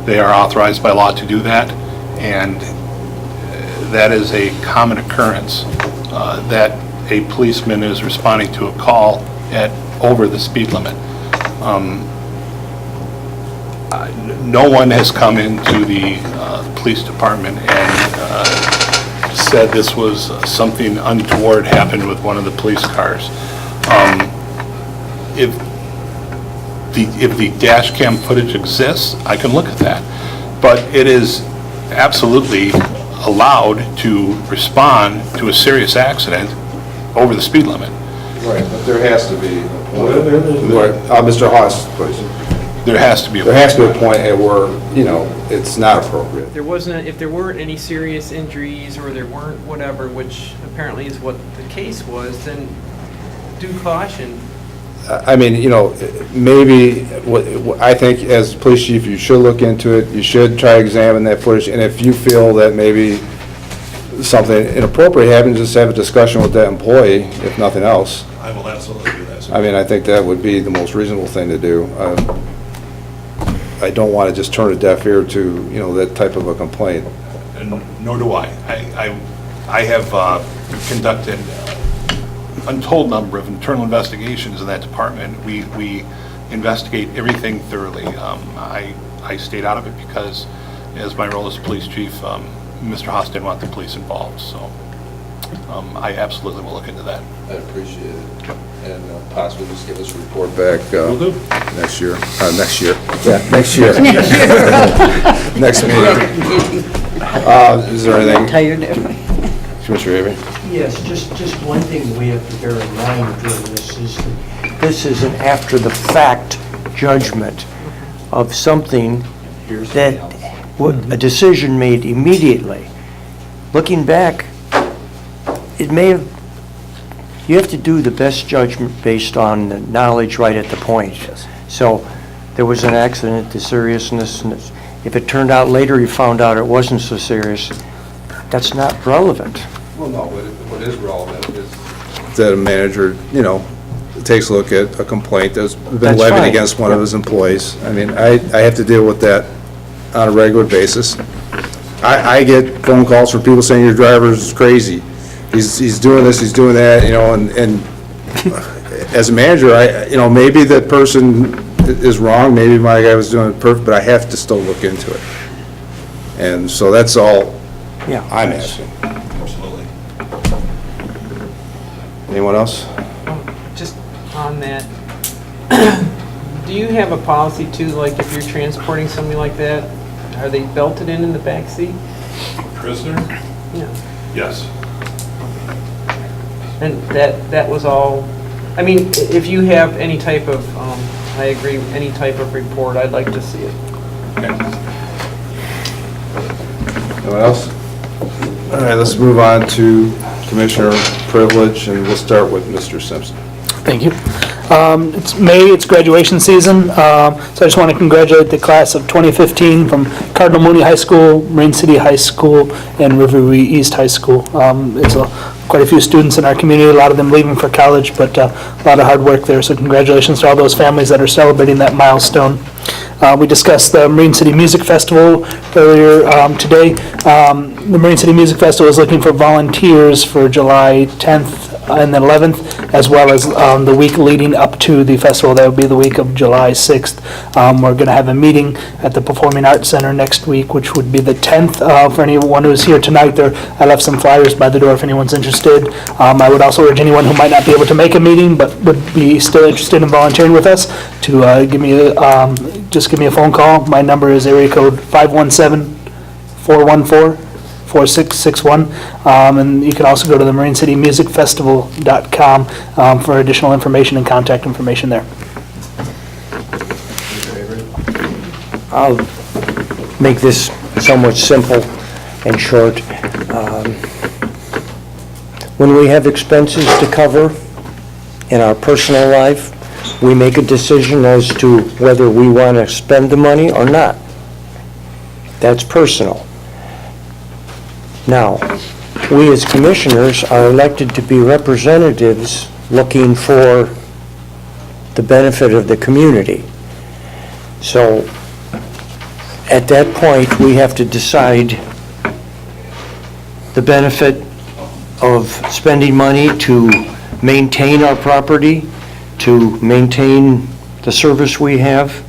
They are authorized by law to do that, and that is a common occurrence, that a policeman is responding to a call at over the speed limit. No one has come into the police department and said this was something untoward happened with one of the police cars. If the dash cam footage exists, I can look at that. But it is absolutely allowed to respond to a serious accident over the speed limit. Right, but there has to be a point. Mr. Haas, please. There has to be a There has to be a point at where, it's not appropriate. If there weren't any serious injuries, or there weren't whatever, which apparently is what the case was, then due caution. I mean, maybe, I think as police chief, you should look into it, you should try to examine that footage, and if you feel that maybe something inappropriate happened, just have a discussion with that employee, if nothing else. I will absolutely do that. I mean, I think that would be the most reasonable thing to do. I don't want to just turn a deaf ear to, that type of a complaint. And nor do I. I have conducted untold number of internal investigations in that department. We investigate everything thoroughly. I stayed out of it because, as my role as police chief, Mr. Haas didn't want the police involved, so I absolutely will look into that. I appreciate it. And possibly just give us a report back next year. Next year. Yeah, next year. Next meeting. Is there anything? Tired. Commissioner Avery? Yes, just one thing we have to bear in mind during this is that this is an after-the-fact judgment of something that, a decision made immediately. Looking back, it may have, you have to do the best judgment based on the knowledge right at the point. So there was an accident, the seriousness, and if it turned out later you found out it wasn't so serious, that's not relevant. Well, no, what is relevant is that a manager, takes a look at a complaint that's been That's levied fine. against one of his employees. I mean, I have to deal with that on a regular basis. I get phone calls from people saying your driver's crazy. He's doing this, he's doing that, and as a manager, maybe that person is wrong, maybe my guy was doing it perfect, but I have to still look into it. And so that's all I'm asking. Absolutely. Anyone else? Just on that, do you have a policy too, like if you're transporting somebody like that, are they belted in the back seat? Prisoner? Yeah. Yes. And that was all, I mean, if you have any type of, I agree, any type of report, I'd like to see it. Anyone else? All right, let's move on to Commissioner Privilege, and we'll start with Mr. Simpson. Thank you. It's May, it's graduation season, so I just want to congratulate the class of 2015 from Cardinal Mooney High School, Marine City High School, and Riverview East High School. It's quite a few students in our community, a lot of them leaving for college, but a lot of hard work there, so congratulations to all those families that are celebrating that milestone. We discussed the Marine City Music Festival earlier today. The Marine City Music Festival is looking for volunteers for July 10th and the 11th, as well as the week leading up to the festival. That would be the week of July 6th. We're going to have a meeting at the Performing Arts Center next week, which would be the 10th. For anyone who's here tonight, I left some flyers by the door if anyone's interested. I would also urge anyone who might not be able to make a meeting but would be still interested in volunteering with us to give me a phone call. My number is area code 517-414-4661. And you can also go to the MarineCityMusicFestival.com for additional information and contact information there. I'll make this somewhat simple and short. When we have expenses to cover in our personal life, we make a decision as to whether we want to spend the money or not. That's personal. Now, we as commissioners are elected to be representatives looking for the benefit of the community. So, at that point, we have to decide the benefit of spending money to maintain our property, to maintain the service we have.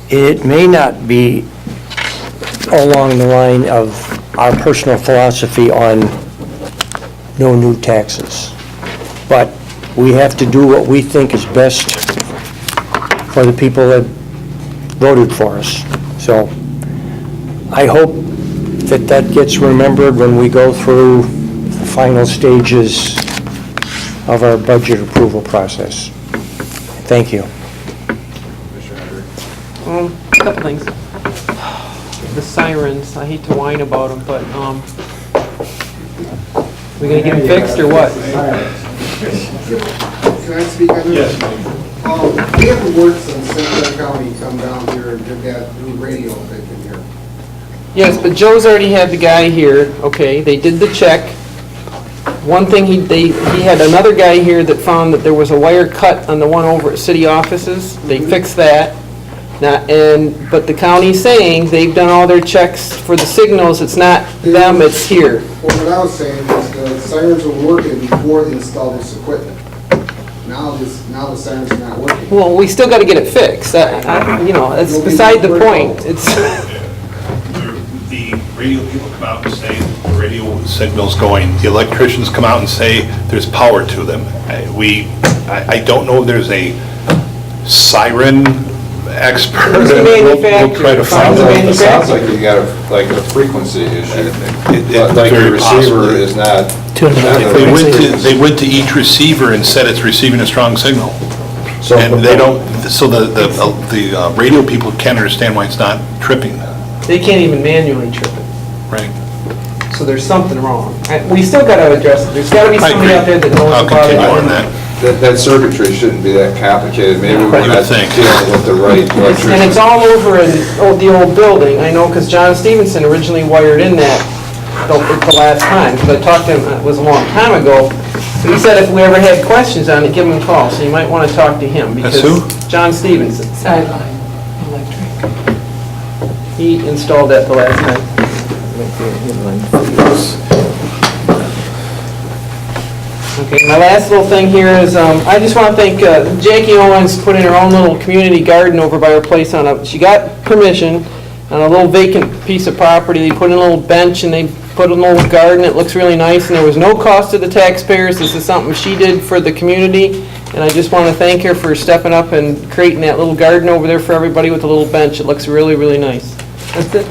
It may not be along the line of our personal philosophy on no new taxes, but we have to do what we think is best for the people that voted for us. So I hope that gets remembered when we go through the final stages of our budget approval process. Thank you. A couple things. The sirens, I hate to whine about them, but, we gonna get them fixed or what? Can I speak on this? Yes. We have the works in St. Clair County come down here and did that new radio thing in here. Yes, but Joe's already had the guy here, okay, they did the check. One thing, he had another guy here that found that there was a wire cut on the one over at city offices. They fixed that. Now, but the county's saying they've done all their checks for the signals. It's not them, it's here. Well, what I was saying is the sirens were working before they installed this equipment. Now the sirens are not working. Well, we still got to get it fixed. That's beside the point. It's The radio people come out and say the radio signal's going. The electricians come out and say there's power to them. I don't know if there's a siren expert. Who's the We'll try to manufacturer? find out. It sounds like you got a frequency issue. Very possibly. is not. They went to each receiver and said it's receiving a strong signal. And they don't, so the radio people can't understand why it's not tripping. They can't even manually trip it. Right. So there's something wrong. We still got to address it. There's got to be somebody out there that knows I'll about it. continue on that. That circuitry shouldn't be that complicated. Maybe we're You would not think. dealing with the right electrician. And it's all over in the old building. I know because John Stevenson originally wired in that the last time, because I talked to him, it was a long time ago. So he said if we ever had questions on it, give him a call. So you might want to talk to him. That's Because who? John Stevenson. Sideline electric. He installed that the last time. Okay, my last little thing here is, I just want to thank Jackie Owens put in her own little community garden over by her place she got permission on a little vacant piece of property. They put in a little bench and they put in a little garden. It looks really nice and there was no cost to the taxpayers. This is something she did for the community. And I just want to thank her for stepping up and creating that little garden over there for everybody with a little bench. It looks really, really nice. That's it.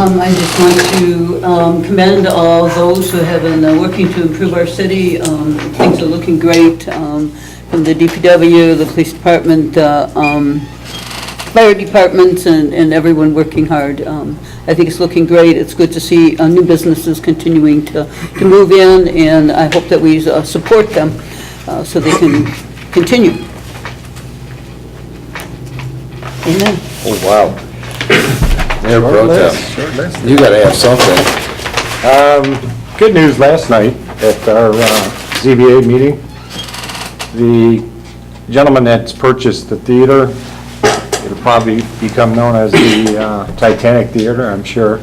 I just want to commend all those who have been working to improve our city. Things are looking great, from the DPW, the police department, fire departments, and everyone working hard. I think it's looking great. It's good to see new businesses continuing to move in, and I hope that we support them so they can continue. Amen. Oh, wow. Mayor Pro Tem, you gotta have something. Good news last night at our ZBA meeting. The gentleman that's purchased the theater, it'll probably become known as the Titanic Theater, I'm sure.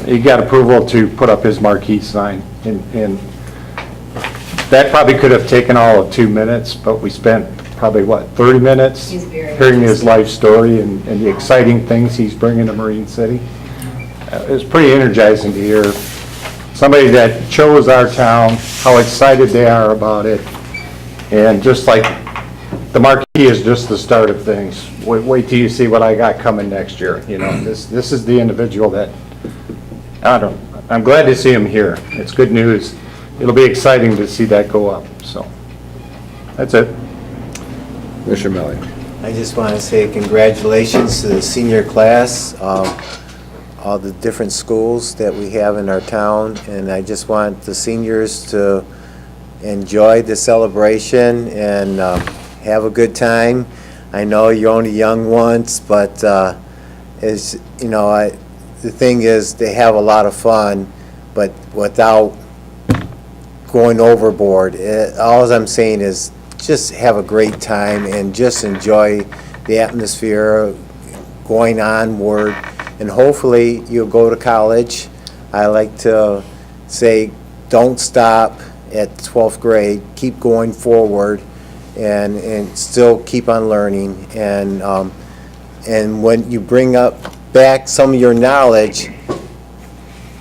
He got approval to put up his marquee sign, and that probably could have taken all of 2 minutes, but we spent probably, 30 minutes hearing his life story and the exciting things he's bringing to Marine City. It was pretty energizing to hear somebody that chose our town, how excited they are about it, and just like the marquee is just the start of things. Wait till you see what I got coming next year. You know, this is the individual that, I'm glad to see him here. It's good news. It'll be exciting to see that go up, so that's it. Mr. Melly. I just want to say congratulations to the senior class, all the different schools that we have in our town, and I just want the seniors to enjoy the celebration and have a good time. I know you're only young once, but the thing is they have a lot of fun, but without going overboard. All I'm saying is just have a great time and just enjoy the atmosphere going onward, and hopefully you'll go to college. I like to say don't stop at 12th grade, keep going forward and still keep on learning, and when you bring up back some of your knowledge,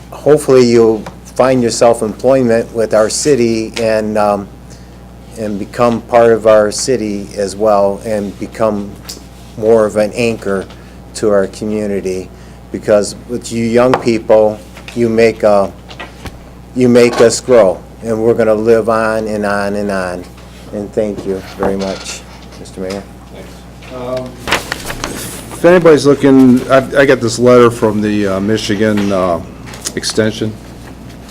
hopefully you'll find yourself employment with our city and become part of our city as well, and become more of an anchor to our community. Because with you young people, you make us grow, and we're going to live on and on and on. And thank you very much, Mr. Mayor. If anybody's looking, I got this letter from the Michigan Extension,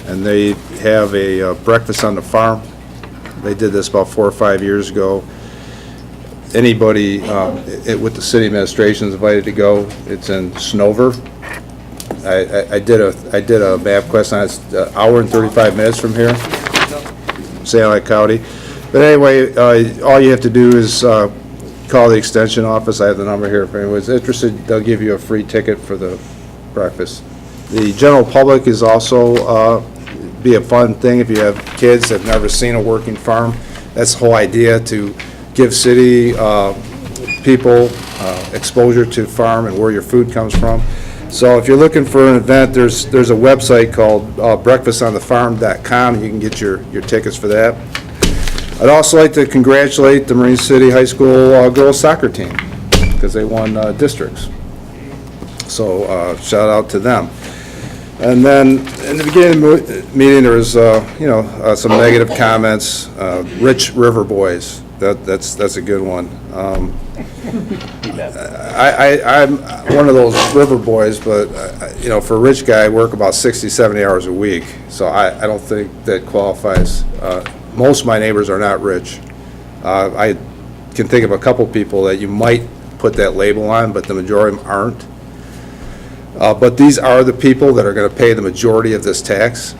and they have a breakfast on the farm. They did this about 4 or 5 years ago. Anybody with the city administration is invited to go. It's in Snover. I did a map quest on it. It's an hour and 35 minutes from here, Salem County. But anyway, all you have to do is call the extension office. I have the number here. If anyone's interested, they'll give you a free ticket for the breakfast. The general public is also be a fun thing if you have kids that have never seen a working farm. That's the whole idea, to give city people exposure to farm and where your food comes from. So if you're looking for an event, there's a website called breakfastonthefarm.com. You can get your tickets for that. I'd also like to congratulate the Marine City High School girls soccer team, because they won districts. So shout out to them. And then, in the beginning of the meeting, there was, some negative comments. Rich River Boys, that's a good one. I'm one of those river boys, but, for a rich guy, I work about 60, 70 hours a week, so I don't think that qualifies. Most of my neighbors are not rich. I can think of a couple people that you might put that label on, but the majority of them aren't. But these are the people that are going to pay the majority of this tax.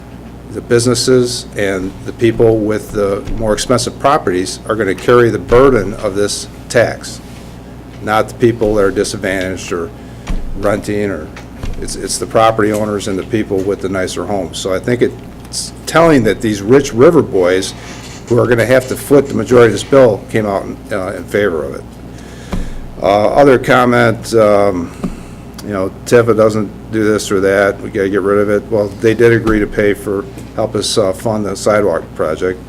The businesses and the people with the more expensive properties are going to carry the burden of this tax, not the people that are disadvantaged or renting, or it's the property owners and the people with the nicer homes. So I think it's telling that these rich river boys who are going to have to foot the majority of this bill came out in favor of it. Other comment, Tifa doesn't do this or that, we gotta get rid of it. Well, they did agree to help us fund the sidewalk project.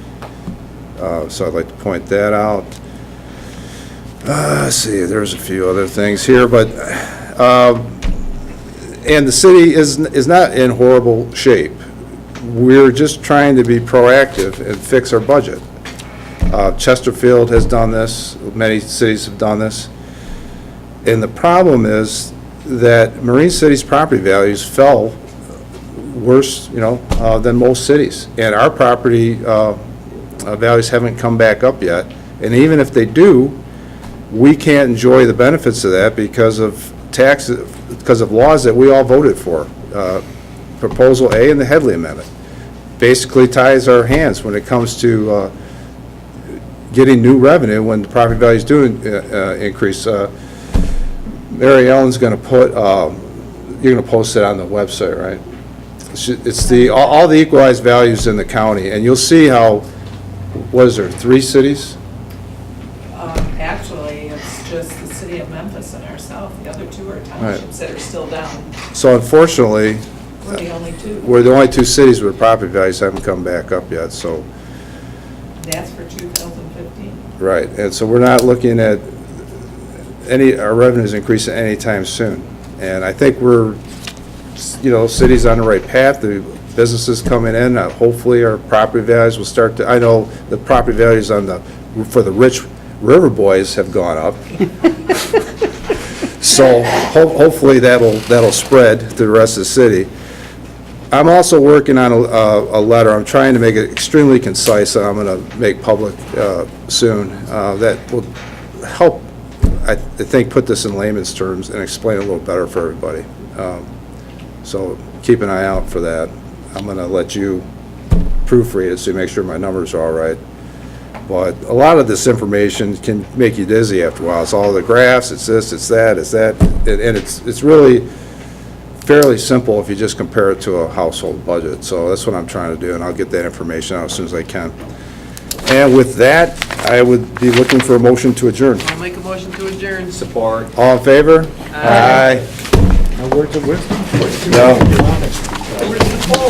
So I'd like to point that out. Let's see, there's a few other things here, but, and the city is not in horrible shape. We're just trying to be proactive and fix our budget. Chesterfield has done this, many cities have done this. And the problem is that Marine City's property values fell worse, than most cities. And our property values haven't come back up yet. And even if they do, we can't enjoy the benefits of that because of laws that we all voted for. Proposal A and the Headley Amendment basically ties our hands when it comes to getting new revenue when the property values do increase. Mary Ellen's going to put, you're going to post it on the website, right? It's all the equalized values in the county, and you'll see how, what is there, 3 cities? Actually, it's just the city of Memphis and ourselves. The other 2 are townships that are still down. So unfortunately, We're the only 2. we're the only 2 cities where property values haven't come back up yet, so. That's for 2015. Right, and so we're not looking at our revenues increasing anytime soon. And I think we're, cities on the right path, the businesses coming in, hopefully our property values will start to, I know the property values for the rich river boys have gone up. So hopefully that'll spread to the rest of the city. I'm also working on a letter. I'm trying to make it extremely concise, and I'm going to make public soon, that will help, I think, put this in layman's terms and explain it a little better for everybody. So keep an eye out for that. I'm going to let you proofread it so you make sure my numbers are all right. But a lot of this information can make you dizzy after a while. It's all the graphs, it's this, it's that, and it's really fairly simple if you just compare it to a household budget. So that's what I'm trying to do, and I'll get that information out as soon as I can. And with that, I would be looking for a motion to adjourn. I'll make a motion to adjourn. Support. All in favor? Aye. Now, words of wisdom? No.